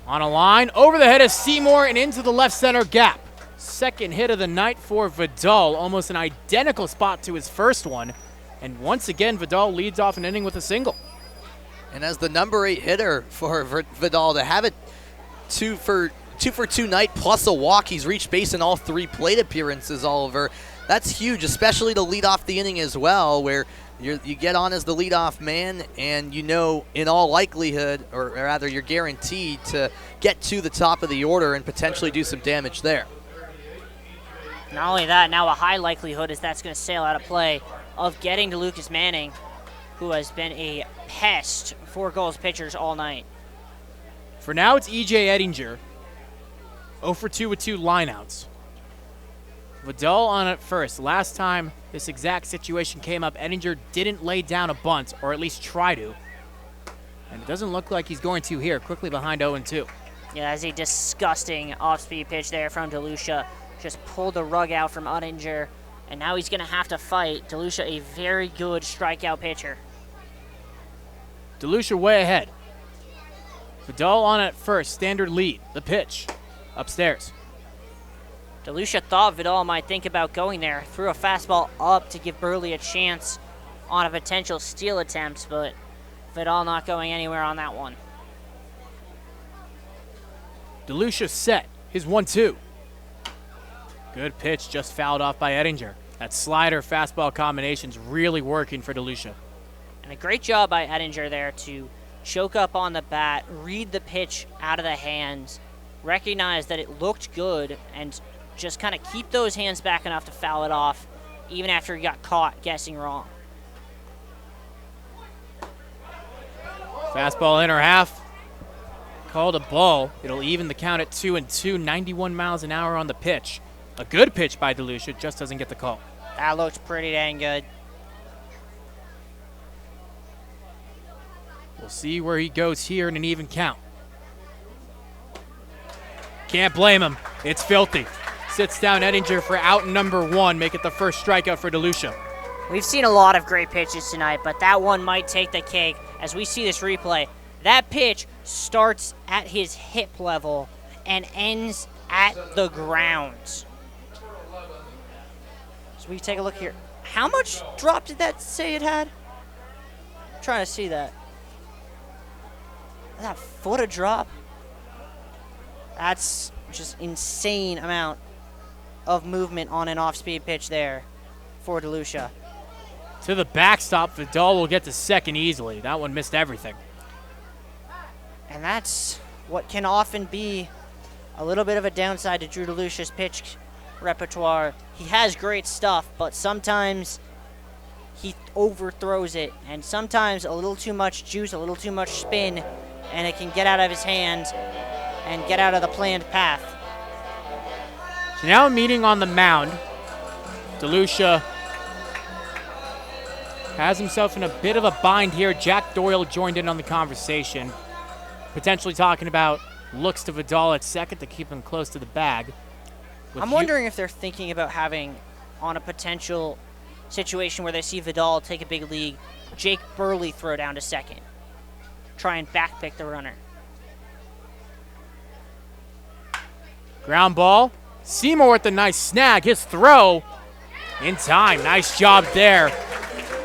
On a line, over the head of Seymour and into the left center gap. Second hit of the night for Vidal, almost an identical spot to his first one. And once again, Vidal leads off an inning with a single. And as the number 8 hitter for Vidal, to have it 2 for 2 night plus a walk, he's reached base in all 3 plate appearances, Oliver. That's huge, especially to lead off the inning as well, where you get on as the leadoff man, and you know in all likelihood, or rather you're guaranteed to get to the top of the order and potentially do some damage there. Not only that, now a high likelihood is that's going to sail out of play of getting to Lucas Manning, who has been a pest for Gulls pitchers all night. For now, it's E.J. Ettinger. 0 for 2 with 2 lineouts. Vidal on at first. Last time this exact situation came up, Ettinger didn't lay down a bunt, or at least try to. And it doesn't look like he's going to here, quickly behind 0-2. Yeah, that's a disgusting off-speed pitch there from DeLucia. Just pulled the rug out from Ettinger, and now he's going to have to fight. DeLucia, a very good strikeout pitcher. DeLucia way ahead. Vidal on at first, standard lead. The pitch, upstairs. DeLucia thought Vidal might think about going there. Threw a fastball up to give Burley a chance on a potential steal attempt, but Vidal not going anywhere on that one. DeLucia set his 1-2. Good pitch, just fouled off by Ettinger. That slider fastball combination's really working for DeLucia. And a great job by Ettinger there to choke up on the bat, read the pitch out of the hands, recognize that it looked good, and just kind of keep those hands back enough to foul it off, even after he got caught guessing wrong. Fastball inner half. Called a ball. It'll even the count at 2-2, 91 miles an hour on the pitch. A good pitch by DeLucia, just doesn't get the call. That looked pretty dang good. We'll see where he goes here in an even count. Can't blame him. It's filthy. Sits down Ettinger for out number 1, make it the first strikeout for DeLucia. We've seen a lot of great pitches tonight, but that one might take the cake as we see this replay. That pitch starts at his hip level and ends at the ground. So we take a look here. How much drop did that say it had? I'm trying to see that. That foot of drop. That's just insane amount of movement on an off-speed pitch there for DeLucia. To the backstop, Vidal will get to second easily. That one missed everything. And that's what can often be a little bit of a downside to Drew DeLucia's pitch repertoire. He has great stuff, but sometimes he overthrows it, and sometimes a little too much juice, a little too much spin, and it can get out of his hands. and get out of the planned path. So now a meeting on the mound. DeLucia has himself in a bit of a bind here. Jack Doyle joined in on the conversation, potentially talking about looks to Vidal at second to keep him close to the bag. I'm wondering if they're thinking about having, on a potential situation where they see Vidal take a big lead, Jake Burley throw down to second. Try and backpick the runner. Ground ball. Seymour with the nice snag. His throw in time. Nice job there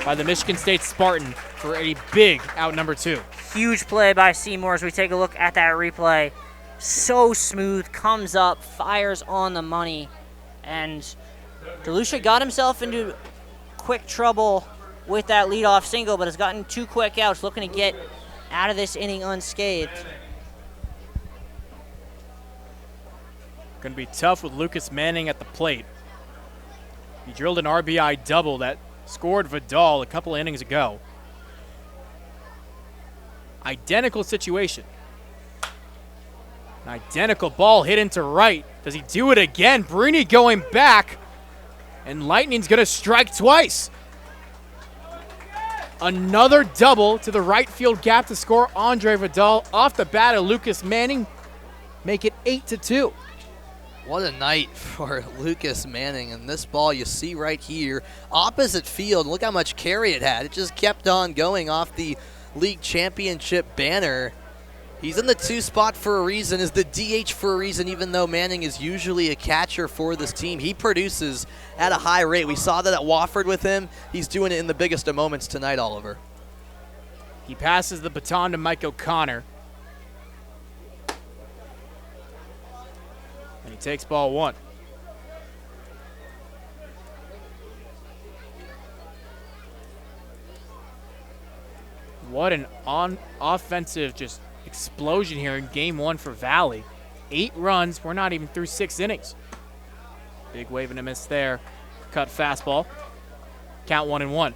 by the Michigan State Spartan for a big out number 2. Huge play by Seymour as we take a look at that replay. So smooth, comes up, fires on the money, and DeLucia got himself into quick trouble with that leadoff single, but has gotten 2 quick outs, looking to get out of this inning unscathed. Going to be tough with Lucas Manning at the plate. He drilled an RBI double that scored Vidal a couple of innings ago. Identical situation. An identical ball hit into right. Does he do it again? Brini going back, and Lightning's going to strike twice. Another double to the right field gap to score Andre Vidal off the bat of Lucas Manning. Make it 8-2. What a night for Lucas Manning. And this ball you see right here, opposite field. Look how much carry it had. It just kept on going off the league championship banner. He's in the 2 spot for a reason, is the DH for a reason, even though Manning is usually a catcher for this team. He produces at a high rate. We saw that at Wofford with him. He's doing it in the biggest of moments tonight, Oliver. He passes the baton to Mike O'Connor. And he takes ball 1. What an offensive just explosion here in game 1 for Valley. 8 runs. We're not even through 6 innings. Big wave and a miss there. Cut fastball. Count 1-1.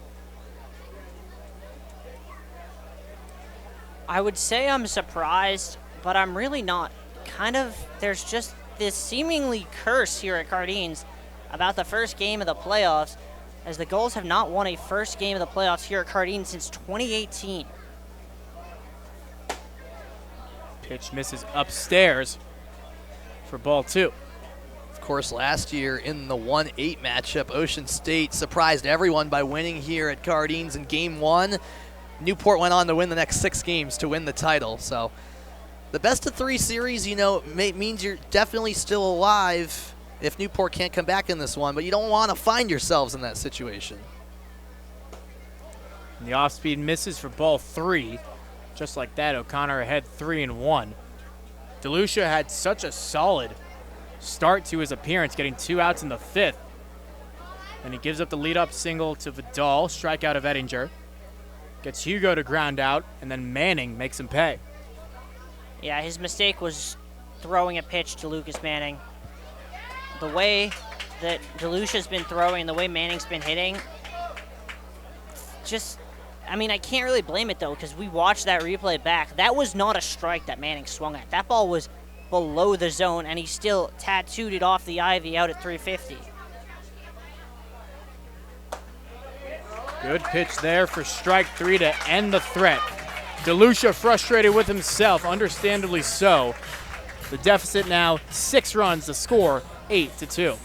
I would say I'm surprised, but I'm really not. There's just this seemingly curse here at Cardines about the first game of the playoffs, as the Gulls have not won a first game of the playoffs here at Cardines since 2018. Pitch misses upstairs for ball 2. Of course, last year in the 1-8 matchup, Ocean State surprised everyone by winning here at Cardines in game 1. Newport went on to win the next 6 games to win the title. So the best of 3 series, means you're definitely still alive if Newport can't come back in this one, but you don't want to find yourselves in that situation. And the off-speed misses for ball 3. Just like that, O'Connor ahead 3-1. DeLucia had such a solid start to his appearance, getting 2 outs in the 5th. And he gives up the lead-up single to Vidal, strikeout of Ettinger. Gets Hugo to ground out, and then Manning makes him pay. Yeah, his mistake was throwing a pitch to Lucas Manning. The way that DeLucia's been throwing, the way Manning's been hitting, I can't really blame it, though, because we watched that replay back. That was not a strike that Manning swung at. That ball was below the zone, and he still tattooed it off the ivy out at 350. Good pitch there for strike 3 to end the threat. DeLucia frustrated with himself, understandably so. The deficit now 6 runs, the score 8-2.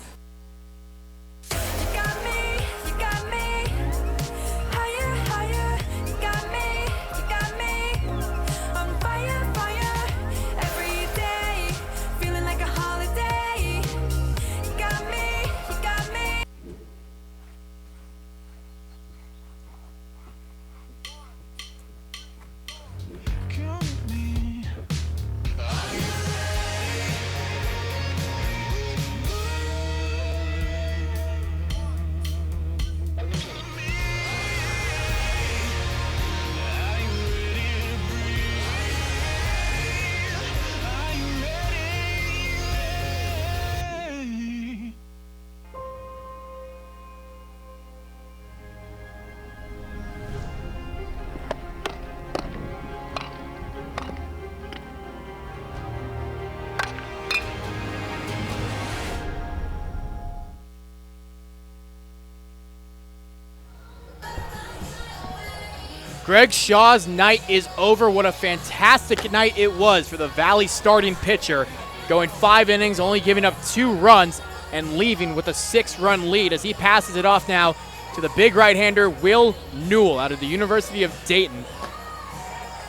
Greg Shaw's night is over. What a fantastic night it was for the Valley starting pitcher, going 5 innings, only giving up 2 runs and leaving with a 6-run lead as he passes it off now to the big right-hander Will Newell out of the University of Dayton.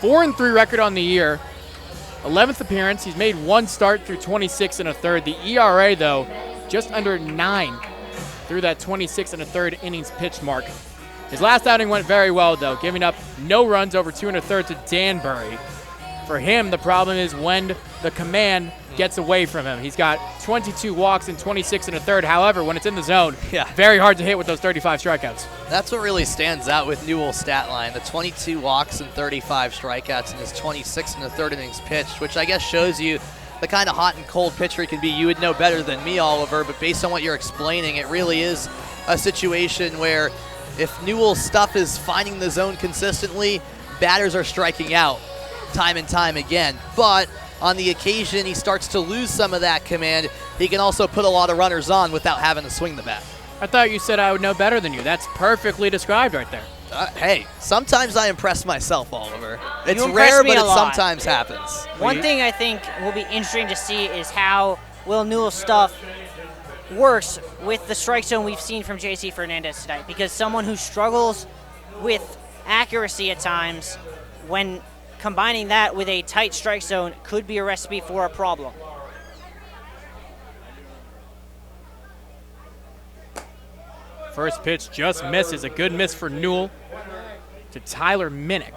4-3 record on the year, 11th appearance. He's made 1 start through 26 1/3. The ERA, though, just under 9 through that 26 1/3 innings pitched mark. His last outing went very well, though, giving up no runs over 2 1/3 to Danbury. For him, the problem is when the command gets away from him. He's got 22 walks and 26 1/3. However, when it's in the zone, very hard to hit with those 35 strikeouts. That's what really stands out with Newell's stat line, the 22 walks and 35 strikeouts in his 26 1/3 innings pitched, which I guess shows you the kind of hot and cold pitcher he can be. You would know better than me, Oliver, but based on what you're explaining, it really is a situation where if Newell's stuff is finding the zone consistently, batters are striking out time and time again. But on the occasion he starts to lose some of that command, he can also put a lot of runners on without having to swing the bat. I thought you said I would know better than you. That's perfectly described right there. Hey, sometimes I impress myself, Oliver. It's You impress rare, me but a it lot. sometimes happens. One thing I think will be interesting to see is how Will Newell's stuff works with the strike zone we've seen from JC Fernandez tonight, because someone who struggles with accuracy at times, when combining that with a tight strike zone, could be a recipe for a problem. First pitch just misses. A good miss for Newell to Tyler Minnick.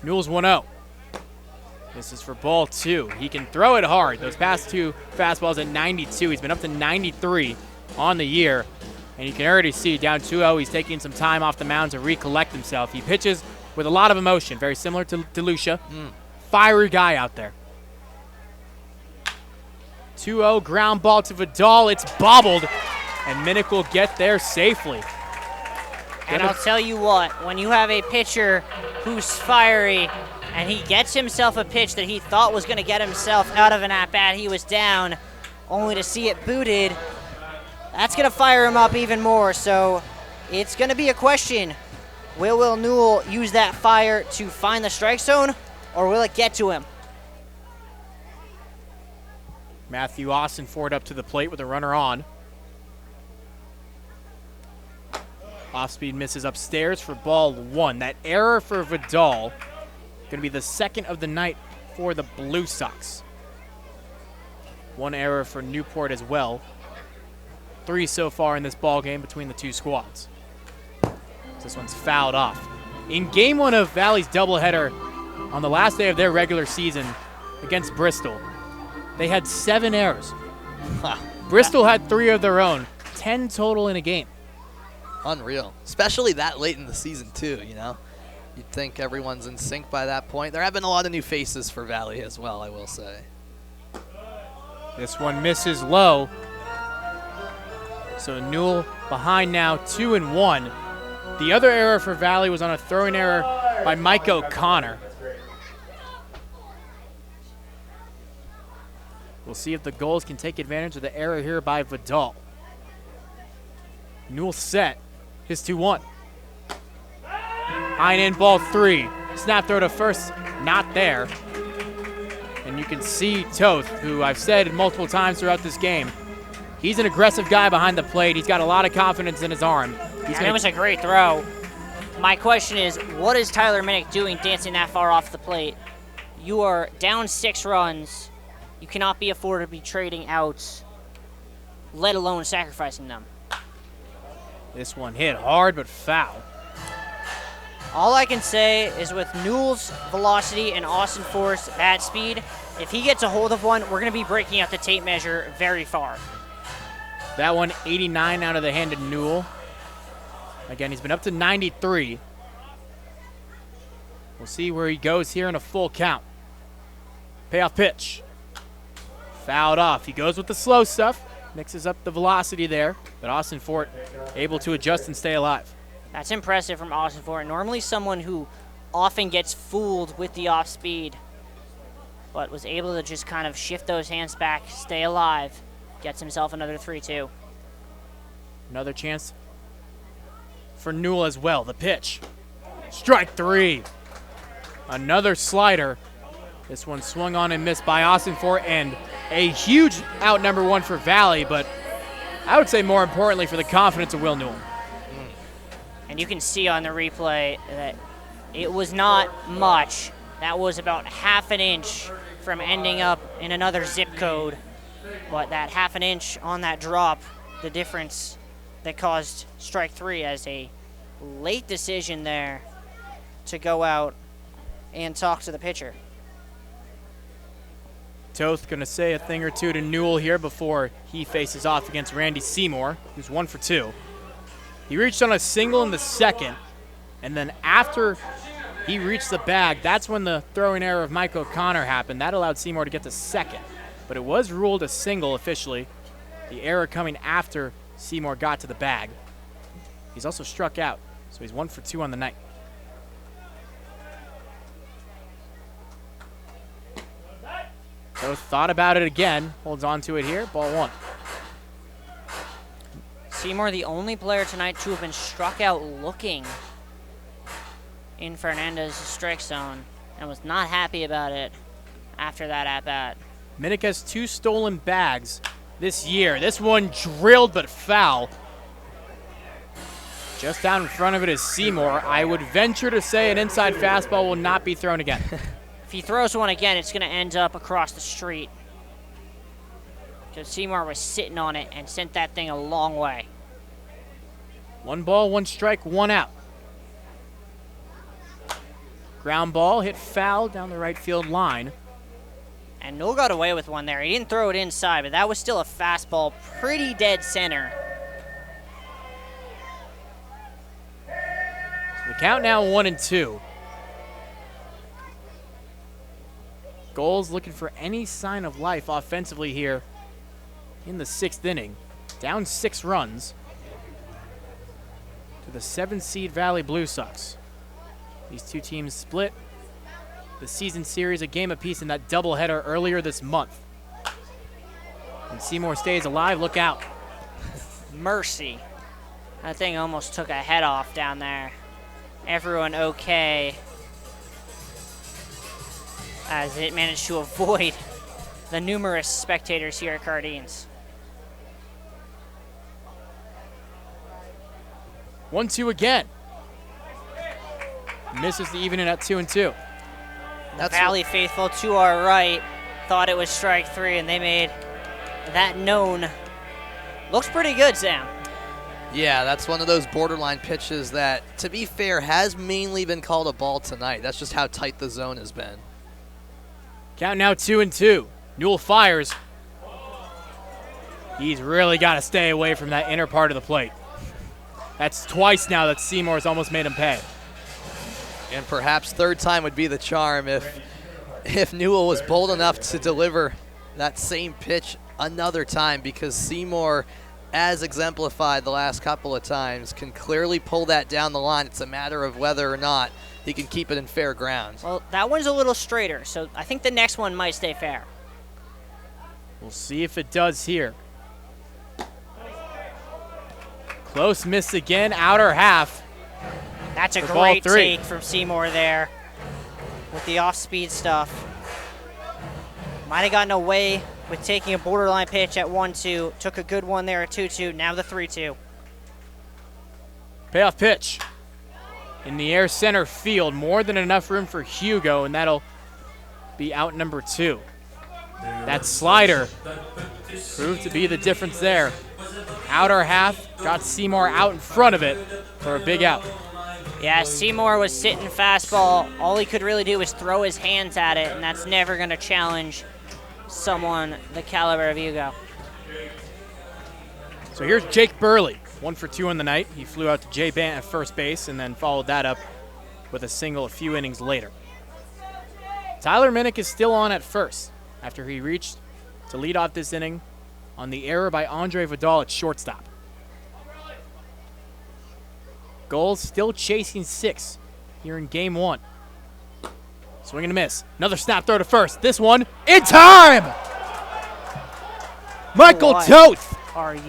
Newell's 1-0. This is for ball 2. He can throw it hard. Those past 2 fastballs at 92. He's been up to 93 on the year. And you can already see down 2-0, he's taking some time off the mound to recollect himself. He pitches with a lot of emotion, very similar to DeLucia. Fiery guy out there. 2-0 ground ball to Vidal. It's bobbled, and Minnick will get there safely. And I'll tell you what, when you have a pitcher who's fiery and he gets himself a pitch that he thought was going to get himself out of an at-bat, he was down, only to see it booted, that's going to fire him up even more. So it's going to be a question. Will Newell use that fire to find the strike zone, or will it get to him? Matthew Austin Ford up to the plate with a runner on. Off-speed misses upstairs for ball 1. That error for Vidal going to be the second of the night for the Blue Sox. 1 error for Newport as well. 3 so far in this ball game between the 2 squads. This one's fouled off. In game 1 of Valley's doubleheader on the last day of their regular season against Bristol, they had 7 errors. Bristol had 3 of their own, 10 total in a game. Unreal, especially that late in the season too, you know. You'd think everyone's in sync by that point. There have been a lot of new faces for Valley as well, I will say. This one misses low. So Newell behind now, 2-1. The other error for Valley was on a throwing error by Mike O'Connor. We'll see if the Gulls can take advantage of the error here by Vidal. Newell set his 2-1. High and in, ball 3. Snap throw to first, not there. And you can see Toth, who I've said multiple times throughout this game, he's an aggressive guy behind the plate. He's got a lot of confidence in his arm. It was a great throw. My question is, what is Tyler Minnick doing dancing that far off the plate? You are down 6 runs. You cannot be afforded to be trading out, let alone sacrificing them. This one hit hard but foul. All I can say is with Newell's velocity and Austin Ford's bat speed, if he gets a hold of one, we're going to be breaking out the tape measure very far. That one 89 out of the hand of Newell. Again, he's been up to 93. We'll see where he goes here in a full count. Payoff pitch. Fouled off. He goes with the slow stuff. Mixes up the velocity there. But Austin Fort able to adjust and stay alive. That's impressive from Austin Fort. Normally someone who often gets fooled with the off speed, but was able to just kind of shift those hands back, stay alive. Gets himself another 3-2. Another chance for Newell as well. The pitch. Strike 3. Another slider. This one swung on and missed by Austin Fort, and a huge out number 1 for Valley, but I would say more importantly for the confidence of Will Newell. And you can see on the replay that it was not much. That was about half an inch from ending up in another zip code. But that half an inch on that drop, the difference that caused strike 3 as a late decision there to go out and talk to the pitcher. Toth going to say a thing or two to Newell here before he faces off against Randy Seymour, who's 1 for 2. He reached on a single in the second, and then after he reached the bag, that's when the throwing error of Mike O'Connor happened. That allowed Seymour to get to second, but it was ruled a single officially. The error coming after Seymour got to the bag. He's also struck out, so he's 1 for 2 on the night. So thought about it again, holds on to it here, ball 1. Seymour, the only player tonight to have been struck out looking in Fernandez's strike zone, and was not happy about it after that at-bat. Minnick has 2 stolen bags this year. This one drilled but foul. Just out in front of it is Seymour. I would venture to say an inside fastball will not be thrown again. If he throws one again, it's going to end up across the street. Because Seymour was sitting on it and sent that thing a long way. 1 ball, 1 strike, 1 out. Ground ball hit foul down the right field line. And Newell got away with one there. He didn't throw it inside, but that was still a fastball pretty dead center. So the count now 1-2. Gulls looking for any sign of life offensively here in the 6th inning. Down 6 runs to the 7-seed Valley Blue Sox. These two teams split the season series a game apiece in that doubleheader earlier this month. And Seymour stays alive, look out. Mercy. That thing almost took a head off down there. Everyone okay, as it managed to avoid the numerous spectators here at Cardines. 1-2 again. Misses the even at 2-2. The Valley faithful to our right thought it was strike 3, and they made that known. Looks pretty good, Sam. Yeah, that's one of those borderline pitches that, to be fair, has mainly been called a ball tonight. That's just how tight the zone has been. Count now 2-2. Newell fires. He's really got to stay away from that inner part of the plate. That's twice now that Seymour's almost made him pay. And perhaps third time would be the charm if Newell was bold enough to deliver that same pitch another time, because Seymour, as exemplified the last couple of times, can clearly pull that down the line. It's a matter of whether or not he can keep it in fair ground. Well, that one's a little straighter, so I think the next one might stay fair. We'll see if it does here. Close miss again, outer half. That's a great take from Seymour there with the off-speed stuff. Might have gotten away with taking a borderline pitch at 1-2. Took a good one there at 2-2. Now the 3-2. Payoff pitch. In the air center field. More than enough room for Hugo, and that'll be out number 2. That slider proved to be the difference there. Outer half got Seymour out in front of it for a big out. Yeah, Seymour was sitting fastball. All he could really do was throw his hands at it, and that's never going to challenge someone the caliber of Hugo. So here's Jake Burley, 1 for 2 on the night. He flew out to Jay Bant at first base and then followed that up with a single a few innings later. Tyler Minnick is still on at first after he reached to lead off this inning on the error by Andre Vidal at shortstop. Gulls still chasing 6 here in game 1. Swing and a miss. Another snap throw to first. This one in time! Michael Toth,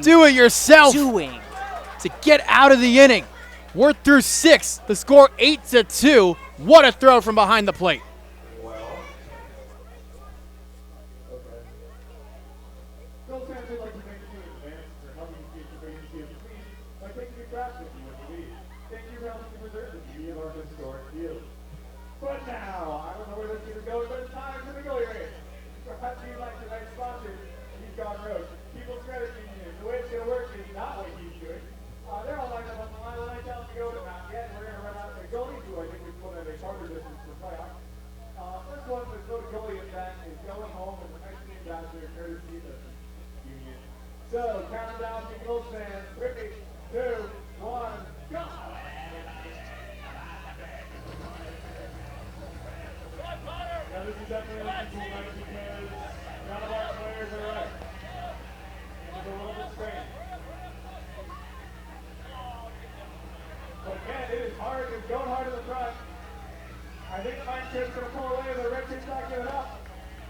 do it yourself. to get out of the inning. We're through 6. The score 8-2. What a throw from behind the plate. But now, I don't know where this is going, but it's time for the goalie race. Perhaps you'd like tonight's sponsor, He's Gone Road. People's Credit Union. The way it's going to work is not what he's doing. They're all lined up on the line. The line tells them to go, but not yet. We're going to run out the goalies, who I think we put at a harder distance for playoffs. First one, the goalie event is going home with the ice cream ambassador, courtesy of the union. So, count down, Gulls fans. 3, 2, 1, go! Now this is definitely a cool night because none of our players are right. It's a little bit strange. But man, it is hard. It's going hard in the front. I think the Mike Chip's going to pull away, but the red chip's not giving up.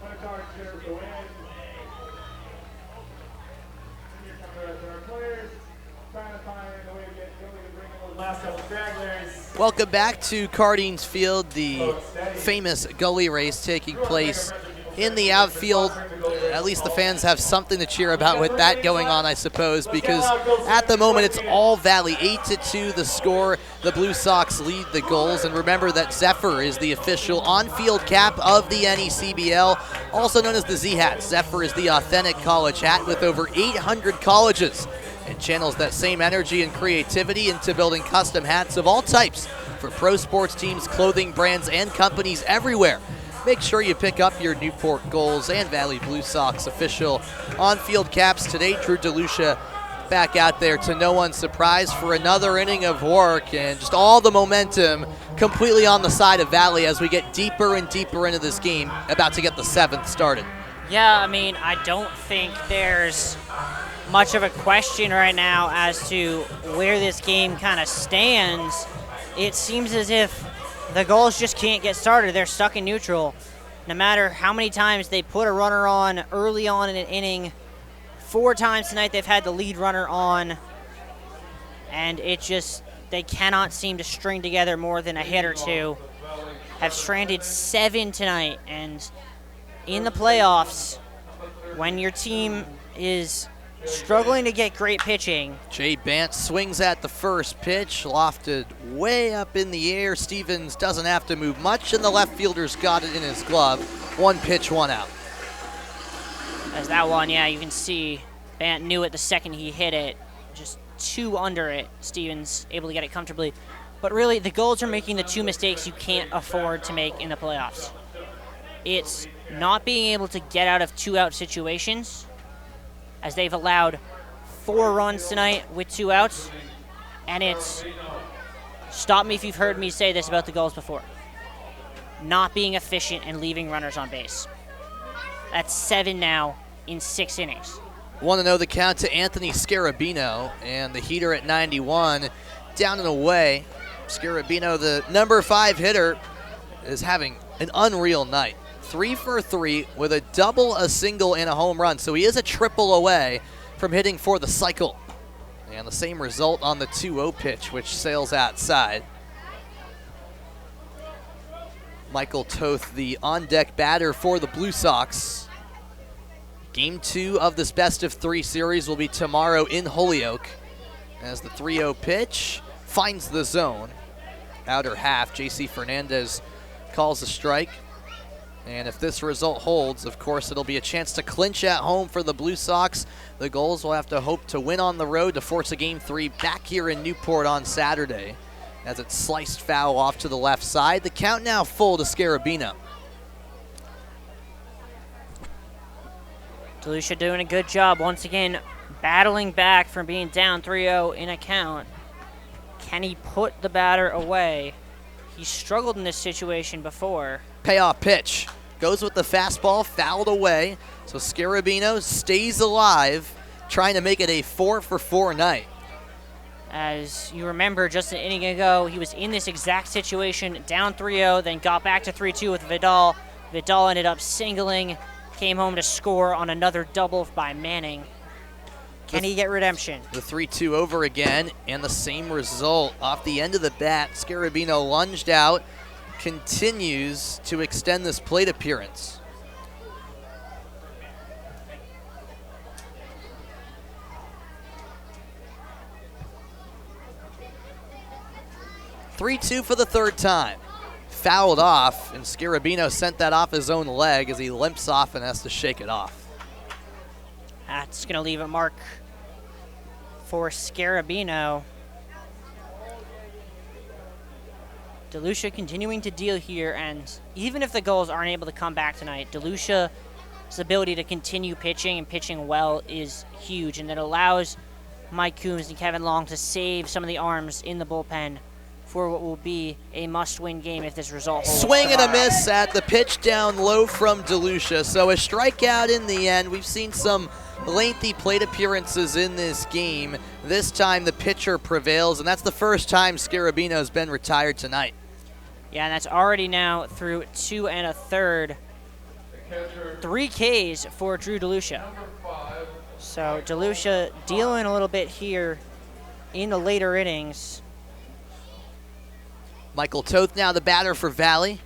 But it's hard to the win. Here come the rest of our players, trying to find a way to get Billy to bring in those last couple stragglers. Welcome back to Cardines Field, the famous gully race taking place in the outfield. At least the fans have something to cheer about with that going on, I suppose, because at the moment it's all Valley. 8-2 the score. The Blue Sox lead the Gulls, and remember that Zephyr is the official on-field cap of the NECBL, also known as the Z-Hat. Zephyr is the authentic college hat with over 800 colleges. It channels that same energy and creativity into building custom hats of all types for pro sports teams, clothing brands, and companies everywhere. Make sure you pick up your Newport Gulls and Valley Blue Sox official on-field caps today. Drew DeLucia back out there to no one's surprise for another inning of work, and just all the momentum completely on the side of Valley as we get deeper and deeper into this game, about to get the 7th started. Yeah, I mean, I don't think there's much of a question right now as to where this game kind of stands. It seems as if the Gulls just can't get started. They're stuck in neutral. No matter how many times they put a runner on early on in an inning, 4 times tonight they've had the lead runner on, and it just, they cannot seem to string together more than a hit or two. Have stranded 7 tonight, and in the playoffs, when your team is struggling to get great pitching. Jay Bant swings at the first pitch, lofted way up in the air. Stevens doesn't have to move much, and the left fielder's got it in his glove. 1 pitch, 1 out. As that one, yeah, you can see Bant knew it the second he hit it. Just 2 under it. Stevens able to get it comfortably. But really, the Gulls are making the 2 mistakes you can't afford to make in the playoffs. It's not being able to get out of 2-out situations, as they've allowed 4 runs tonight with 2 outs. And it's, stop me if you've heard me say this about the Gulls before, not being efficient and leaving runners on base. That's 7 now in 6 innings. Want to know the count to Anthony Scarabino, and the heater at 91, down and away. Scarabino, the number 5 hitter, is having an unreal night. 3 for 3 with a double, a single, and a home run. So he is a triple away from hitting for the cycle. And the same result on the 2-0 pitch, which sails outside. Michael Toth, the on-deck batter for the Blue Sox. Game 2 of this best-of-3 series will be tomorrow in Holyoke, as the 3-0 pitch finds the zone. Outer half, J.C. Fernandez calls a strike. And if this result holds, of course, it'll be a chance to clinch at home for the Blue Sox. The Gulls will have to hope to win on the road to force a Game 3 back here in Newport on Saturday, as it's sliced foul off to the left side. The count now full to Scarabino. DeLucia doing a good job once again, battling back from being down 3-0 in a count. Can he put the batter away? He struggled in this situation before. Payoff pitch. Goes with the fastball, fouled away. So Scarabino stays alive, trying to make it a 4 for 4 night. As you remember, just an inning ago, he was in this exact situation, down 3-0, then got back to 3-2 with Vidal. Vidal ended up singling, came home to score on another double by Manning. Can he get redemption? The 3-2 over again, and the same result. Off the end of the bat, Scarabino lunged out, continues to extend this plate appearance. (3-2) for the third time. Fouled off, and Scarabino sent that off his own leg as he limps off and has to shake it off. That's going to leave a mark for Scarabino. DeLucia continuing to deal here, and even if the Gulls aren't able to come back tonight, DeLucia's ability to continue pitching and pitching well is huge, and it allows Mike Coombs and Kevin Long to save some of the arms in the bullpen for what will be a must-win game if this result holds. Swing and a miss at the pitch down low from DeLucia. So a strikeout in the end. We've seen some lengthy plate appearances in this game. This time the pitcher prevails, and that's the first time Scarabino has been retired tonight. Yeah, and that's already now through 2 1/3. 3 Ks for Drew DeLucia. So DeLucia dealing a little bit here in the later innings. Michael Toth now the batter for Valley.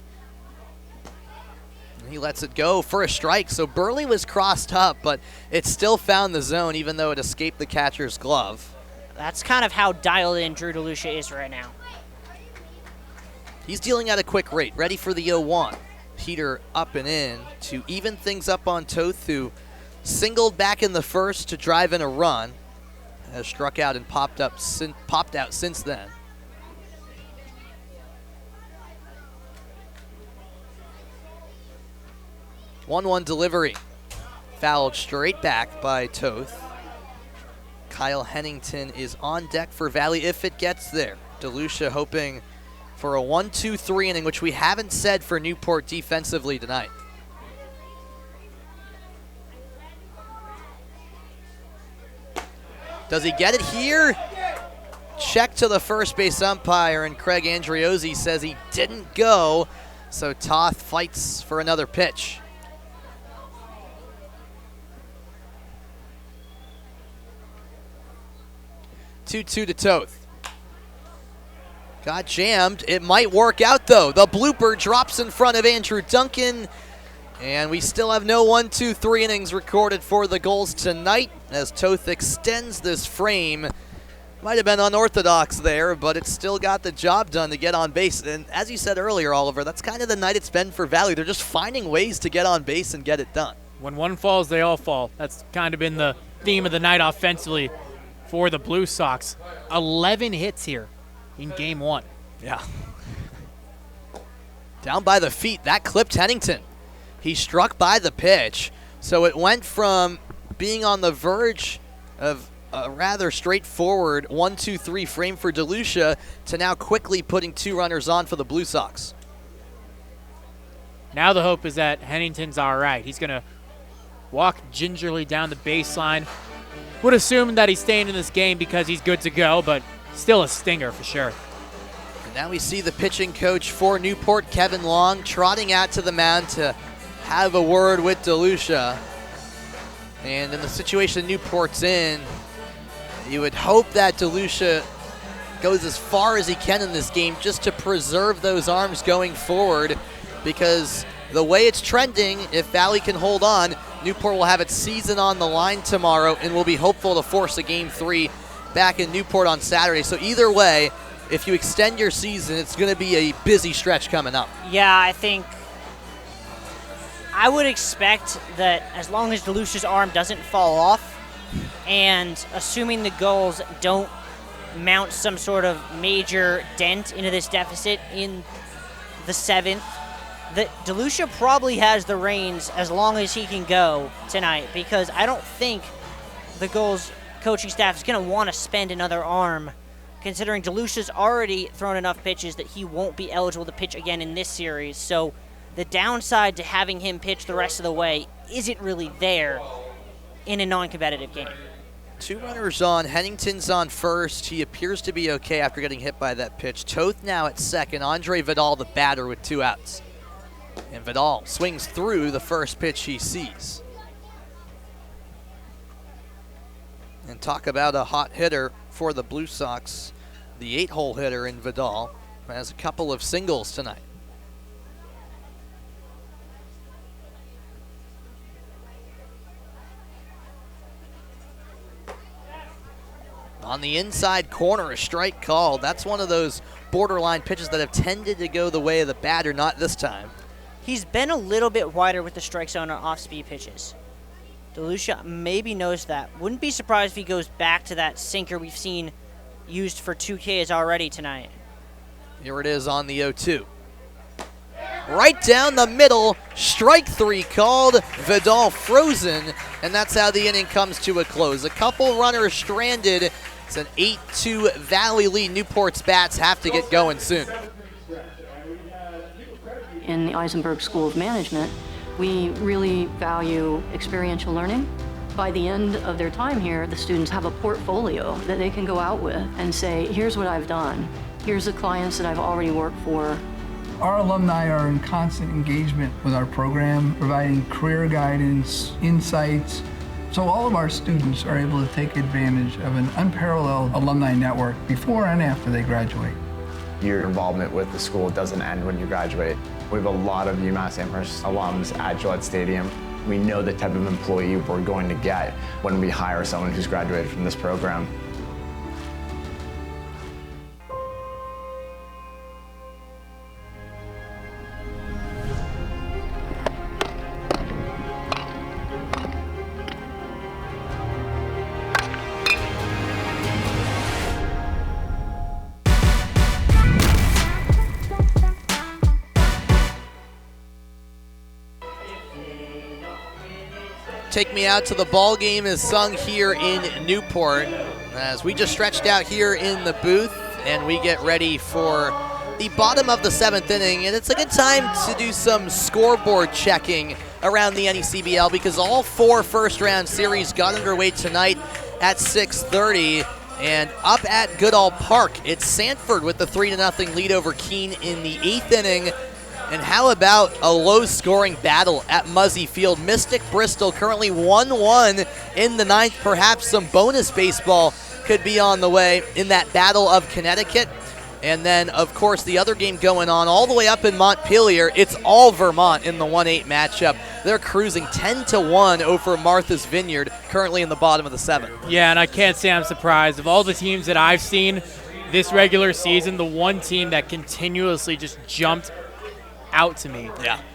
He lets it go for a strike. So Burley was crossed up, but it still found the zone even though it escaped the catcher's glove. That's kind of how dialed in Drew DeLucia is right now. He's dealing at a quick rate, ready for the 0-1. Peter up and in to even things up on Toth, who singled back in the first to drive in a run. Has struck out and popped out since then. 1-1 delivery. Fouled straight back by Toth. Kyle Hennington is on deck for Valley if it gets there. DeLucia hoping for a 1-2-3 inning, which we haven't said for Newport defensively tonight. Does he get it here? Check to the first base umpire, and Craig Andriozzi says he didn't go, so Toth fights for another pitch. 2-2 to Toth. Got jammed. It might work out, though. The blooper drops in front of Andrew Duncan. And we still have no 1-2-3 innings recorded for the Gulls tonight as Toth extends this frame. Might have been unorthodox there, but it's still got the job done to get on base. And as you said earlier, Oliver, that's kind of the night it's been for Valley. They're just finding ways to get on base and get it done. When one falls, they all fall. That's kind of been the theme of the night offensively for the Blue Sox. 11 hits here in game one. Yeah. Down by the feet. That clipped Hennington. He struck by the pitch. So it went from being on the verge of a rather straightforward 1-2-3 frame for DeLucia to now quickly putting 2 runners on for the Blue Sox. Now the hope is that Hennington's all right. He's going to walk gingerly down the baseline. Would assume that he's staying in this game because he's good to go, but still a stinger for sure. And now we see the pitching coach for Newport, Kevin Long, trotting out to the mound to have a word with DeLucia. And in the situation Newport's in, you would hope that DeLucia goes as far as he can in this game just to preserve those arms going forward, because the way it's trending, if Valley can hold on, Newport will have its season on the line tomorrow and will be hopeful to force a Game 3 back in Newport on Saturday. So either way, if you extend your season, it's going to be a busy stretch coming up. Yeah, I think I would expect that as long as DeLucia's arm doesn't fall off, and assuming the Gulls don't mount some sort of major dent into this deficit in the 7th, that DeLucia probably has the reins as long as he can go tonight, because I don't think the Gulls coaching staff is going to want to spend another arm, considering DeLucia's already thrown enough pitches that he won't be eligible to pitch again in this series. So the downside to having him pitch the rest of the way isn't really there in a non-competitive game. 2 runners on. Hennington's on first. He appears to be okay after getting hit by that pitch. Toth now at second. Andre Vidal, the batter, with 2 outs. And Vidal swings through the first pitch he sees. And talk about a hot hitter for the Blue Sox. The 8-hole hitter in Vidal has a couple of singles tonight. On the inside corner, a strike called. That's one of those borderline pitches that have tended to go the way of the batter, not this time. He's been a little bit wider with the strike zone on off-speed pitches. DeLucia maybe knows that. Wouldn't be surprised if he goes back to that sinker we've seen used for 2Ks already tonight. Here it is on the 0-2. Right down the middle, strike 3 called, Vidal frozen, and that's how the inning comes to a close. A couple runners stranded. It's an 8-2 Valley lead. Newport's bats have to get going soon. In the Eisenberg School of Management, we really value experiential learning. By the end of their time here, the students have a portfolio that they can go out with and say, here's what I've done. Here's the clients that I've already worked for. Our alumni are in constant engagement with our program, providing career guidance, insights. So all of our students are able to take advantage of an unparalleled alumni network before and after they graduate. Your involvement with the school doesn't end when you graduate. We have a lot of UMass Amherst alums at Gillette Stadium. We know the type of employee we're going to get when we hire someone who's graduated from this program. Take Me Out to the Ball Game is sung here in Newport as we just stretched out here in the booth and we get ready for the bottom of the 7th inning, and it's a good time to do some scoreboard checking around the NECBL because all 4 first-round series got underway tonight at 6:30. And up at Goodall Park, it's Sanford with the 3-0 lead over Keene in the 8th inning. And how about a low-scoring battle at Muzzy Field? Mystic Bristol currently 1-1 in the 9th. Perhaps some bonus baseball could be on the way in that Battle of Connecticut. And then, of course, the other game going on all the way up in Montpelier. It's all Vermont in the 1-8 matchup. They're cruising 10-1 over Martha's Vineyard, currently in the bottom of the 7th. Yeah, and I can't say I'm surprised. Of all the teams that I've seen this regular season, the one team that continuously just jumped out to me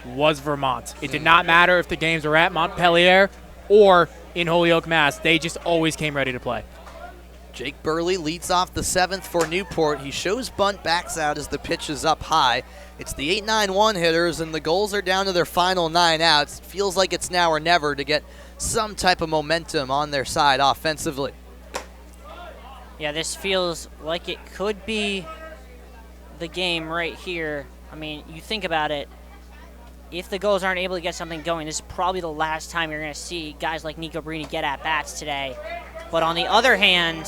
was Vermont. It did not matter if the games were at Montpelier or in Holyoke, Mass. They just always came ready to play. Jake Burley leads off the 7th for Newport. He shows bunt, backs out as the pitch is up high. It's the 8-9-1 hitters, and the Gulls are down to their final 9 outs. It feels like it's now or never to get some type of momentum on their side offensively. Yeah, this feels like it could be the game right here. I mean, you think about it, if the Gulls aren't able to get something going, this is probably the last time you're going to see guys like Nico Brini get at-bats today. But on the other hand,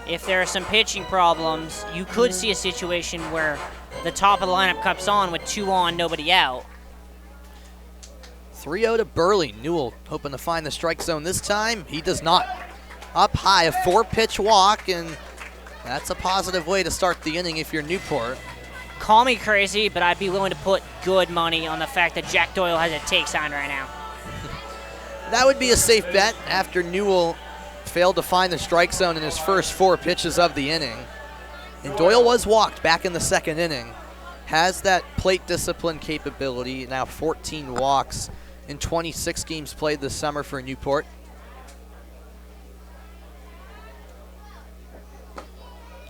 if there are some pitching problems, you could see a situation where the top of the lineup comes on with 2 on, nobody out. 3-0 to Burley. Newell hoping to find the strike zone this time. He does not. Up high, a 4-pitch walk, and that's a positive way to start the inning if you're Newport. Call me crazy, but I'd be willing to put good money on the fact that Jack Doyle has a take sign right now. That would be a safe bet after Newell failed to find the strike zone in his first 4 pitches of the inning. And Doyle was walked back in the 2nd inning. Has that plate discipline capability, now 14 walks in 26 games played this summer for Newport.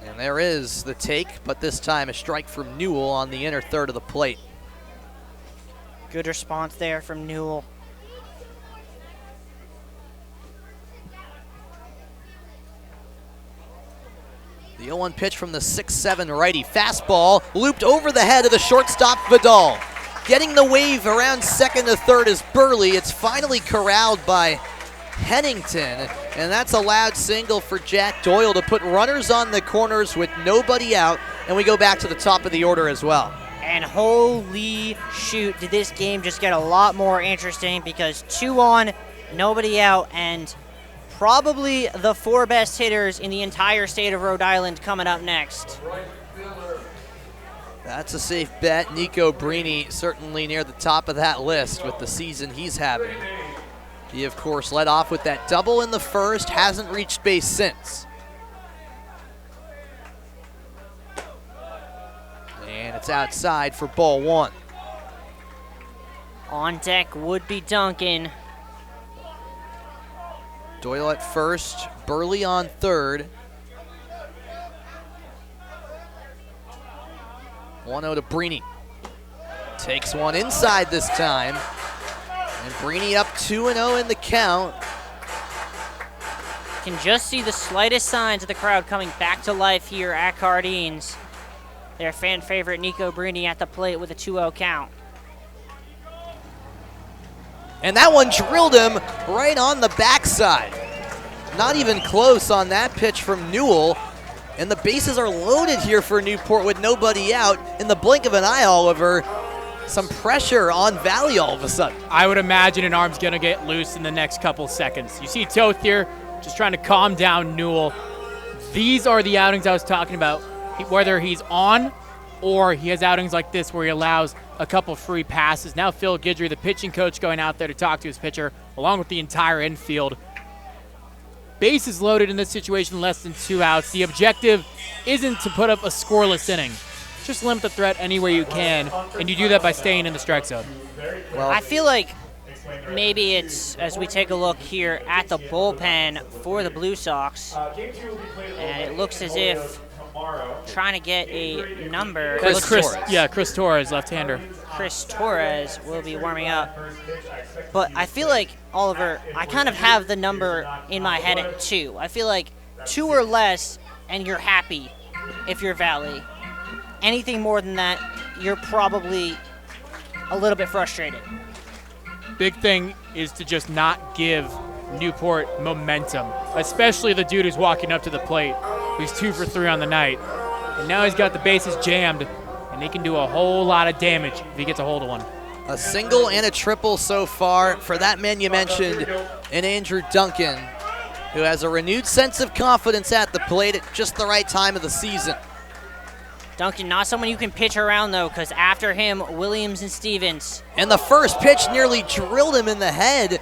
And there is the take, but this time a strike from Newell on the inner third of the plate. Good response there from Newell. The 0-1 pitch from the 6'7 righty. Fastball looped over the head of the shortstop Vidal. Getting the wave around 2nd to 3rd is Burley. It's finally corralled by Hennington, and that's a loud single for Jack Doyle to put runners on the corners with nobody out, and we go back to the top of the order as well. And holy shoot, did this game just get a lot more interesting because 2 on, nobody out, and probably the 4 best hitters in the entire state of Rhode Island coming up next. That's a safe bet. Nico Brini certainly near the top of that list with the season he's having. He, of course, led off with that double in the first, hasn't reached base since. And it's outside for ball 1. On deck would be Duncan. Doyle at first, Burley on third. 1-0 to Brini. Takes one inside this time. And Brini up 2-0 in the count. Can just see the slightest signs of the crowd coming back to life here at Cardines. Their fan favorite Nico Brini at the plate with a 2-0 count. And that one drilled him right on the backside. Not even close on that pitch from Newell. And the bases are loaded here for Newport with nobody out. In the blink of an eye, Oliver, some pressure on Valley all of a sudden. I would imagine an arm's going to get loose in the next couple seconds. You see Toth here just trying to calm down Newell. These are the outings I was talking about, whether he's on or he has outings like this where he allows a couple free passes. Now Phil Guidry, the pitching coach, going out there to talk to his pitcher, along with the entire infield. Bases loaded in this situation, less than 2 outs. The objective isn't to put up a scoreless inning. Just limit the threat any way you can, and you do that by staying in the strike zone. Well, I feel like maybe it's, as we take a look here at the bullpen for the Blue Sox, and it looks as if trying to get a number. Chris Torres, left-hander. Chris Torres will be warming up. But I feel like, Oliver, I kind of have the number in my head at 2. I feel like 2 or less, and you're happy if you're Valley. Anything more than that, you're probably a little bit frustrated. Big thing is to just not give Newport momentum, especially the dude who's walking up to the plate. He's 2 for 3 on the night. And now he's got the bases jammed, and he can do a whole lot of damage if he gets a hold of one. A single and a triple so far for that man you mentioned in Andrew Duncan, who has a renewed sense of confidence at the plate at just the right time of the season. Duncan, not someone you can pitch around, though, because after him, Williams and Stevens. And the first pitch nearly drilled him in the head.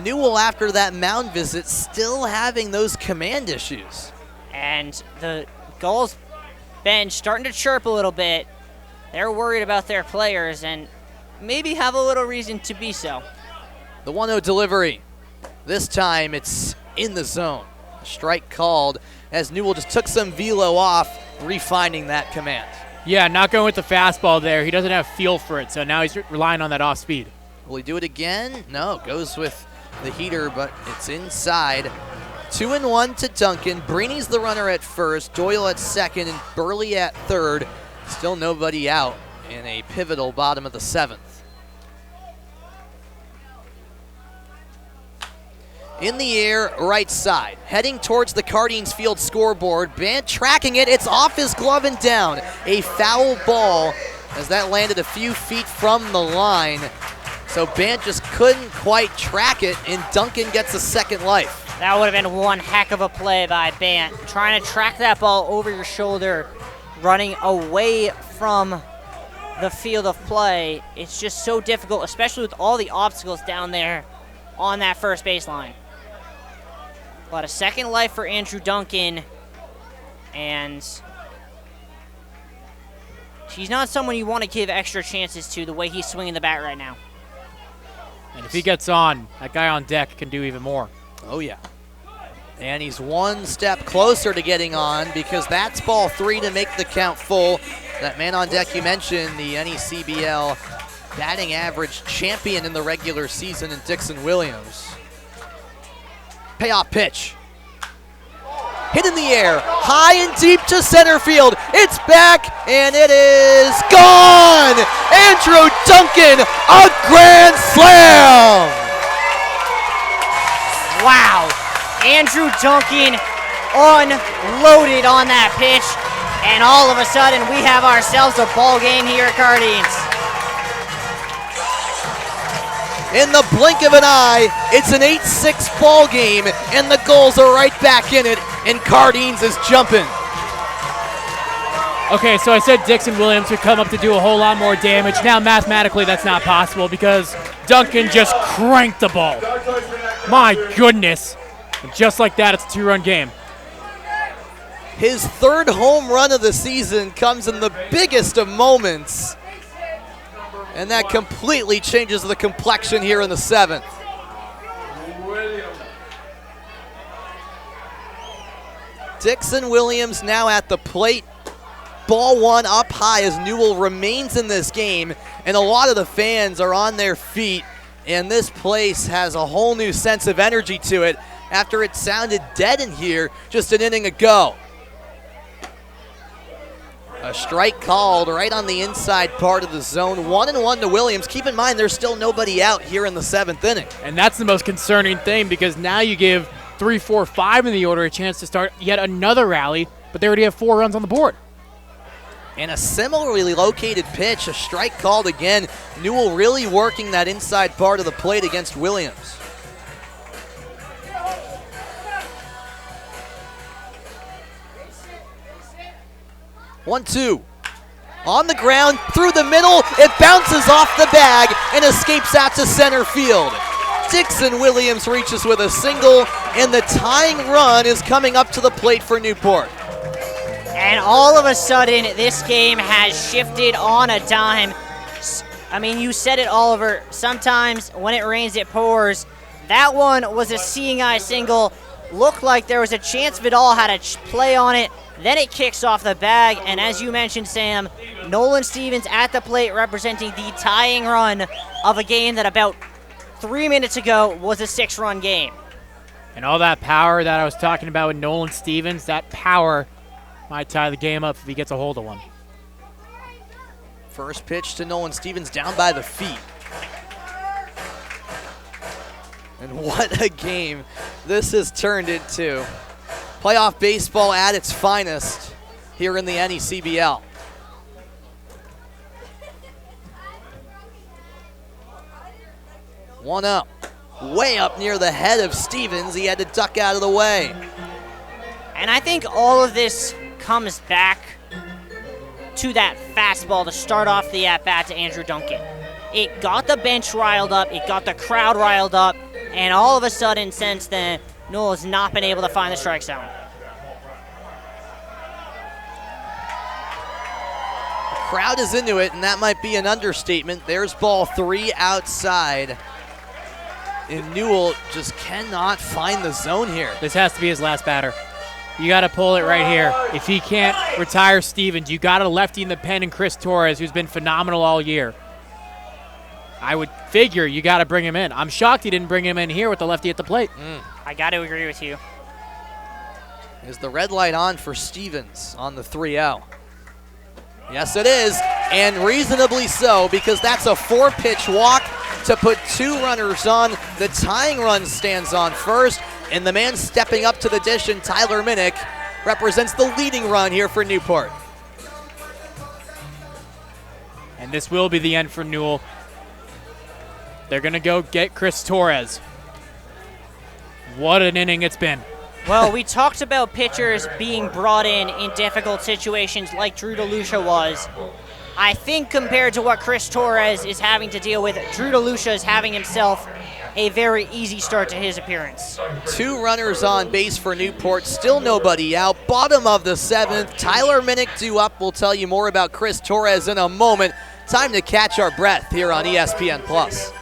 Newell, after that mound visit, still having those command issues. And the Gulls bench starting to chirp a little bit. They're worried about their players and maybe have a little reason to be so. The 1-0 delivery. This time it's in the zone. A strike called as Newell just took some velo off, refining that command. Yeah, not going with the fastball there. He doesn't have feel for it, so now he's relying on that off speed. Will he do it again? No, goes with the heater, but it's inside. 2-1 to Duncan. Brini's the runner at first, Doyle at second, and Burley at third. Still nobody out in a pivotal bottom of the 7th. In the air, right side. Heading towards the Cardines Field scoreboard. Bant tracking it. It's off his glove and down. A foul ball as that landed a few feet from the line. So Bant just couldn't quite track it, and Duncan gets a second life. That would have been one heck of a play by Bant. Trying to track that ball over your shoulder, running away from the field of play. It's just so difficult, especially with all the obstacles down there on that first baseline. But a second life for Andrew Duncan, and he's not someone you want to give extra chances to the way he's swinging the bat right now. And if he gets on, that guy on deck can do even more. Oh, yeah. And he's one step closer to getting on because that's ball 3 to make the count full. That man on deck you mentioned, the NECBL batting average champion in the regular season in Dixon Williams. Payoff pitch. Hit in the air, high and deep to center field. It's back, and it is gone! Andrew Duncan, a grand slam! Wow. Andrew Duncan unloaded on that pitch, and all of a sudden we have ourselves a ball game here at Cardines. In the blink of an eye, it's an 8-6 ball game, and the Gulls are right back in it, and Cardines is jumping. Okay, so I said Dixon Williams would come up to do a whole lot more damage. Now, mathematically, that's not possible because Duncan just cranked the ball. My goodness. And just like that, it's a 2-run game. His third home run of the season comes in the biggest of moments. And that completely changes the complexion here in the 7th. Dixon Williams now at the plate. Ball 1 up high as Newell remains in this game. And a lot of the fans are on their feet. And this place has a whole new sense of energy to it after it sounded dead in here just an inning ago. A strike called right on the inside part of the zone. 1-1 to Williams. Keep in mind, there's still nobody out here in the 7th inning. And that's the most concerning thing because now you give 3, 4, 5 in the order a chance to start yet another rally, but they already have 4 runs on the board. And a similarly located pitch, a strike called again. Newell really working that inside part of the plate against Williams. One, two. On the ground, through the middle, it bounces off the bag and escapes out to center field. Dixon Williams reaches with a single, and the tying run is coming up to the plate for Newport. And all of a sudden, this game has shifted on a dime. I mean, you said it, Oliver. Sometimes when it rains, it pours. That one was a seeing eye single. Looked like there was a chance Vidal had a play on it. Then it kicks off the bag, and as you mentioned, Sam, Nolan Stevens at the plate representing the tying run of a game that about 3 minutes ago was a 6-run game. And all that power that I was talking about with Nolan Stevens, that power might tie the game up if he gets a hold of one. First pitch to Nolan Stevens down by the feet. And what a game this has turned into. Playoff baseball at its finest here in the NECBL. One up, way up near the head of Stevens. He had to duck out of the way. And I think all of this comes back to that fastball to start off the at-bat to Andrew Duncan. It got the bench riled up, it got the crowd riled up, and all of a sudden since then, Newell has not been able to find the strike zone. The crowd is into it, and that might be an understatement. There's ball 3 outside. And Newell just cannot find the zone here. This has to be his last batter. You got to pull it right here. If he can't retire Stevens, you got a lefty in the pen in Chris Torres, who's been phenomenal all year. I would figure you got to bring him in. I'm shocked he didn't bring him in here with the lefty at the plate. I got to agree with you. Is the red light on for Stevens on the 3-0? Yes, it is, and reasonably so, because that's a 4-pitch walk to put 2 runners on. The tying run stands on first, and the man stepping up to the dish, and Tyler Minnick, represents the leading run here for Newport. And this will be the end for Newell. They're going to go get Chris Torres. What an inning it's been. Well, we talked about pitchers being brought in difficult situations like Drew DeLucia was. I think compared to what Chris Torres is having to deal with, Drew DeLucia is having himself a very easy start to his appearance. 2 runners on base for Newport, still nobody out. Bottom of the 7th, Tyler Minnick due up. We'll tell you more about Chris Torres in a moment. Time to catch our breath here on ESPN+.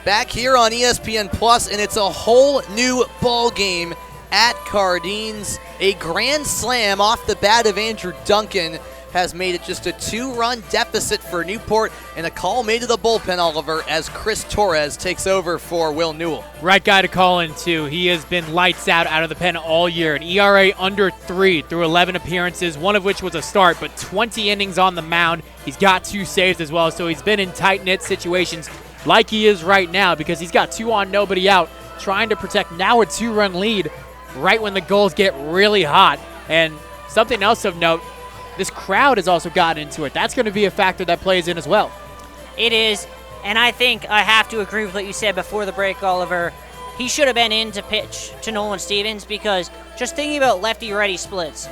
back here on ESPN Plus, and it's a whole new ball game at Cardines. A grand slam off the bat of Andrew Duncan has made it just a 2-run deficit for Newport, and a call made to the bullpen, Oliver, as Chris Torres takes over for Will Newell. Right guy to call in, too. He has been lights out of the pen all year. An ERA under 3 through 11 appearances, one of which was a start, but 20 innings on the mound. He's got 2 saves as well, so he's been in tight-knit situations like he is right now because he's got 2 on, nobody out, trying to protect now a 2-run lead right when the Gulls get really hot. And something else of note, this crowd has also gotten into it. That's going to be a factor that plays in as well. It is, and I think I have to agree with what you said before the break, Oliver. He should have been in to pitch to Nolan Stevens because just thinking about lefty-righty splits,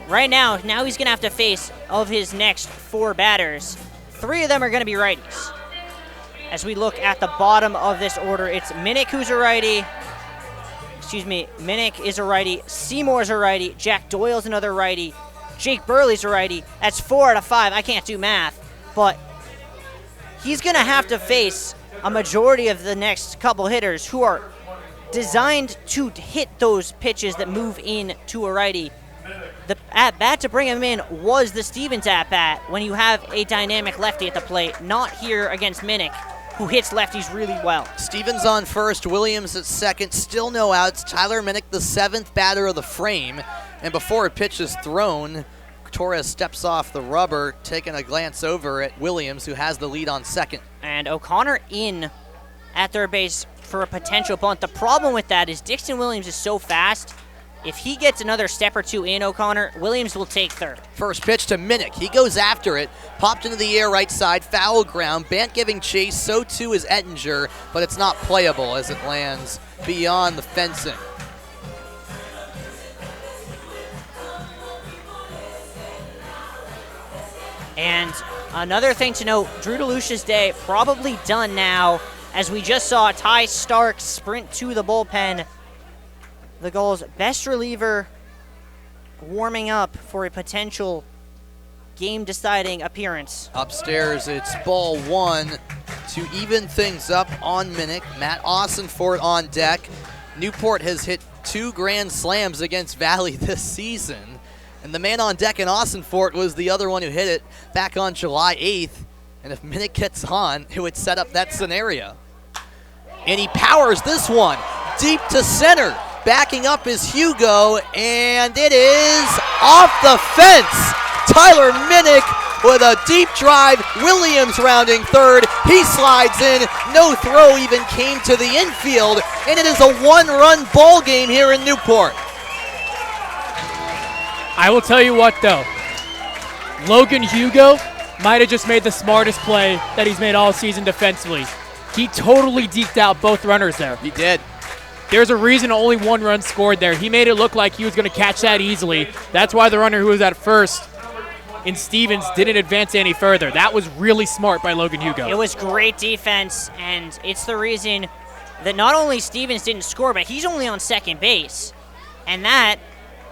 right now he's going to have to face, of his next 4 batters, 3 of them are going to be righties. As we look at the bottom of this order, it's Minnick who's a righty. Minnick is a righty. Seymour's a righty. Jack Doyle's another righty. Jake Burley's a righty. That's 4 out of 5. I can't do math. But he's going to have to face a majority of the next couple hitters who are designed to hit those pitches that move in to a righty. The at-bat to bring him in was the Stevens at-bat when you have a dynamic lefty at the plate, not here against Minnick, who hits lefties really well. Stevens on first, Williams at second, still no outs. Tyler Minnick, the 7th batter of the frame. And before a pitch is thrown, Torres steps off the rubber, taking a glance over at Williams, who has the lead on second. And O'Connor in at third base for a potential bunt. The problem with that is Dixon Williams is so fast. If he gets another step or 2 in, O'Connor, Williams will take third. First pitch to Minnick. He goes after it. Popped into the air right side. Foul ground. Bant giving chase. So too is Ettinger, but it's not playable as it lands beyond the fencing. And another thing to note, Drew DeLucia's day probably done now, as we just saw Ty Stark sprint to the bullpen. The Gulls' best reliever warming up for a potential game-deciding appearance. Upstairs, it's ball 1 to even things up on Minnick. Matt Ossenfort on deck. Newport has hit 2 grand slams against Valley this season. And the man on deck in Ossenfort was the other one who hit it back on July 8th. And if Minnick gets on, it would set up that scenario. And he powers this one deep to center. Backing up is Hugo, and it is off the fence. Tyler Minnick with a deep drive. Williams rounding third. He slides in. No throw even came to the infield, and it is a 1-run ball game here in Newport. I will tell you what, though. Logan Hugo might have just made the smartest play that he's made all season defensively. He totally deked out both runners there. He did. There's a reason only 1 run scored there. He made it look like he was going to catch that easily. That's why the runner who was at first in Stevens didn't advance any further. That was really smart by Logan Hugo. It was great defense, and it's the reason that not only Stevens didn't score, but he's only on second base. And that,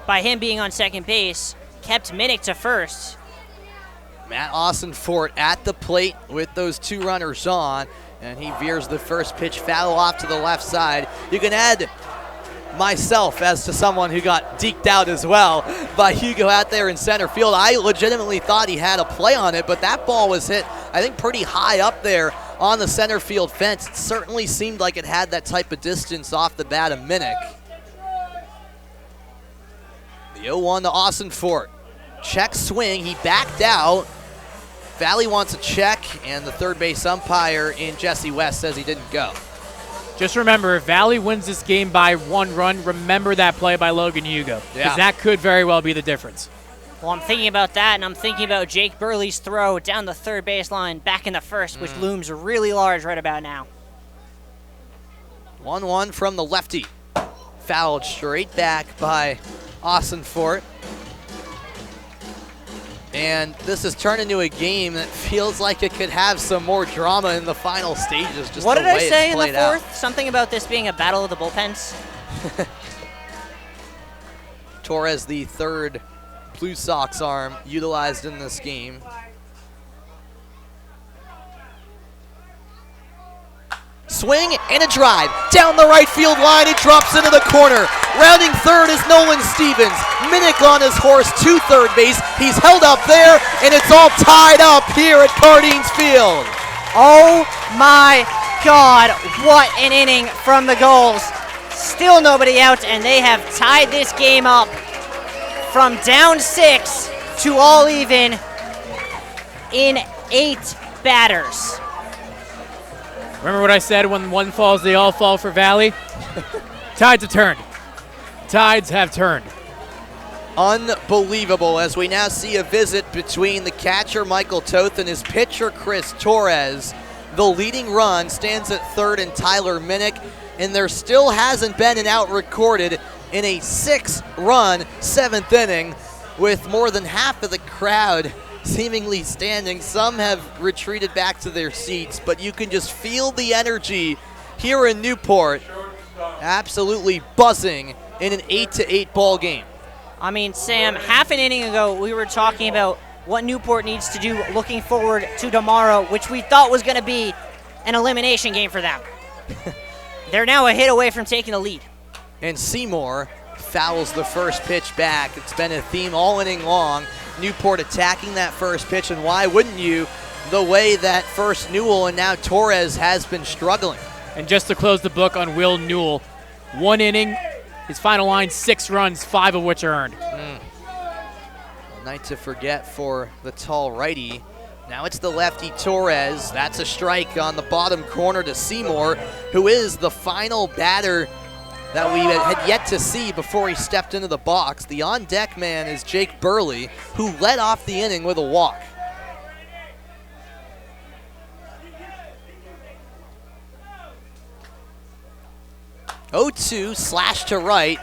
by him being on second base, kept Minnick to first. Matt Ossenfort at the plate with those 2 runners on, and he veers the first pitch foul off to the left side. You can add myself as to someone who got deked out as well by Hugo out there in center field. I legitimately thought he had a play on it, but that ball was hit, I think, pretty high up there on the center field fence. It certainly seemed like it had that type of distance off the bat of Minnick. The 0-1 to Ossenfort. Check swing, he backed out. Valley wants a check, and the third base umpire in Jesse West says he didn't go. Just remember, if Valley wins this game by 1 run, remember that play by Logan Hugo, because that could very well be the difference. Well, I'm thinking about that, and I'm thinking about Jake Burley's throw down the third baseline back in the first, which looms really large right about now. 1-1 from the lefty. Fouled straight back by Ossenfort. And this has turned into a game that feels like it could have some more drama in the final stages. Just what the did I way say it's in the played out. fourth? Something about this being a battle of the bullpens? Torres, the 3rd Blue Sox arm utilized in this game. Swing and a drive. Down the right field line, it drops into the corner. Rounding third is Nolan Stevens. Minnick on his horse to third base. He's held up there, and it's all tied up here at Cardines Field. Oh my God, what an inning from the Gulls. Still nobody out, and they have tied this game up from down 6 to all even in 8 batters. Remember what I said, when one falls, they all fall for Valley? Tides have turned. Tides have turned. Unbelievable, as we now see a visit between the catcher Michael Toth and his pitcher Chris Torres. The leading run stands at third in Tyler Minnick, and there still hasn't been an out recorded in a 6-run 7th inning, with more than half of the crowd seemingly standing. Some have retreated back to their seats, but you can just feel the energy here in Newport, absolutely buzzing in an 8-8 ball game. I mean, Sam, half an inning ago, we were talking about what Newport needs to do looking forward to tomorrow, which we thought was going to be an elimination game for them. They're now a hit away from taking the lead. And Seymour fouls the first pitch back. It's been a theme all inning long. Newport attacking that first pitch, and why wouldn't you, the way that first Newell and now Torres has been struggling. And just to close the book on Will Newell, 1 inning, his final line, 6 runs, 5 of which are earned. A night to forget for the tall righty. Now it's the lefty Torres. That's a strike on the bottom corner to Seymour, who is the final batter that we had yet to see before he stepped into the box. The on-deck man is Jake Burley, who led off the inning with a walk. (0-2) slash to right,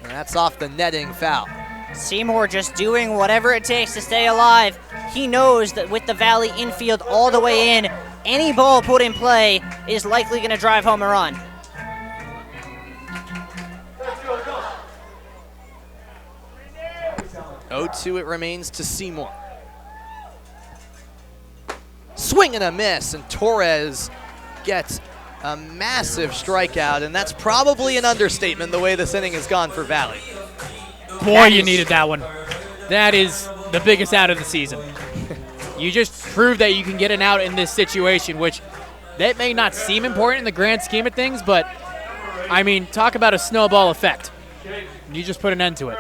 and that's off the netting foul. Seymour just doing whatever it takes to stay alive. He knows that with the Valley infield all the way in, any ball put in play is likely going to drive home a run. 0-2 it remains to Seymour. Swing and a miss, and Torres gets a massive strikeout, and that's probably an understatement the way this inning has gone for Valley. Boy, you needed that one. That is the biggest out of the season. You just proved that you can get an out in this situation, which that may not seem important in the grand scheme of things, but, I mean, talk about a snowball effect. You just put an end to it.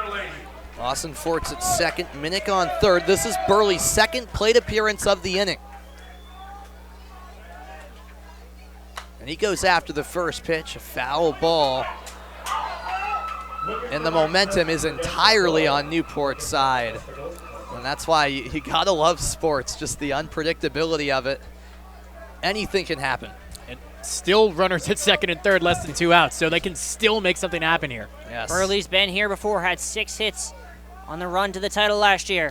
Lawson Forts at second, Minnick on third. This is Burley's second plate appearance of the inning. And he goes after the first pitch, a foul ball. And the momentum is entirely on Newport's side. And that's why you gotta love sports, just the unpredictability of it. Anything can happen. And still runners at second and third, less than 2 outs, so they can still make something happen here. Yes. Burley's been here before, had 6 hits on the run to the title last year.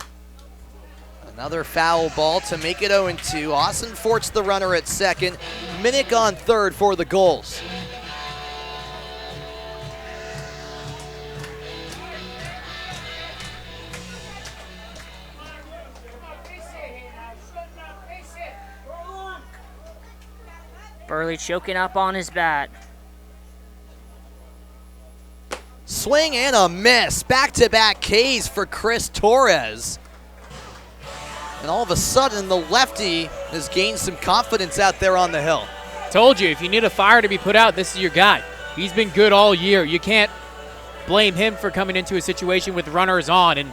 Another foul ball to make it 0-2. Austin Forts the runner at second. Minnick on third for the Gulls. Burley choking up on his bat. Swing and a miss. Back-to-back Ks for Chris Torres. And all of a sudden, the lefty has gained some confidence out there on the hill. Told you, if you need a fire to be put out, this is your guy. He's been good all year. You can't blame him for coming into a situation with runners on, and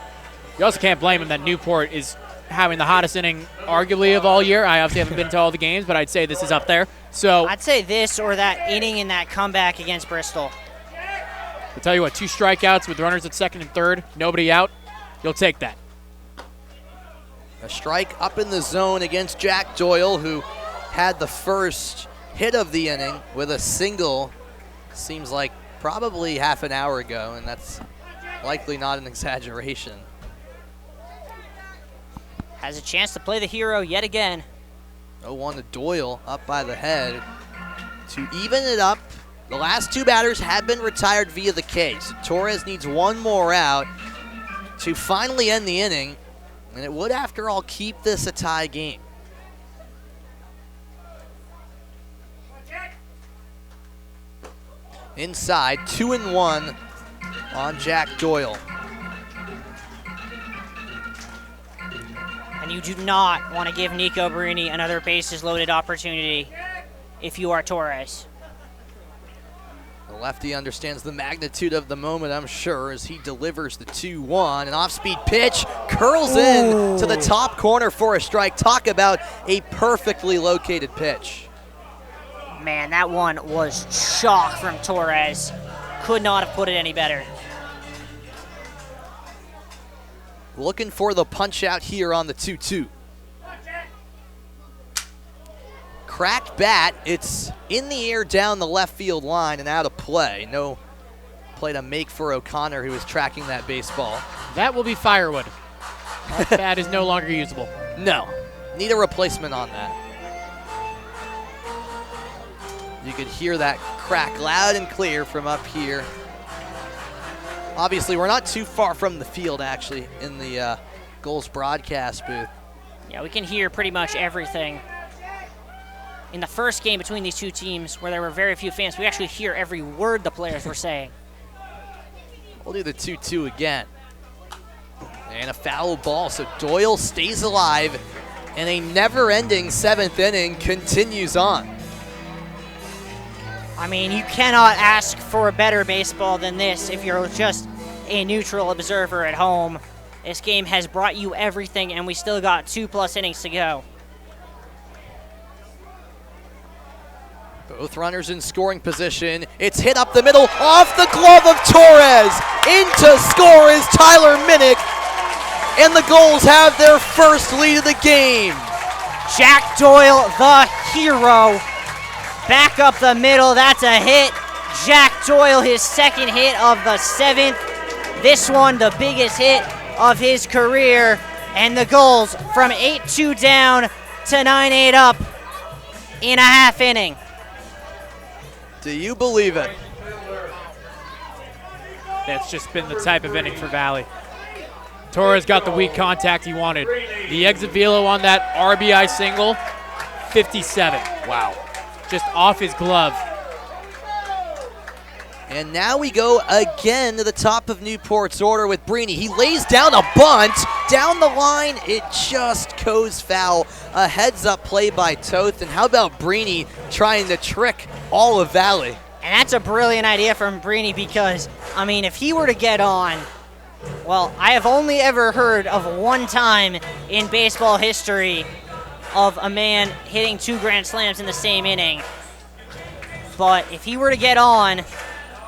you also can't blame him that Newport is having the hottest inning, arguably, of all year. I obviously haven't been to all the games, but I'd say this is up there. So I'd say this or that inning in that comeback against Bristol. I'll tell you what, 2 strikeouts with runners at second and third, nobody out. You'll take that. A strike up in the zone against Jack Doyle, who had the first hit of the inning with a single, seems like probably half an hour ago, and that's likely not an exaggeration. Has a chance to play the hero yet again. 0-1 to Doyle, up by the head. To even it up, the last 2 batters have been retired via the K, so Torres needs 1 more out to finally end the inning, and it would, after all, keep this a tie game. inside, 2-1 on Jack Doyle. And you do not want to give Nico Barini another bases-loaded opportunity if you are Torres. The lefty understands the magnitude of the moment, I'm sure, as he delivers the 2-1. An off-speed pitch curls in to the top corner for a strike. Talk about a perfectly located pitch. Man, that one was chalk from Torres. Could not have put it any better. Looking for the punch out here on the 2-2. Cracked bat, it's in the air down the left field line and out of play. No play to make for O'Connor, who was tracking that baseball. That will be firewood. That bat is no longer usable. No, need a replacement on that. You could hear that crack loud and clear from up here. Obviously, we're not too far from the field, actually, in the Gulls broadcast booth. Yeah, we can hear pretty much everything. In the first game between these two teams, where there were very few fans, we actually hear every word the players were saying. We'll do the 2-2 again. And a foul ball, so Doyle stays alive, and a never-ending 7th inning continues on. I mean, you cannot ask for a better baseball than this if you're just a neutral observer at home. This game has brought you everything, and we still got 2+ innings to go. Both runners in scoring position. It's hit up the middle, off the glove of Torres. Into score is Tyler Minnick, and the Gulls have their first lead of the game. Jack Doyle, the hero. Back up the middle, that's a hit. Jack Doyle, his second hit of the 7th. This one, the biggest hit of his career. And the Gulls from 8-2 down to 9-8 up in a half inning. Do you believe it? That's just been the type of inning for Valley. Torres got the weak contact he wanted. The exit velo on that RBI single, 57. Wow. Just off his glove. And now we go again to the top of Newport's order with Brini. He lays down a bunt. Down the line, it just goes foul. A heads-up play by Toth. And how about Brini trying to trick all of Valley? And that's a brilliant idea from Brini because, I mean, if he were to get on, well, I have only ever heard of one time in baseball history of a man hitting 2 grand slams in the same inning. But if he were to get on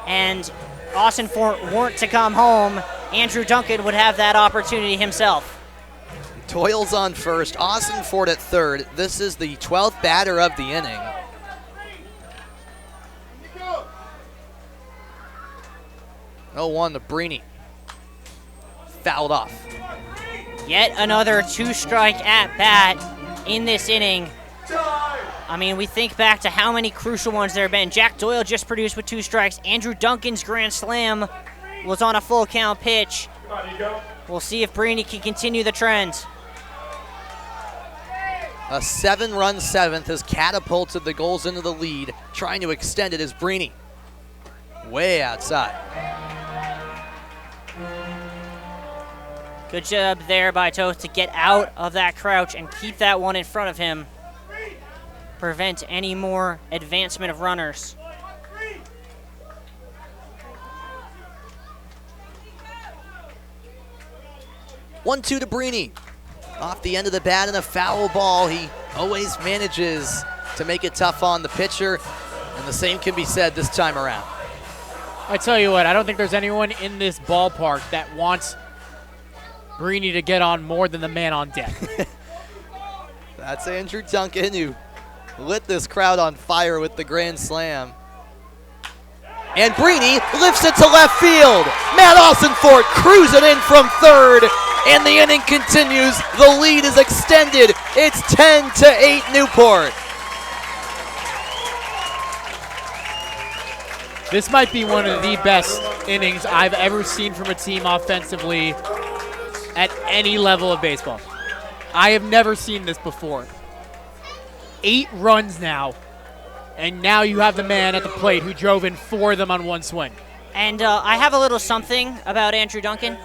and Austin Fort weren't to come home, Andrew Duncan would have that opportunity himself. Doyle's on first, Austin Fort at third. This is the 12th batter of the inning. Oh, 1 to Brini. Fouled off. Yet another 2-strike at bat in this inning. I mean, we think back to how many crucial ones there have been. Jack Doyle just produced with 2 strikes. Andrew Duncan's grand slam was on a full count pitch. We'll see if Brini can continue the trend. A 7-run 7th has catapulted the Gulls into the lead. Trying to extend it is Brini. Way outside. Good job there by Toth to get out of that crouch and keep that one in front of him. Prevent any more advancement of runners. One-two to Brini. Off the end of the bat and a foul ball. He always manages to make it tough on the pitcher, and the same can be said this time around. I tell you what, I don't think there's anyone in this ballpark that wants Brini to get on more than the man on deck. That's Andrew Duncan, who lit this crowd on fire with the grand slam. And Brini lifts it to left field. Matt Austinfort cruising in from third, and the inning continues. The lead is extended. It's 10-8 Newport. This might be one of the best innings I've ever seen from a team offensively at any level of baseball. I have never seen this before. 8 runs now and now you have the man at the plate who drove in 4 of them on one swing. And I have a little something about Andrew Duncan.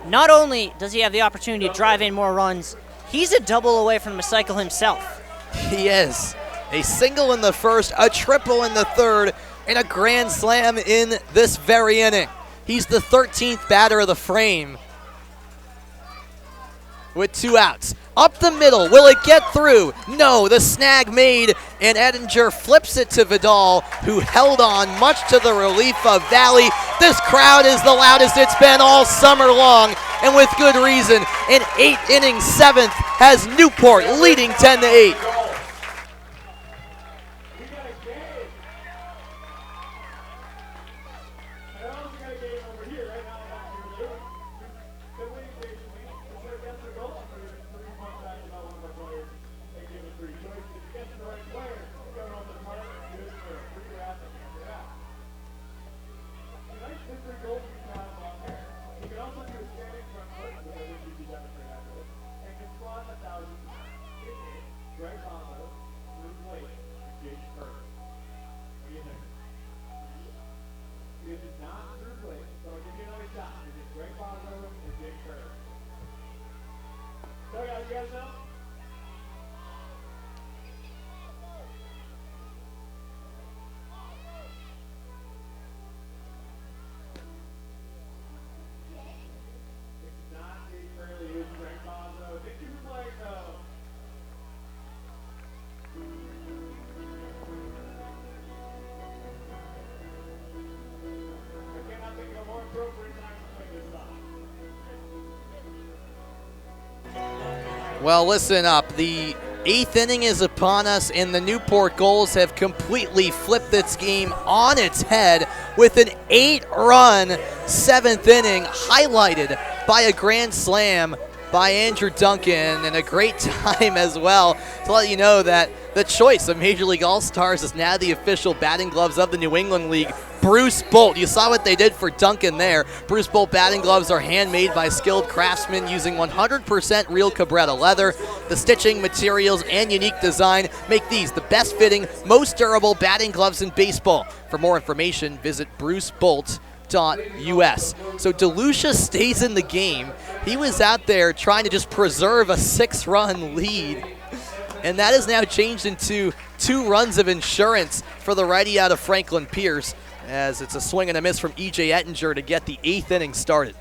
Not only does he have the opportunity to drive in more runs, he's a double away from a cycle himself. He is. A single in the first, a triple in the third, and a grand slam in this very inning. He's the 13th batter of the frame with 2 outs. Up the middle, will it get through? No, the snag made, and Ettinger flips it to Vidal, who held on much to the relief of Valley. This crowd is the loudest it's been all summer long, and with good reason. An 8-inning 7th has Newport leading 10-8. Well, listen up. The 8th inning is upon us, and the Newport Gulls have completely flipped this game on its head with an 8-run 7th inning, highlighted by a grand slam by Andrew Duncan, and a great time as well to let you know that the choice of Major League All-Stars is now the official batting gloves of the New England League. Bruce Bolt, you saw what they did for Duncan there. Bruce Bolt batting gloves are handmade by skilled craftsmen using 100% real Cabretta leather. The stitching, materials, and unique design make these the best fitting, most durable batting gloves in baseball. For more information, visit brucebolt.us. So DeLucia stays in the game. He was out there trying to just preserve a 6-run lead, and that has now changed into 2 runs of insurance for the righty out of Franklin Pierce, as it's a swing and a miss from E.J. Ettinger to get the 8th inning started.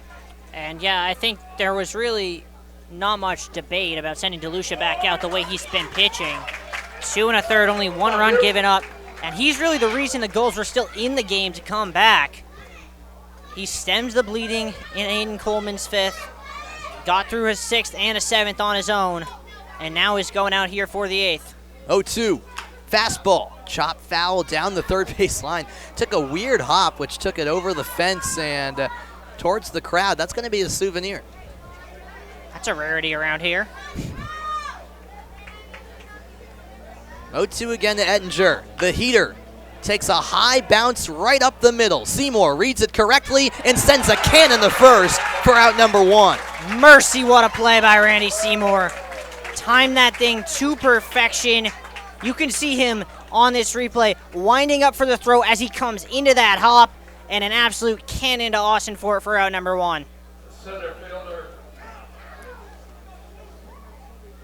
And yeah, I think there was really not much debate about sending DeLucia back out the way he's been pitching. 2 1/3, only 1 run given up, and he's really the reason the Gulls were still in the game to come back. He stemmed the bleeding in Aiden Coleman's 5th, got through his 6th and a 7th on his own, and now is going out here for the 8th. 0-2. Fastball, chop foul down the third base line. Took a weird hop, which took it over the fence and towards the crowd. That's going to be a souvenir. That's a rarity around here. 0-2 again to Ettinger. The heater takes a high bounce right up the middle. Seymour reads it correctly and sends a cannon to first for out number 1. Mercy, what a play by Randy Seymour. Timed that thing to perfection. You can see him on this replay winding up for the throw as he comes into that hop, and an absolute cannon to Austin Fort for out number 1. Center fielder.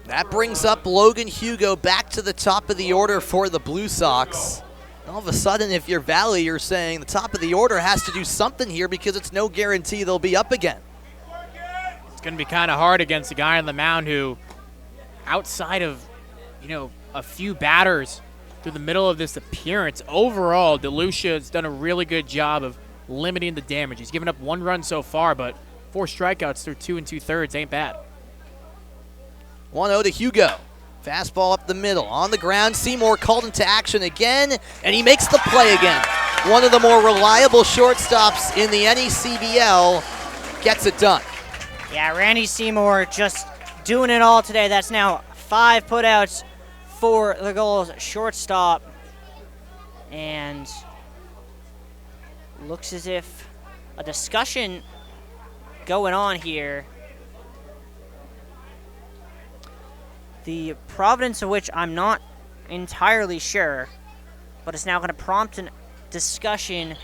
That brings up Logan Hugo back to the top of the order for the Blue Sox. All of a sudden, if you're Valley, you're saying the top of the order has to do something here because it's no guarantee they'll be up again. It's going to be kind of hard against a guy on the mound who, outside of, a few batters through the middle of this appearance, overall, DeLucia has done a really good job of limiting the damage. He's given up 1 run so far, but 4 strikeouts through 2 2/3 ain't bad. 1-0 to Hugo. Fastball up the middle, on the ground. Seymour called into action again, and he makes the play again. One of the more reliable shortstops in the NECBL gets it done. Yeah, Randy Seymour just doing it all today. That's now 5 putouts for the Gulls shortstop. And looks as if a discussion going on here. The providence of which I'm not entirely sure. but it's now going to prompt a discussion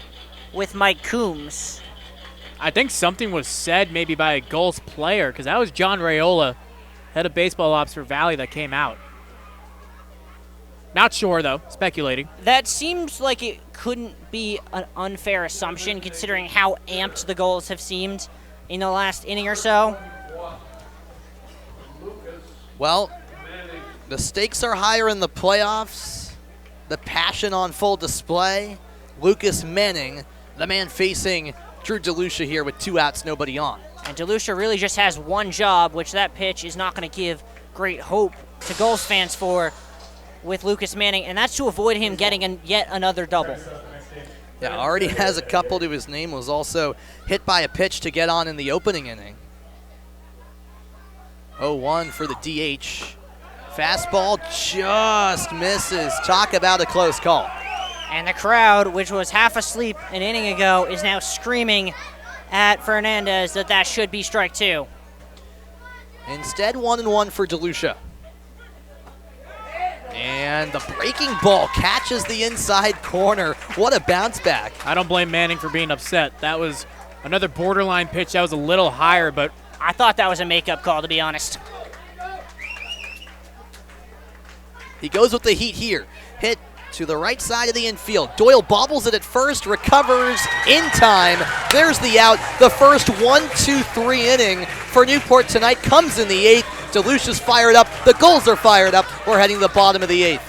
with Mike Coombs. I think something was said maybe by a Gulls player, because that was John Raiola, head of baseball ops for Valley, that came out. Not sure, though. Speculating. That seems like it couldn't be an unfair assumption, considering how amped the Gulls have seemed in the last inning or so. Well, the stakes are higher in the playoffs. The passion on full display. Lucas Manning, the man facing Drew DeLucia here with 2 outs, nobody on. And DeLucia really just has one job, which that pitch is not going to give great hope to Gulls fans for, with Lucas Manning, and that's to avoid him getting yet another double. Yeah, already has a couple to his name, was also hit by a pitch to get on in the opening inning. 0-1 for the DH. Fastball just misses. Talk about a close call. And the crowd, which was half asleep an inning ago, is now screaming at Fernandez that should be strike 2. Instead, 1-1 for DeLucia. And the breaking ball catches the inside corner. What a bounce back. I don't blame Manning for being upset. That was another borderline pitch that was a little higher, but I thought that was a makeup call, to be honest. He goes with the heat here. Hit to the right side of the infield. Doyle bobbles it at first, recovers in time. There's the out. The first 1-2-3 inning for Newport tonight comes in the 8th. DeLucia's fired up. The Gulls are fired up. We're heading to the bottom of the 8th.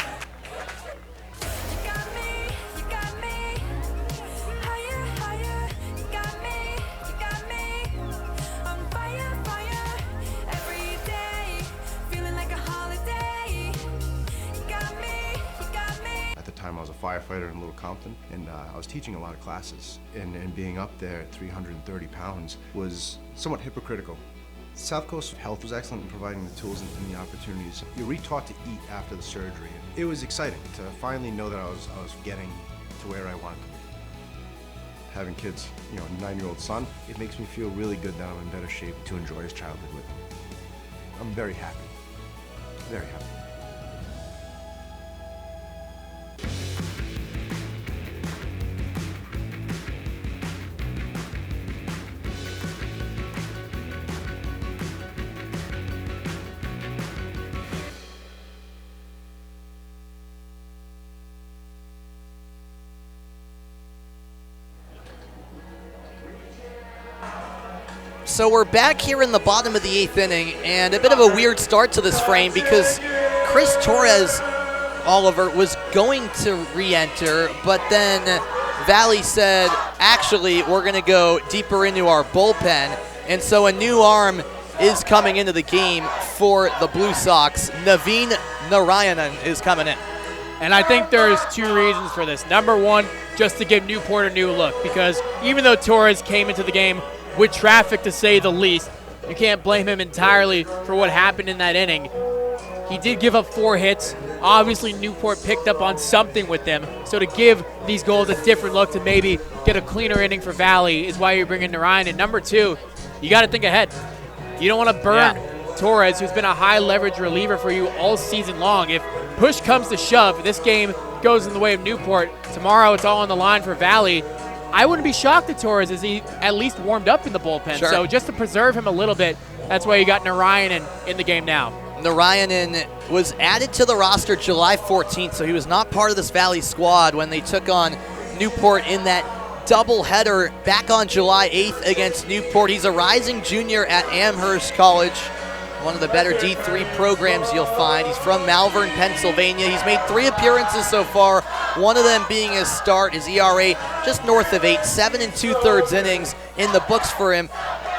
At the time, I was a firefighter in Little Compton, and I was teaching a lot of classes. And being up there at 330 pounds was somewhat hypocritical. South Coast Health was excellent in providing the tools and the opportunities. You're retaught to eat after the surgery. It was exciting to finally know that I was getting to where I wanted to be. Having kids, a 9-year-old son, it makes me feel really good that I'm in better shape to enjoy his childhood with him. I'm very happy, very happy. So we're back here in the bottom of the 8th inning, and a bit of a weird start to this frame because Chris Torres, Oliver, was going to re-enter, but then Valley said, actually, we're going to go deeper into our bullpen, and so a new arm is coming into the game for the Blue Sox. Naveen Narayanan is coming in. And I think there's 2 reasons for this. Number one, just to give Newport a new look, because even though Torres came into the game with traffic, to say the least, you can't blame him entirely for what happened in that inning. He did give up 4 hits. Obviously, Newport picked up on something with them. So to give these Gulls a different look, to maybe get a cleaner inning for Valley, is why you're bringing Narayan. And number 2, you got to think ahead. You don't want to burn Torres, who's been a high-leverage reliever for you all season long. If push comes to shove, this game goes in the way of Newport, tomorrow it's all on the line for Valley. I wouldn't be shocked at Torres as he at least warmed up in the bullpen. Sure. So just to preserve him a little bit, that's why you got Narayanan in the game now. Narayanan was added to the roster July 14th, so he was not part of this Valley squad when they took on Newport in that doubleheader back on July 8th against Newport. He's a rising junior at Amherst College, one of the better D3 programs you'll find. He's from Malvern, Pennsylvania. He's made 3 appearances so far, one of them being his start. His ERA just north of 8, 7 2/3 innings in the books for him.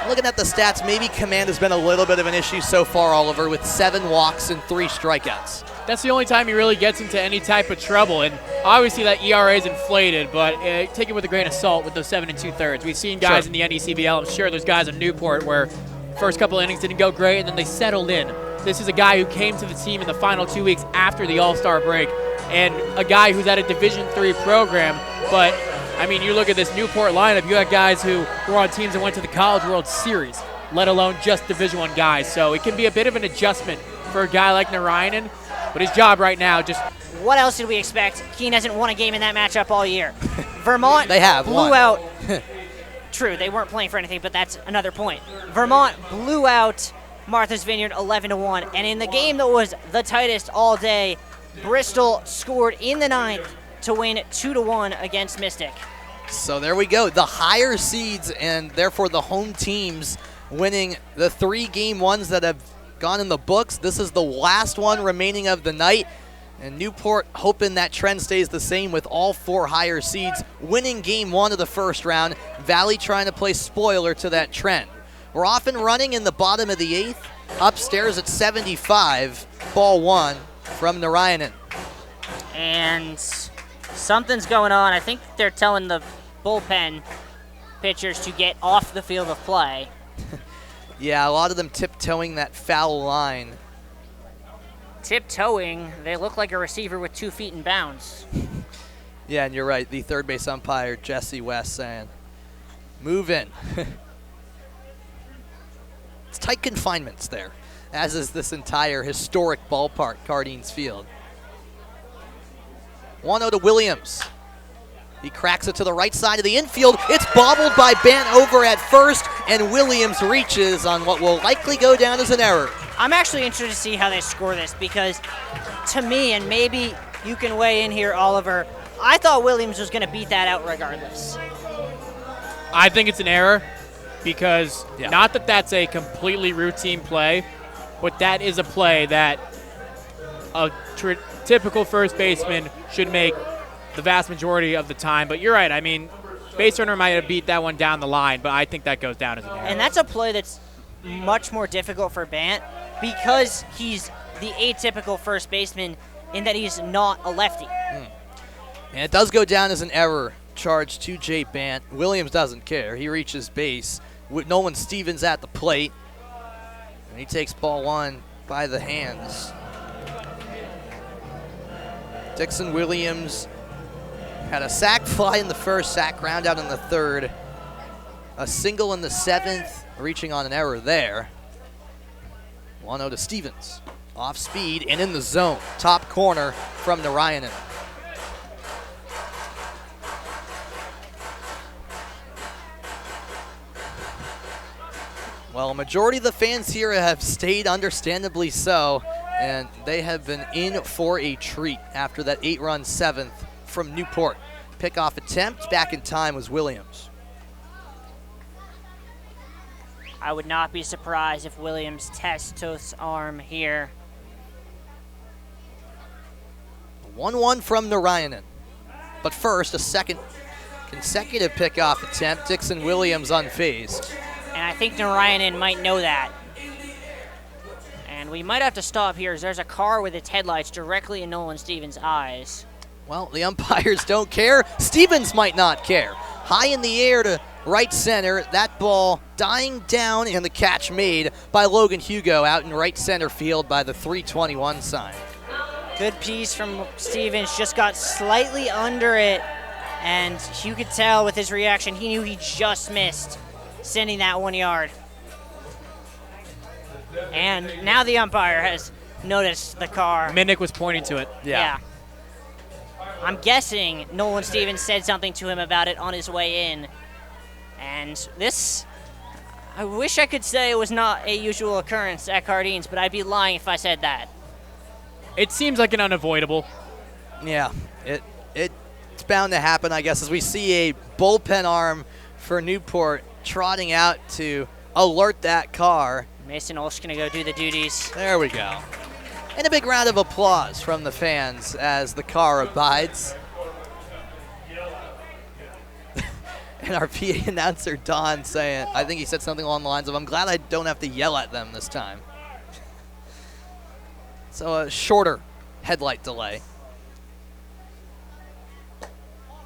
Looking at the stats, maybe command has been a little bit of an issue so far, Oliver, with 7 walks and 3 strikeouts. That's the only time he really gets into any type of trouble, and obviously that ERA is inflated, but take it with a grain of salt with those 7 2/3. We've seen guys in the NECBL. I'm sure there's guys in Newport where first couple innings didn't go great, and then they settled in. This is a guy who came to the team in the final 2 weeks after the All-Star break, and a guy who's at a Division III program. But, I mean, you look at this Newport lineup, you got guys who were on teams that went to the College World Series, let alone just Division I guys. So it can be a bit of an adjustment for a guy like Narayanan. But his job right now just What else did we expect? Keene hasn't won a game in that matchup all year. Vermont They have blew won. out. True, they weren't playing for anything, but that's another point. Vermont blew out Martha's Vineyard 11-1, and in the game that was the tightest all day, Bristol scored in the 9th to win 2-1 against Mystic. So there we go. The higher seeds and therefore the home teams winning the 3 game ones that have gone in the books. This is the last one remaining of the night. And Newport hoping that trend stays the same with all 4 higher seeds winning game 1 of the first round. Valley trying to play spoiler to that trend. We're off and running in the bottom of the 8th. Upstairs at 75, ball 1 from Narayanan. And something's going on. I think they're telling the bullpen pitchers to get off the field of play. Yeah, a lot of them tiptoeing that foul line. Tiptoeing, they look like a receiver with 2 feet in bounds. Yeah, and you're right. The third base umpire, Jesse West, saying, move in. It's tight confinements there, as is this entire historic ballpark, Cardines Field. 1-0 to Williams. He cracks it to the right side of the infield. It's bobbled by Bant over at first, and Williams reaches on what will likely go down as an error. I'm actually interested to see how they score this because to me, and maybe you can weigh in here, Oliver, I thought Williams was going to beat that out regardless. I think it's an error because not that that's a completely routine play, but that is a play that a typical first baseman should make the vast majority of the time. But you're right. I mean, base runner might have beat that one down the line, but I think that goes down as an error. And that's a play that's much more difficult for Bant because he's the atypical first baseman in that he's not a lefty. And it does go down as an error charge to Jay Bant. Williams doesn't care. He reaches base with Nolan Stevens at the plate. And he takes ball 1 by the hands. Dixon Williams had a sac fly in the first, sac ground out in the third. A single in the 7th, reaching on an error there. 1-0 to Stevens. Off speed and in the zone. Top corner from Narayanan. Well, a majority of the fans here have stayed, understandably so, and they have been in for a treat after that 8-run 7th from Newport. Pickoff attempt back in time was Williams. I would not be surprised if Williams tests Toth's arm here. 1-1 from Narayanan. But first, a second consecutive pickoff attempt. Dixon Williams unfazed. And I think Narayanan might know that. And we might have to stop here as there's a car with its headlights directly in Nolan Stevens' eyes. Well, the umpires don't care. Stevens might not care. High in the air to right center. That ball dying down and the catch made by Logan Hugo out in right center field by the 321 sign. Good piece from Stevens, just got slightly under it. And you could tell with his reaction, he knew he just missed sending that 1 yard. And now the umpire has noticed the car. Minnick was pointing to it. Yeah. I'm guessing Nolan Stevens said something to him about it on his way in. And this, I wish I could say it was not a usual occurrence at Cardines, but I'd be lying if I said that. It seems like an unavoidable. Yeah, it's bound to happen, I guess, as we see a bullpen arm for Newport trotting out to alert that car. Mason Olsch gonna go do the duties. There we go. And a big round of applause from the fans as the car abides. And our PA announcer, Don, saying, I think he said something along the lines of, I'm glad I don't have to yell at them this time. So a shorter headlight delay.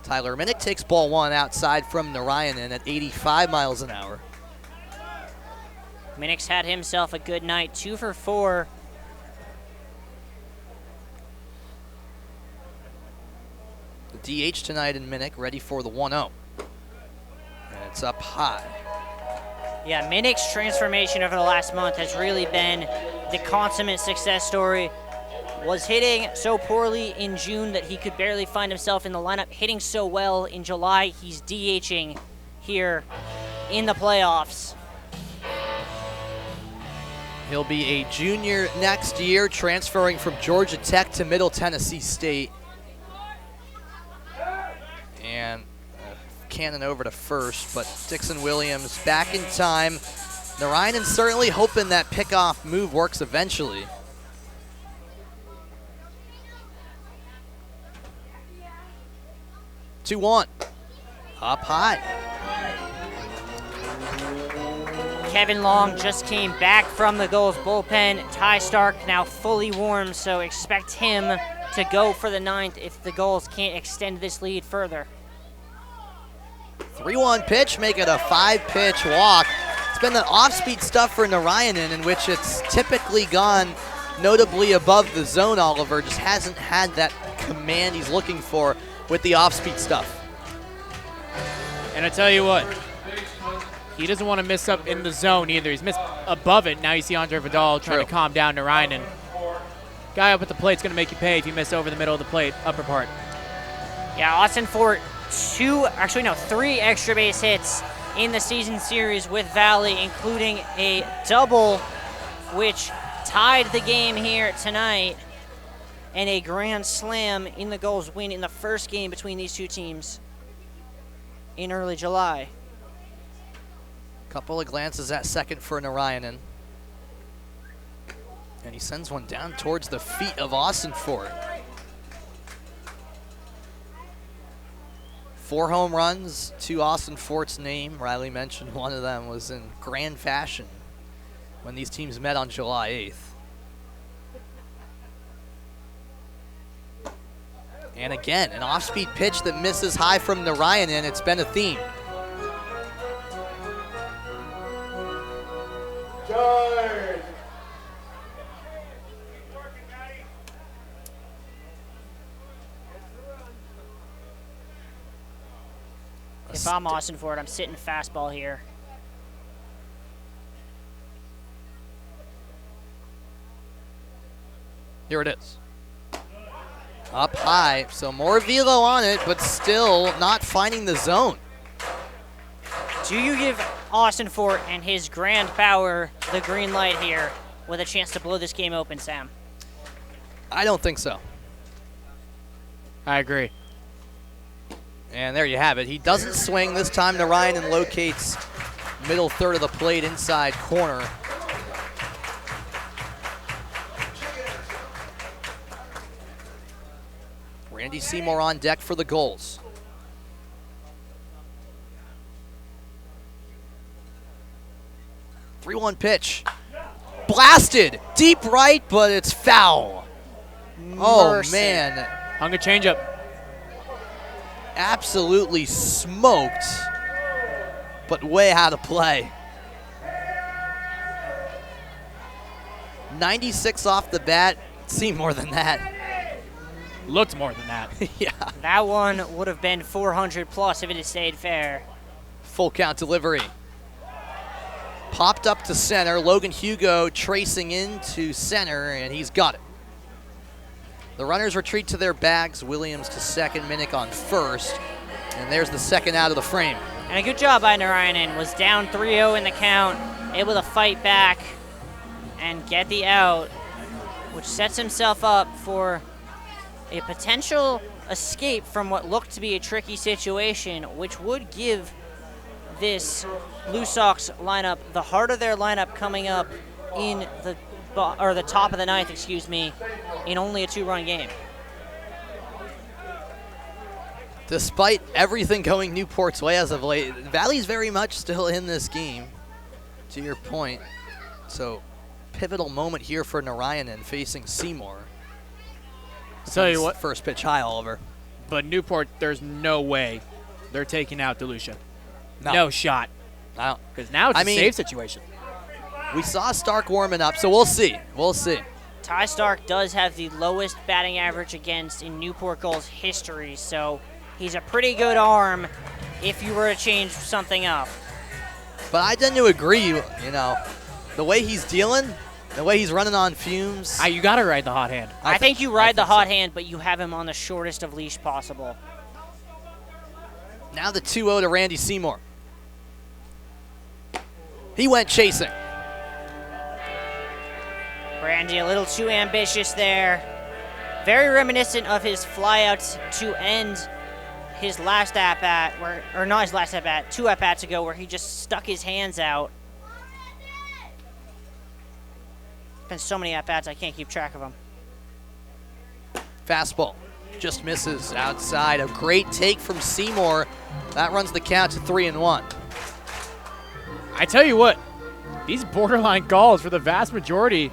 Tyler Minnick takes ball 1 outside from Narayanan at 85 miles an hour. Minnick's had himself a good night, 2 for 4. The DH tonight in Minnick, ready for the 1-0. And it's up high. Yeah, Minnick's transformation over the last month has really been the consummate success story. was hitting so poorly in June that he could barely find himself in the lineup, hitting so well in July. He's DHing here in the playoffs. He'll be a junior next year, transferring from Georgia Tech to Middle Tennessee State. And cannon over to first, but Dixon Williams back in time. Narayanan certainly hoping that pickoff move works eventually. Two one, up high. Kevin Long just came back from the Gulls bullpen. Ty Stark now fully warm, so expect him to go for the 9th if the Gulls can't extend this lead further. 3-1 pitch, make it a 5-pitch walk. It's been the off-speed stuff for Narayanan in which it's typically gone notably above the zone. Oliver just hasn't had that command he's looking for with the off-speed stuff. And I tell you what, he doesn't want to miss up in the zone either. He's missed above it. Now you see Andre Vidal trying to calm down Narayanan. Guy up at the plate's going to make you pay if you miss over the middle of the plate, upper part. Yeah, Austin Fort, 3 extra base hits in the season series with Valley, including a double, which tied the game here tonight, and a grand slam in the Gulls win in the first game between these two teams in early July. Couple of glances at second for Narayanan. And he sends one down towards the feet of Austin Fort. 4 home runs to Austin Fort's name. Riley mentioned one of them was in grand fashion when these teams met on July 8th. And again, an off-speed pitch that misses high from Narayanan. It's been a theme. Charge. If I'm Austin Fort, I'm sitting fastball here. Here it is. Up high, so more velo on it, but still not finding the zone. Do you give Austin Fort and his grand power the green light here with a chance to blow this game open, Sam? I don't think so. I agree. And there you have it. He doesn't swing. This time Narayanan locates middle third of the plate, inside corner. Randy Seymour on deck for the Gulls. Three-one pitch. Blasted. Deep right, but it's foul. Oh, man. Hung a changeup. Absolutely smoked, but way out of play. 96 off the bat. See more than that. Looked more than that. Yeah. That one would have been 400 plus if it had stayed fair. Full count delivery. Popped up to center. Logan Hugo tracing into center, and he's got it. The runners retreat to their bags. Williams to second, Minnick on first. And there's the second out of the frame. And a good job by Narayanan. Was down 3-0 in the count, able to fight back and get the out, which sets himself up for a potential escape from what looked to be a tricky situation, which would give this Blue Sox lineup the heart of their lineup coming up in the top of the 9th, excuse me, in only a 2-run game. Despite everything going Newport's way as of late, Valley's very much still in this game, to your point. So, pivotal moment here for Narayanan facing Seymour. I'll tell you what. First pitch high, Oliver. But Newport, there's no way they're taking out DeLucia. No. No shot. No. Because now it's a safe situation. We saw Stark warming up, so we'll see. We'll see. Ty Stark does have the lowest batting average against in Newport Gulls history, so he's a pretty good arm if you were to change something up. But I tend to agree, you know, the way he's dealing, The way he's running on fumes. You got to ride the hot hand. I think you ride the hot hand, but you have him on the shortest of leash possible. Now the 2-0 to Randy Seymour. He went chasing. Randy a little too ambitious there. Very reminiscent of his flyouts to end his last at-bat, or not his last at-bat, 2 at-bats ago, where he just stuck his hands out. Been so many at-bats, I can't keep track of them. Fastball just misses outside. A great take from Seymour. That runs the count to 3-1. I tell you what, these borderline calls for the vast majority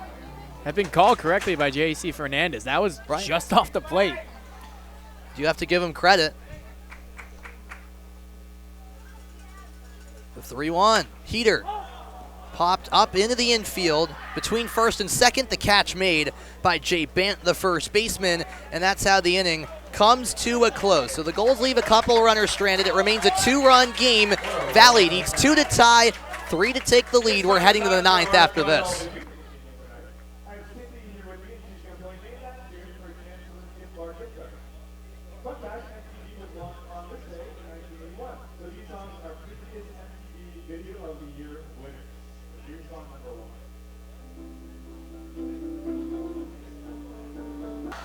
have been called correctly by J.C. Fernandez. That was just off the plate. You have to give him credit. The 3-1. Heater popped up into the infield. Between first and second, the catch made by Jay Bant, the first baseman, and that's how the inning comes to a close. So the Gulls leave a couple runners stranded. It remains a 2-run game. Valley needs 2 to tie, 3 to take the lead. We're heading to the 9th after this.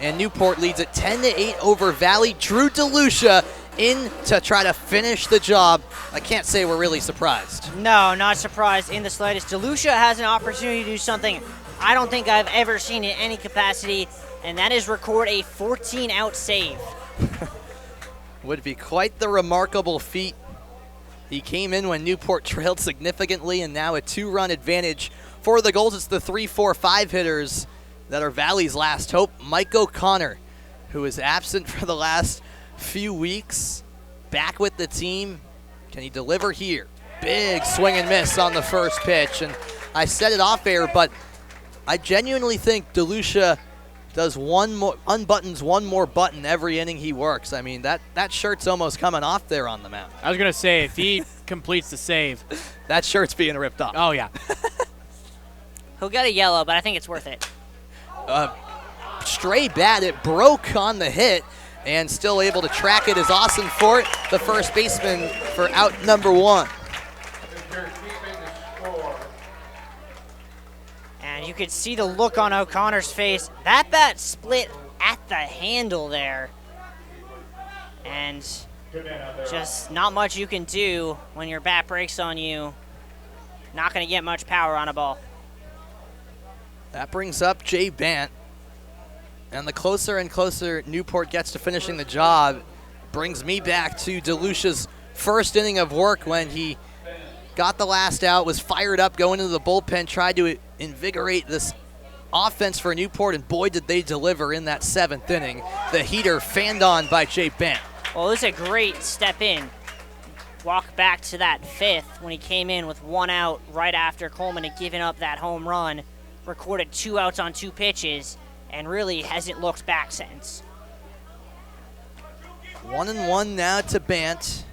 And Newport leads it 10-8 over Valley. Drew DeLucia in to try to finish the job. I can't say we're really surprised. No, not surprised in the slightest. DeLucia has an opportunity to do something I don't think I've ever seen in any capacity, and that is record a 14-out save. Would be quite the remarkable feat. He came in when Newport trailed significantly, and now a 2-run advantage for the Gulls. It's the 3, 4, 5 hitters that are Valley's last hope. Mike O'Connor, who is absent for the last few weeks, back with the team. Can he deliver here? Big swing and miss on the first pitch. And I said it off air, but I genuinely think DeLucia does unbuttons one more button every inning he works. I mean, that shirt's almost coming off there on the mound. I was going to say, if he completes the save. That shirt's being ripped off. Oh, yeah. He'll get a yellow, but I think it's worth it. Stray bat, it broke on the hit, and still able to track it is Austin Fort, the first baseman, for out number 1. And you could see the look on O'Connor's face. That bat split at the handle there. And just not much you can do when your bat breaks on you. Not going to get much power on a ball. That brings up Jay Bant. And the closer and closer Newport gets to finishing the job, brings me back to DeLucia's first inning of work when he got the last out, was fired up going into the bullpen, tried to invigorate this offense for Newport, and boy did they deliver in that 7th inning. The heater fanned on by Jay Bant. Well, it was a great step in. Walk back to that 5th when he came in with 1 out right after Coleman had given up that home run. Recorded 2 outs on 2 pitches, and really hasn't looked back since. 1-1 now to Bant.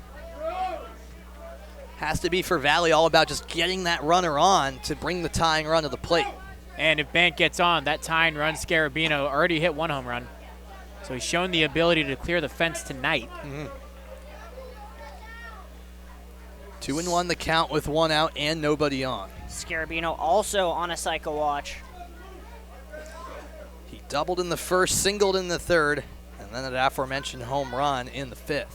Has to be for Valley all about just getting that runner on to bring the tying run to the plate. And if Bant gets on, that tying run, Scarabino already hit 1 home run. So he's shown the ability to clear the fence tonight. 2-1 the count with 1 out and nobody on. Scarabino also on a cycle watch. He doubled in the first, singled in the third, and then an aforementioned home run in the 5th.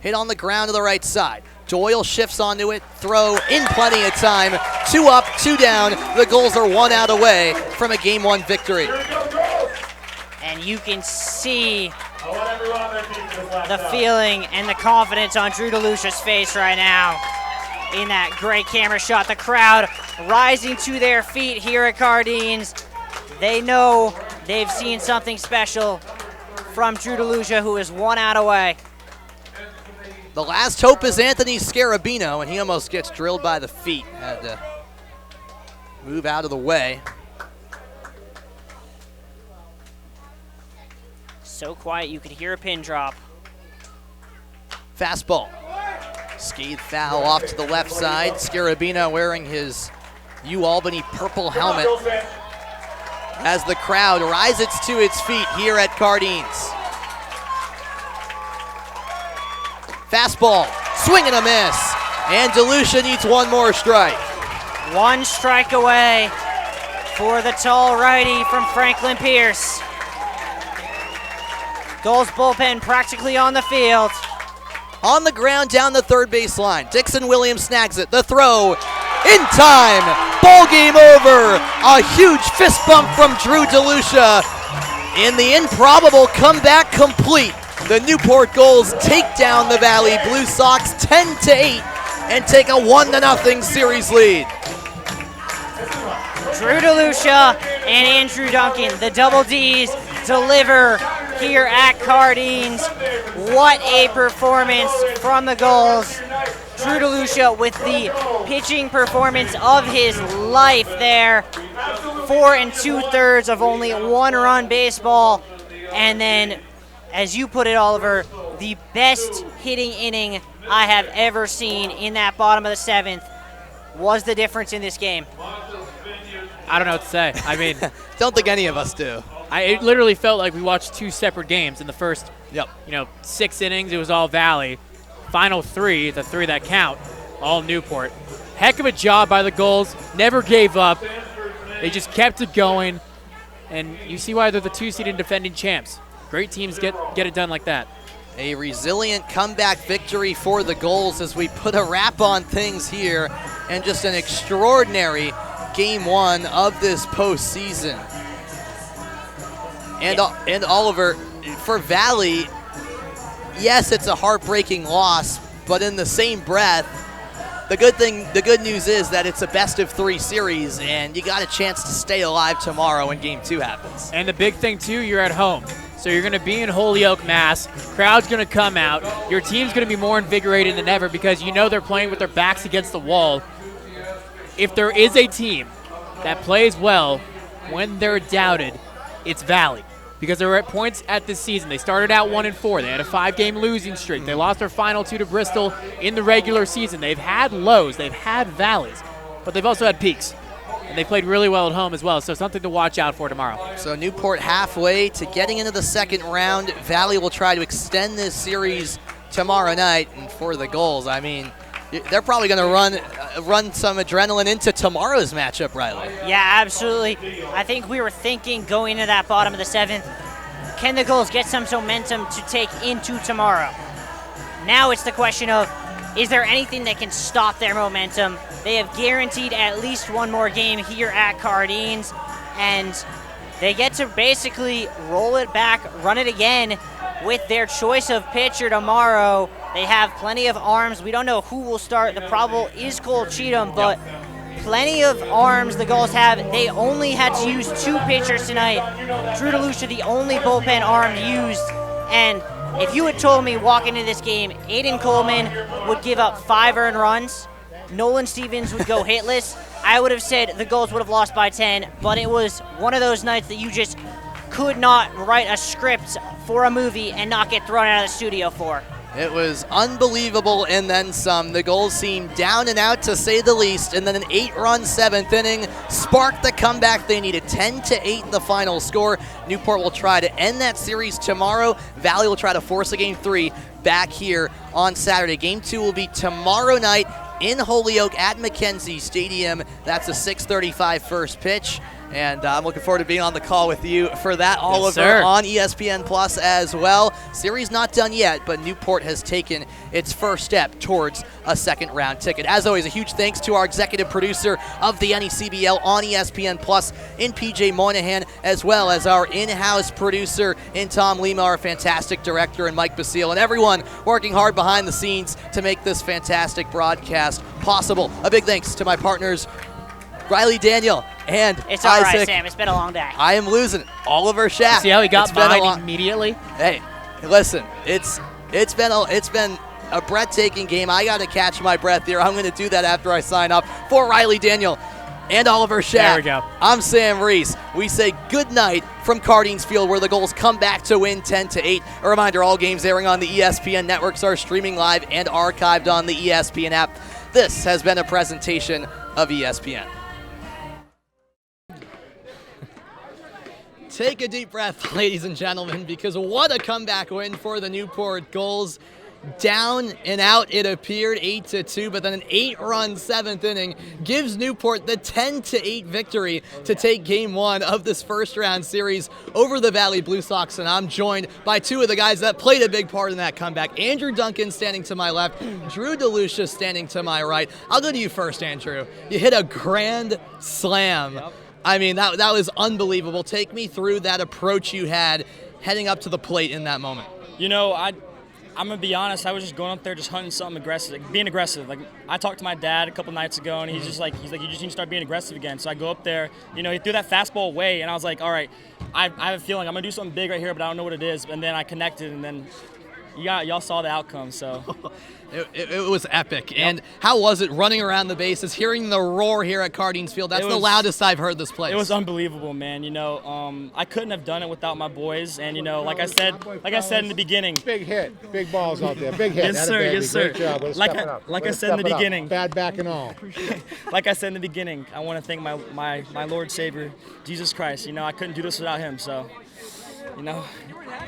Hit on the ground to the right side. Doyle shifts onto it, throw in plenty of time. 2 up, 2 down. The Gulls are 1 out away from a Game 1 victory. And you can see the feeling and the confidence on Drew DeLucia's face right now in that great camera shot. The crowd rising to their feet here at Cardines. They know they've seen something special from Drew DeLucia, who is 1 out away. The last hope is Anthony Scarabino, and he almost gets drilled by the feet. Had to move out of the way. So quiet you could hear a pin drop. Fastball. Skate foul off to the left side. Scarabino wearing his UAlbany purple helmet as the crowd rises to its feet here at Cardines. Fastball, swing and a miss, and DeLucia needs one more strike. One strike away for the tall righty from Franklin Pierce. Gulls bullpen practically on the field. On the ground down the third baseline. Dixon Williams snags it. The throw in time. Ball game over. A huge fist bump from Drew DeLucia. In the improbable comeback complete, the Newport Gulls take down the Valley Blue Sox 10-8 and take a 1-0 series lead. Drew DeLucia and Andrew Duncan, the double Ds, deliver here at Cardines. What a performance from the Gulls. Drew DeLucia with the pitching performance of his life there. 4 2/3 of only 1-run baseball. And then, as you put it, Oliver, the best hitting inning I have ever seen in that bottom of the 7th was the difference in this game. I don't know what to say. I mean, don't think any of us do. It literally felt like we watched two separate games. In the first, 6 innings, it was all Valley. Final 3, the 3 that count, all Newport. Heck of a job by the Gulls. Never gave up. They just kept it going, and you see why they're the 2-seed defending champs. Great teams get it done like that. A resilient comeback victory for the Gulls as we put a wrap on things here, and just an extraordinary Game 1 of this postseason. And Oliver, for Valley, yes, it's a heartbreaking loss, but in the same breath, the good news is that it's a best-of-3 series, and you got a chance to stay alive tomorrow when Game 2 happens. And the big thing, too, you're at home. So you're going to be in Holyoke, Mass. Crowd's going to come out. Your team's going to be more invigorated than ever because you know they're playing with their backs against the wall. If there is a team that plays well when they're doubted, it's Valley. Because they were at points at this season. They started out 1-4. They had a 5-game losing streak. They lost their final 2 to Bristol in the regular season. They've had lows. They've had valleys. But they've also had peaks. And they played really well at home as well, so something to watch out for tomorrow. So Newport halfway to getting into the second round. Valley will try to extend this series tomorrow night. And for the Gulls, I mean, they're probably going to run some adrenaline into tomorrow's matchup, Riley. Yeah, absolutely. I think we were thinking going into that bottom of the 7th, can the Gulls get some momentum to take into tomorrow? Now it's the question of, is there anything that can stop their momentum? They have guaranteed at least one more game here at Cardines, and they get to basically roll it back, run it again with their choice of pitcher tomorrow. They have plenty of arms. We don't know who will start. The probable is Cole Cheatham, but plenty of arms the Gulls have. They only had to use 2 pitchers tonight. Drew DeLucia, the only bullpen arm used. And if you had told me walking into this game, Aiden Coleman would give up 5 earned runs, Nolan Stevens would go hitless, I would have said the Gulls would have lost by 10, but it was one of those nights that you just could not write a script for a movie and not get thrown out of the studio for. It was unbelievable and then some. The Gulls seemed down and out to say the least, and then an 8-run 7th inning sparked the comeback they needed. 10-8 the final score. Newport will try to end that series tomorrow. Valley will try to force a Game 3 back here on Saturday. Game 2 will be tomorrow night in Holyoke at McKenzie Stadium. That's a 6:35 first pitch. And I'm looking forward to being on the call with you for that, Oliver, on ESPN Plus as well. Series not done yet, but Newport has taken its first step towards a second-round ticket. As always, a huge thanks to our executive producer of the NECBL on ESPN Plus in PJ Moynihan, as well as our in-house producer in Tom Lima, our fantastic director, and Mike Basile, and everyone working hard behind the scenes to make this fantastic broadcast possible. A big thanks to my partners, Riley Daniel and It's all Isaac. right, Sam. It's been a long day. I am losing it. Oliver Schaff. See how he got mine immediately? Hey, listen, it's been a breathtaking game. I got to catch my breath here. I'm going to do that after I sign up. For Riley Daniel and Oliver Schaff, there we go. I'm Sam Reese. We say good night from Cardines Field, where the Gulls come back to win 10-8. A reminder, all games airing on the ESPN networks are streaming live and archived on the ESPN app. This has been a presentation of ESPN. Take a deep breath, ladies and gentlemen, because what a comeback win for the Newport Gulls. Down and out it appeared, 8-2, but then an 8-run 7th inning gives Newport the 10-8 victory to take game 1 of this first round series over the Valley Blue Sox. And I'm joined by two of the guys that played a big part in that comeback. Andrew Duncan standing to my left, Drew DeLucia standing to my right. I'll go to you first, Andrew. You hit a grand slam. Yep. I mean, that was unbelievable. Take me through that approach you had heading up to the plate in that moment. You know, I'm going to be honest, I was just going up there just hunting something aggressive, like being aggressive. Like, I talked to my dad a couple nights ago, and he's like, you just need to start being aggressive again. So I go up there, you know, he threw that fastball away, and I was like, all right, I have a feeling I'm going to do something big right here, but I don't know what it is. And then I connected, and then y'all saw the outcome, so. It was epic. Yep. And how was it running around the bases, hearing the roar here at Cardines Field? That's the loudest I've heard this place. It was unbelievable, man. You know, I couldn't have done it without my boys. And, you know, like I said in the beginning. Big hit. Big balls out there. Big hit. Yes, sir. Yes, sir. Great job. Like I said in the beginning. Bad back and all. Like I said in the beginning, I want to thank my Lord Savior, Jesus Christ. You know, I couldn't do this without him, so. You know,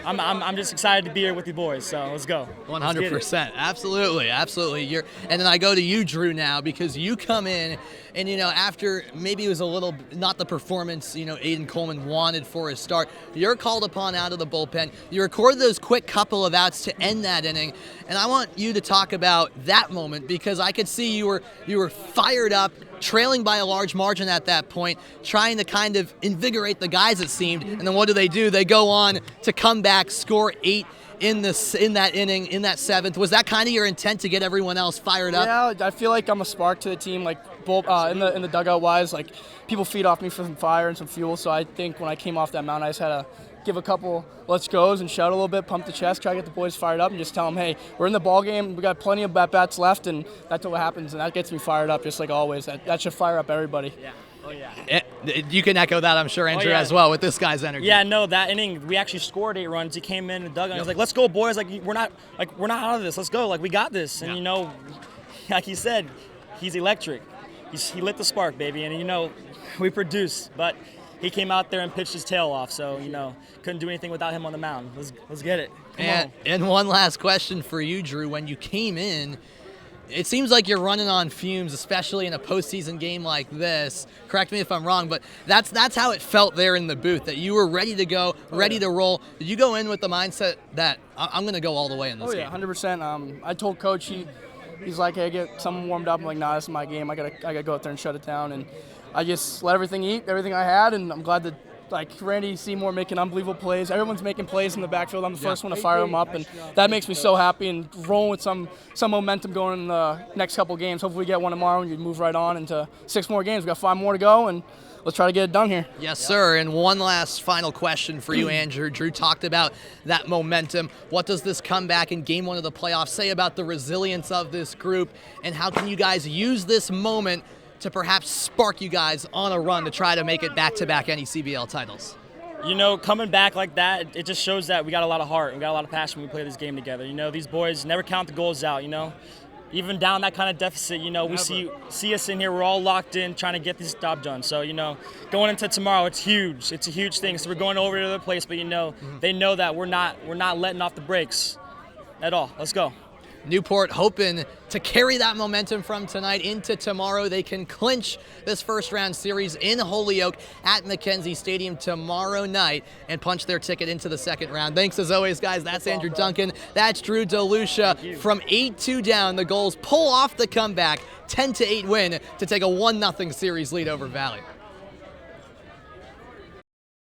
I'm just excited to be here with you boys, so let's go. 100%. Absolutely. And then I go to you, Drew, now, because you come in and, you know, after maybe it was a little, not the performance, you know, Aiden Coleman wanted for his start, you're called upon out of the bullpen. You recorded those quick couple of outs to end that inning, and I want you to talk about that moment because I could see you were fired up, trailing by a large margin at that point, trying to kind of invigorate the guys, it seemed. And then what do? They go on to come back, score 8 in that inning, in that 7th. Was that kind of your intent to get everyone else fired up? Yeah, I feel like I'm a spark to the team, like both in the dugout wise. Like people feed off me for some fire and some fuel. So I think when I came off that mound, I just had to give a couple let's goes and shout a little bit, pump the chest, try to get the boys fired up, and just tell them, hey, we're in the ball game. We got plenty of at-bats left, and that's what happens, and that gets me fired up, just like always. That should fire up everybody. Yeah. Oh yeah. You can echo that, I'm sure, Andrew, as well, with this guy's energy. Yeah, no, that inning we actually scored 8 runs. He came in the dugout. Yep. He was like, "Let's go, boys! Like we're not out of this. Let's go! Like we got this." And you know, like he said, he's electric. He lit the spark, baby, and you know, we produced, but. He came out there and pitched his tail off, so, you know, couldn't do anything without him on the mound. Let's get it. And one last question for you, Drew. When you came in, it seems like you're running on fumes, especially in a postseason game like this. Correct me if I'm wrong, but that's how it felt there in the booth, that you were ready to go, ready to roll. Did you go in with the mindset that I'm going to go all the way in this game? Oh, yeah, 100%. I told Coach, he's like, hey, get someone warmed up. I'm like, nah, this is my game. I gotta go out there and shut it down. And I just let everything I had, and I'm glad that, like, Randy Seymour making unbelievable plays. Everyone's making plays in the backfield. I'm the first one to fire them up, and that makes me so happy and rolling with some momentum going in the next couple games. Hopefully we get one tomorrow and you move right on into 6 more games. We got 5 more to go, and let's try to get it done here. Yes, sir. And one last final question for you, Andrew. Drew talked about that momentum. What does this comeback in Game 1 of the playoffs say about the resilience of this group, and how can you guys use this moment to perhaps spark you guys on a run to try to make it back-to-back NECBL titles? You know, coming back like that, it just shows that we got a lot of heart. We got a lot of passion when we play this game together. You know, these boys never count the goals out, you know. Even down that kind of deficit, you know, we see us in here, we're all locked in trying to get this job done. So, you know, going into tomorrow, it's huge. It's a huge thing. So we're going over to the other place, but, you know, they know that we're not letting off the brakes at all. Let's go. Newport hoping to carry that momentum from tonight into tomorrow. They can clinch this first round series in Holyoke at McKenzie Stadium tomorrow night and punch their ticket into the second round. Thanks as always, guys. That's Andrew Duncan. That's Drew DeLucia. From 8-2 down, the Gulls pull off the comeback, 10-8 win to take a 1-0 series lead over Valley.